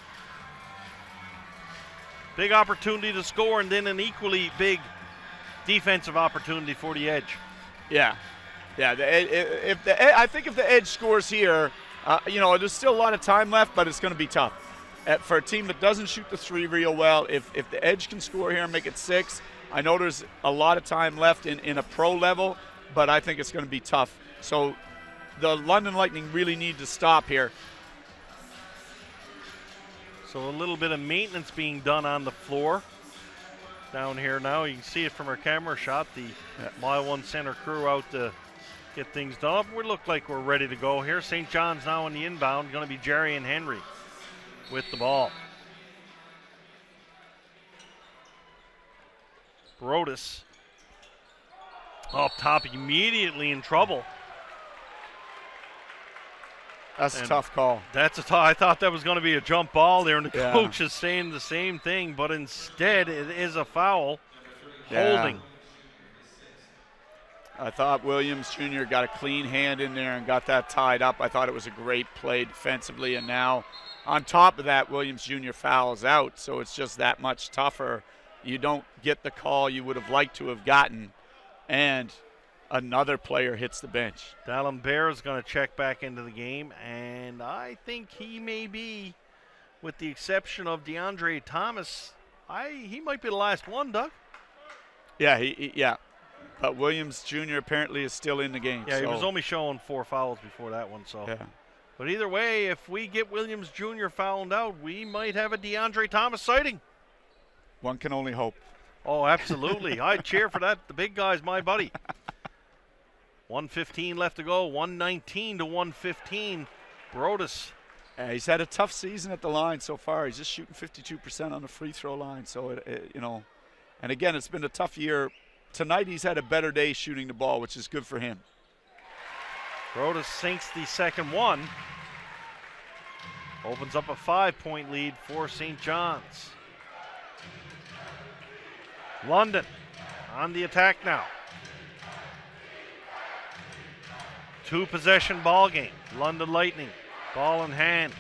Big opportunity to score, and then an equally big defensive opportunity for the Edge. Yeah. I think if the Edge scores here, there's still a lot of time left, but it's going to be tough. For a team that doesn't shoot the three real well, if the Edge can score here and make it 6, I know there's a lot of time left in a pro level, but I think it's going to be tough. So the London Lightning really need to stop here. So a little bit of maintenance being done on the floor down here now. You can see it from our camera shot. The Mile 1 center crew out to get things done. We look like we're ready to go here. St. John's now on the inbound. Going to be Jerry and Henry with the ball. Brodus up top, immediately in trouble. That's a tough call. I thought that was going to be a jump ball there, and the coach is saying the same thing, but instead it is a foul. Holding. I thought Williams Jr. got a clean hand in there and got that tied up. I thought it was a great play defensively, and now on top of that, Williams Jr. fouls out, so it's just that much tougher. You don't get the call you would have liked to have gotten, and another player hits the bench. D'Alembert is going to check back into the game, and I think he may be, with the exception of DeAndre Thomas, he might be the last one, Doug. Yeah, but Williams Jr. apparently is still in the game. Yeah, he was only showing 4 fouls before that one. So. Yeah. But either way, if we get Williams Jr. fouled out, we might have a DeAndre Thomas sighting. One can only hope. Oh, absolutely. I'd cheer for that. The big guy's my buddy. 1:15 left to go. 119 to 115. Brodus. Yeah, he's had a tough season at the line so far. He's just shooting 52% on the free throw line. So, and again, it's been a tough year. Tonight he's had a better day shooting the ball, which is good for him. Brodus sinks the second one. Opens up a 5-point lead for St. John's. London on the attack now. 2-possession ball game. London Lightning, ball in hand.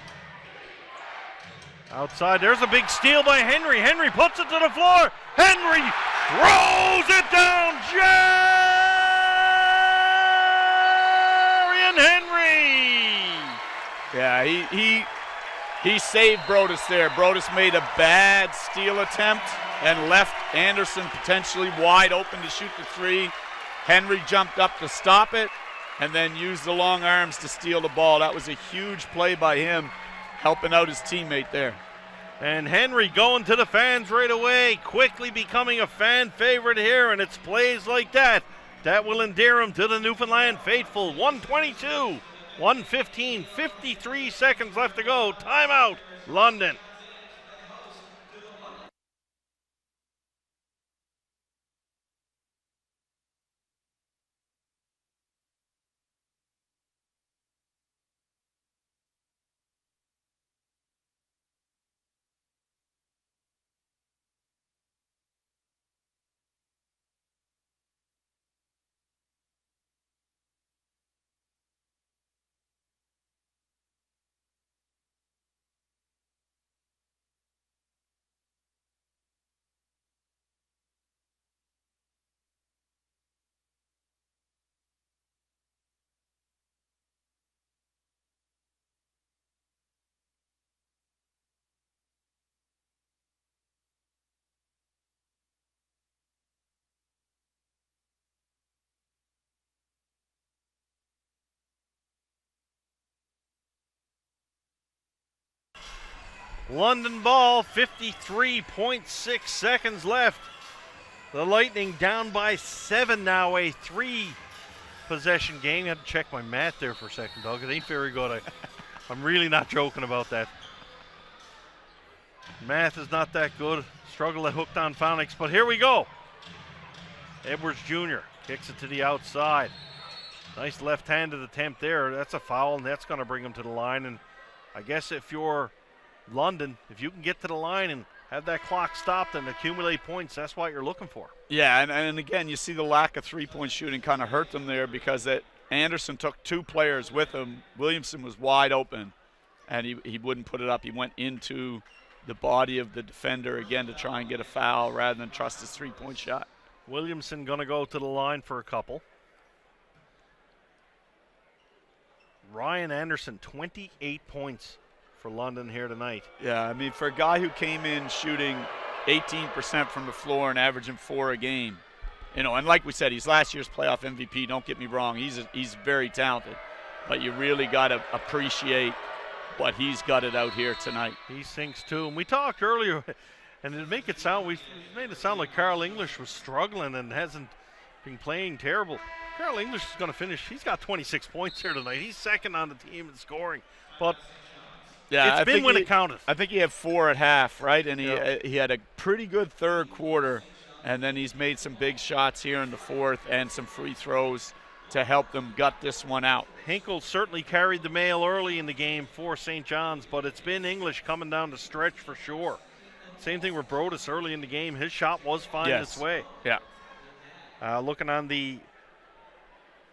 Outside, there's a big steal by Henry. Henry puts it to the floor. Henry throws it down. Jarian Henry. Yeah, he saved Brodus there. Brodus made a bad steal attempt and left Anderson potentially wide open to shoot the 3. Henry jumped up to stop it and then used the long arms to steal the ball. That was a huge play by him, helping out his teammate there. And Henry going to the fans right away, quickly becoming a fan favorite here, and it's plays like that will endear him to the Newfoundland faithful. 122, 115, 53 seconds left to go. Timeout, London. London ball, 53.6 seconds left. The Lightning down by 7 now, a 3-possession game. I had to check my math there for a second, Doug. It ain't very good. I'm really not joking about that. Math is not that good. Struggle to hook down Phonics, but here we go. Edwards Jr. kicks it to the outside. Nice left-handed attempt there. That's a foul, and that's going to bring him to the line. And I guess if you're London, if you can get to the line and have that clock stopped and accumulate points, that's what you're looking for. Yeah, and again, you see the lack of three-point shooting kind of hurt them there because Anderson took 2 players with him. Williamson was wide open, and he wouldn't put it up. He went into the body of the defender again to try and get a foul rather than trust his three-point shot. Williamson going to go to the line for a couple. Ryan Anderson, 28 points for London here tonight. Yeah, I mean, for a guy who came in shooting 18% from the floor and averaging 4 a game, you know, and like we said, he's last year's playoff MVP. Don't get me wrong, he's very talented, but you really got to appreciate what he's got it out here tonight. He sinks too, and we talked earlier, and we made it sound like Carl English was struggling and hasn't been playing terrible. Carl English is going to finish. He's got 26 points here tonight. He's second on the team in scoring, but yeah, it's been when it counted. I think he had 4 at half, right? And he had a pretty good third quarter, and then he's made some big shots here in the fourth and some free throws to help them gut this one out. Hinkle certainly carried the mail early in the game for St. John's, but it's been English coming down the stretch for sure. Same thing with Brodus early in the game. His shot was finding its way. Yeah. Looking on the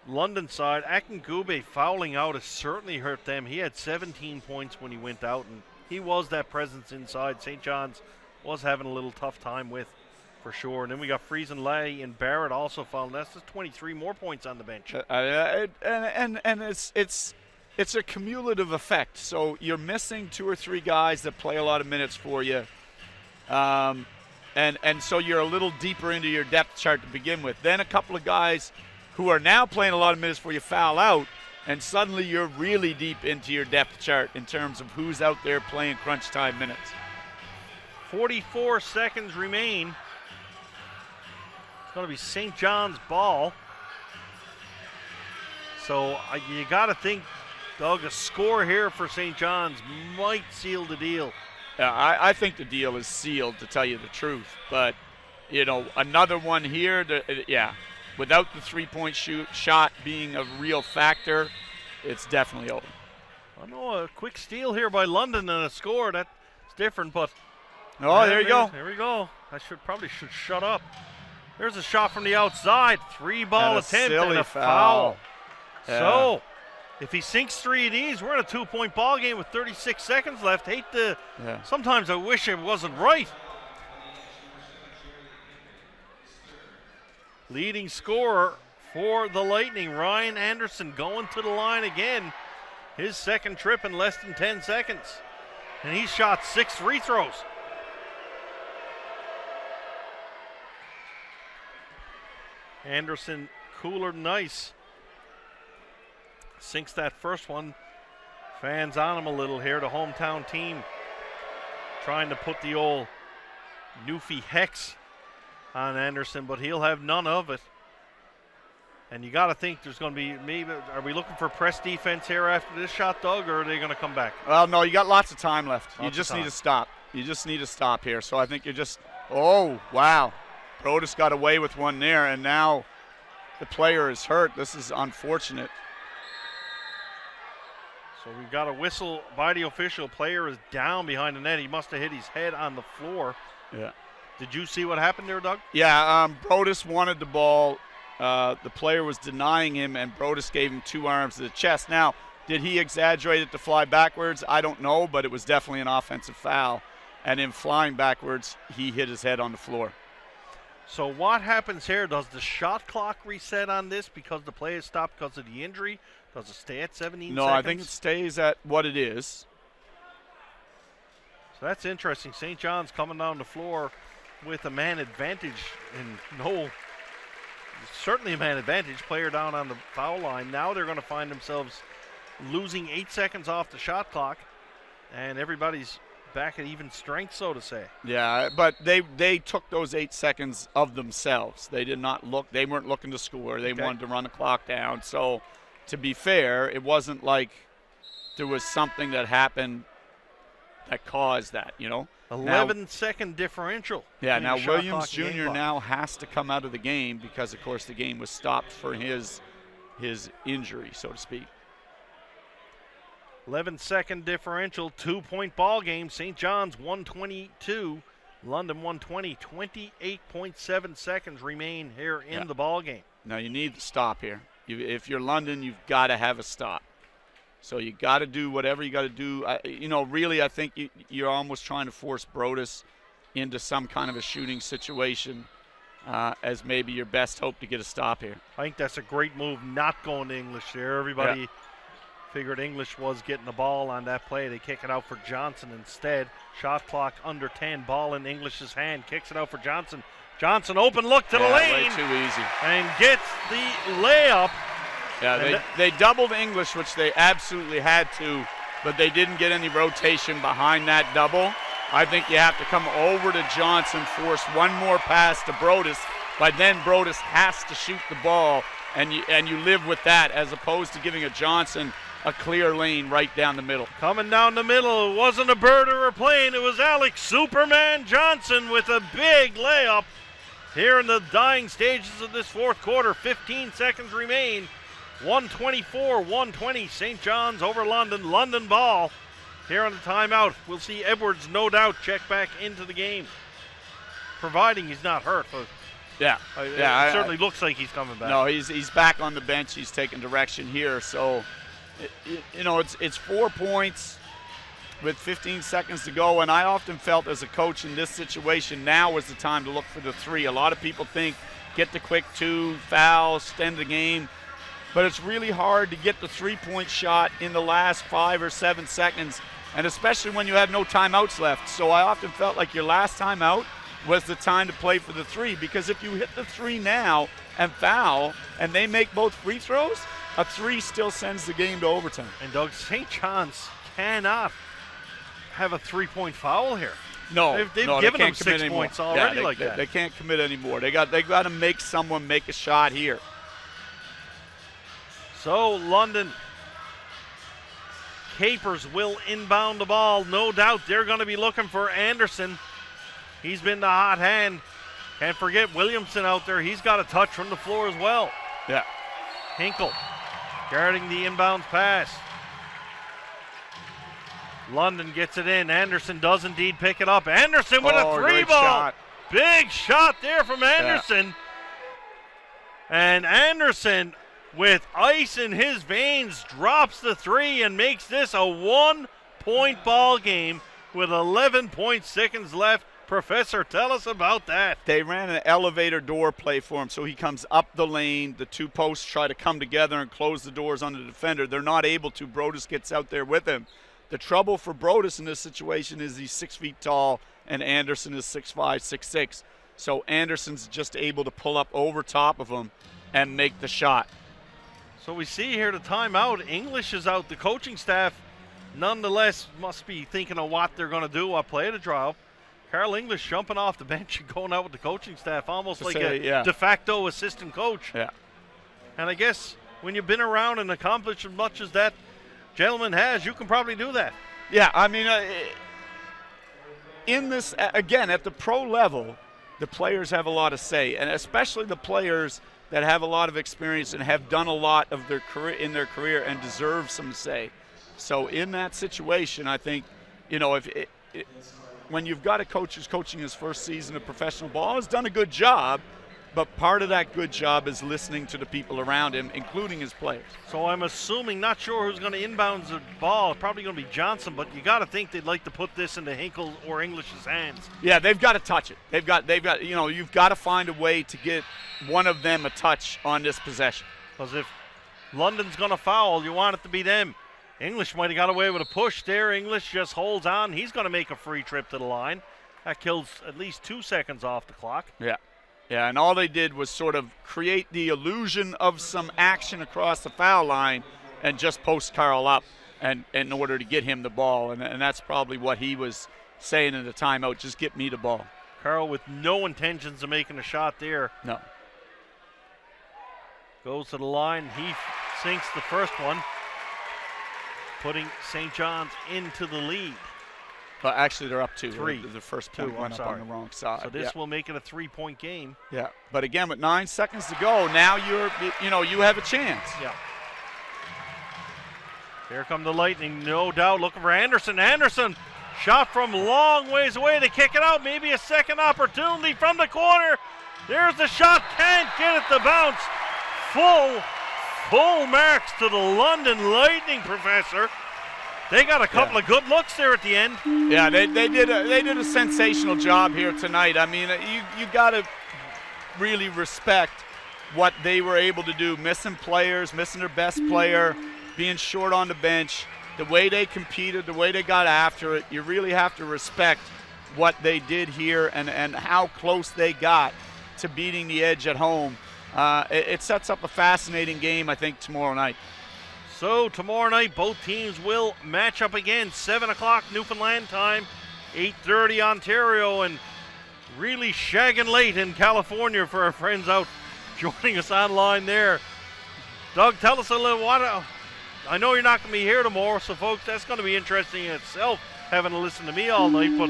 London side, Akingube fouling out has certainly hurt them. He had 17 points when he went out, and he was that presence inside. St. John's was having a little tough time with, for sure. And then we got Friesen, Lay, and Barrett also fouling. That's just 23 more points on the bench. And it's a cumulative effect. So you're missing 2 or 3 guys that play a lot of minutes for you. And so you're a little deeper into your depth chart to begin with. Then a couple of guys who are now playing a lot of minutes for you foul out, and suddenly you're really deep into your depth chart in terms of who's out there playing crunch time minutes. 44 seconds remain. It's going to be St. John's ball. So you got to think, Doug, a score here for St. John's might seal the deal. I think the deal is sealed, to tell you the truth. But, you know, another one here, without the three-point shot being a real factor, it's definitely over. I know a quick steal here by London and a score. That's different, but. Oh, there you go. There we go. I probably should shut up. There's a shot from the outside. 3-ball attempt and a foul. Yeah. So, if he sinks 3 of these, we're in a 2-point ball game with 36 seconds left. Sometimes I wish it wasn't right. Leading scorer for the Lightning, Ryan Anderson, going to the line again. His second trip in less than 10 seconds. And he shot 6 free throws. Anderson, cooler than ice. Sinks that first one. Fans on him a little here. The hometown team trying to put the old Newfie hex on Anderson, but he'll have none of it. And you got to think there's going to be are we looking for press defense here after this shot, Doug, or are they going to come back? Well, no, you got lots of time left. You just need to stop. You just need to stop here. So I think oh, wow. Brodus got away with one there, and now the player is hurt. This is unfortunate. So we've got a whistle by the official. Player is down behind the net. He must have hit his head on the floor. Yeah. Did you see what happened there, Doug? Yeah, Brodus wanted the ball. The player was denying him, and Brodus gave him 2 arms to the chest. Now, did he exaggerate it to fly backwards? I don't know, but it was definitely an offensive foul. And in flying backwards, he hit his head on the floor. So what happens here? Does the shot clock reset on this because the play is stopped because of the injury? Does it stay at 17 seconds? No, I think it stays at what it is. So that's interesting. St. John's coming down the floor with a man advantage, and certainly a man advantage. Player down on the foul line. Now they're going to find themselves losing 8 seconds off the shot clock, and everybody's back at even strength, so to say. Yeah, but they took those 8 seconds of themselves. They did not look. They weren't looking to score. They wanted to run the clock down. So, to be fair, it wasn't like there was something that happened that caused that. 11-second differential. Yeah. Now Williams Jr. now has to come out of the game because, of course, the game was stopped for his injury, so to speak. 11-second differential, 2-point ball game. St. John's 122, London 120. 28.7 seconds remain here in the ball game. Now you need to stop here. If you're London, you've got to have a stop. So you got to do whatever you got to do. Really, I think you're almost trying to force Brodus into some kind of a shooting situation as maybe your best hope to get a stop here. I think that's a great move, not going to English there. Everybody figured English was getting the ball on that play. They kick it out for Johnson instead. Shot clock under 10. Ball in English's hand. Kicks it out for Johnson. Johnson open look to the lane. Way too easy. And gets the layup. Yeah, they doubled English, which they absolutely had to, but they didn't get any rotation behind that double. I think you have to come over to Johnson, force one more pass to Brodus, but then Brodus has to shoot the ball, and you live with that as opposed to giving a Johnson a clear lane right down the middle. Coming down the middle, it wasn't a bird or a plane, it was Alex Superman Johnson with a big layup here in the dying stages of this fourth quarter. 15 seconds remain. 124-120, St. John's over London. London ball here on the timeout. We'll see Edwards, no doubt, check back into the game, providing he's not hurt. It certainly looks like he's coming back. No, he's back on the bench. He's taking direction here. So, it's 4 points with 15 seconds to go, and I often felt as a coach in this situation, now was the time to look for the three. A lot of people think get the quick 2, foul, extend the game. But it's really hard to get the three-point shot in the last 5 or 7 seconds, and especially when you have no timeouts left. So I often felt like your last timeout was the time to play for the three, because if you hit the three now and foul and they make both free throws, a three still sends the game to overtime. And Doug, St. John's cannot have a three-point foul here. No, they've no, given they them 6 points already like that. They can't commit anymore. They got to make someone make a shot here. So London Capers will inbound the ball. No doubt they're going to be looking for Anderson. He's been the hot hand. Can't forget Williamson out there. He's got a touch from the floor as well. Yeah. Hinkle guarding the inbound pass. London gets it in. Anderson does indeed pick it up. Anderson with a three ball. Shot. Big shot there from Anderson. Yeah. And Anderson, with ice in his veins, drops the three and makes this a 1-point ball game with 11 seconds left. Professor, tell us about that. They ran an elevator door play for him, so he comes up the lane. The two posts try to come together and close the doors on the defender. They're not able to. Brodus gets out there with him. The trouble for Brodus in this situation is he's 6 feet tall, and Anderson is 6'5", 6'6". So Anderson's just able to pull up over top of him and make the shot. So we see here the timeout. English is out. The coaching staff, nonetheless, must be thinking of what they're going to do. What play to draw up. Carl English jumping off the bench and going out with the coaching staff, almost like a de facto assistant coach. Yeah. And I guess when you've been around and accomplished as much as that gentleman has, you can probably do that. Yeah, I mean, in this, again, at the pro level, the players have a lot of say, and especially the players that have a lot of experience and have done a lot of their career and deserve some say. So in that situation, I think, when you've got a coach who's coaching his first season of professional ball, has done a good job, but part of that good job is listening to the people around him, including his players. So I'm assuming, not sure who's going to inbound the ball, probably going to be Johnson, but you got to think they'd like to put this into Hinkle or English's hands. Yeah, they've got to touch it. They've got, you've got to find a way to get one of them a touch on this possession. Because if London's going to foul, you want it to be them. English might have got away with a push there. English just holds on. He's going to make a free trip to the line. That kills at least 2 seconds off the clock. Yeah. Yeah, and all they did was sort of create the illusion of some action across the foul line and just post Carl up and in order to get him the ball. And that's probably what he was saying in the timeout, just get me the ball. Carl with no intentions of making a shot there. No. Goes to the line. He sinks the first one, putting St. John's into the lead. But actually, they're up 2. 3. The first point went up on the wrong side. So this will make it a 3-point game. Yeah. But again, with 9 seconds to go, now you have a chance. Yeah. Here come the Lightning, no doubt, looking for Anderson. Anderson, shot from long ways away to kick it out. Maybe a second opportunity from the corner. There's the shot, can't get it to bounce. Full marks to the London Lightning, Professor. They got a couple of good looks there at the end. Yeah, they did a sensational job here tonight. I mean, you got to really respect what they were able to do, missing players, missing their best player, being short on the bench, the way they competed, the way they got after it. You really have to respect what they did here and how close they got to beating the Edge at home. It sets up a fascinating game, I think, tomorrow night. So tomorrow night, both teams will match up again. 7 o'clock Newfoundland time, 8:30 Ontario, and really shagging late in California for our friends out joining us online there. Doug, tell us a little what. I know you're not going to be here tomorrow, so folks, that's going to be interesting in itself, having to listen to me all night. But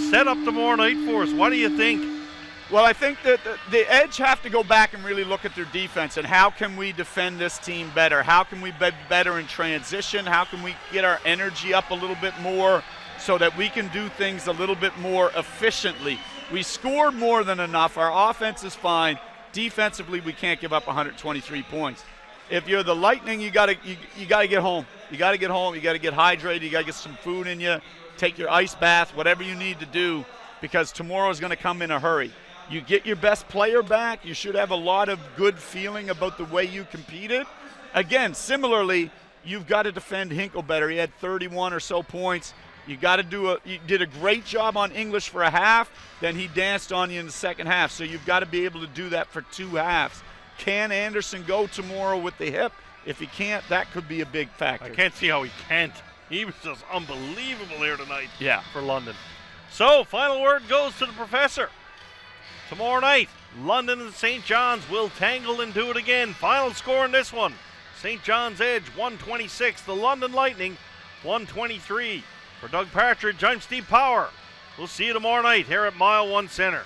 set up tomorrow night for us. What do you think? Well, I think that the Edge have to go back and really look at their defense and how can we defend this team better? How can we be better in transition? How can we get our energy up a little bit more so that we can do things a little bit more efficiently? We scored more than enough. Our offense is fine. Defensively, we can't give up 123 points. If you're the Lightning, you got to get home. You got to get home. You got to get hydrated. You got to get some food in you. Take your ice bath, whatever you need to do, because tomorrow is going to come in a hurry. You get your best player back. You should have a lot of good feeling about the way you competed. Again, similarly, you've got to defend Hinkle better. He had 31 or so points. You did a great job on English for a half, then he danced on you in the second half. So you've got to be able to do that for 2 halves. Can Anderson go tomorrow with the hip? If he can't, that could be a big factor. I can't see how he can't. He was just unbelievable here tonight for London. So, final word goes to the Professor. Tomorrow night, London and St. John's will tangle and do it again. Final score in this one, St. John's Edge 126, the London Lightning 123. For Doug Partridge, I'm Steve Power. We'll see you tomorrow night here at Mile One Center.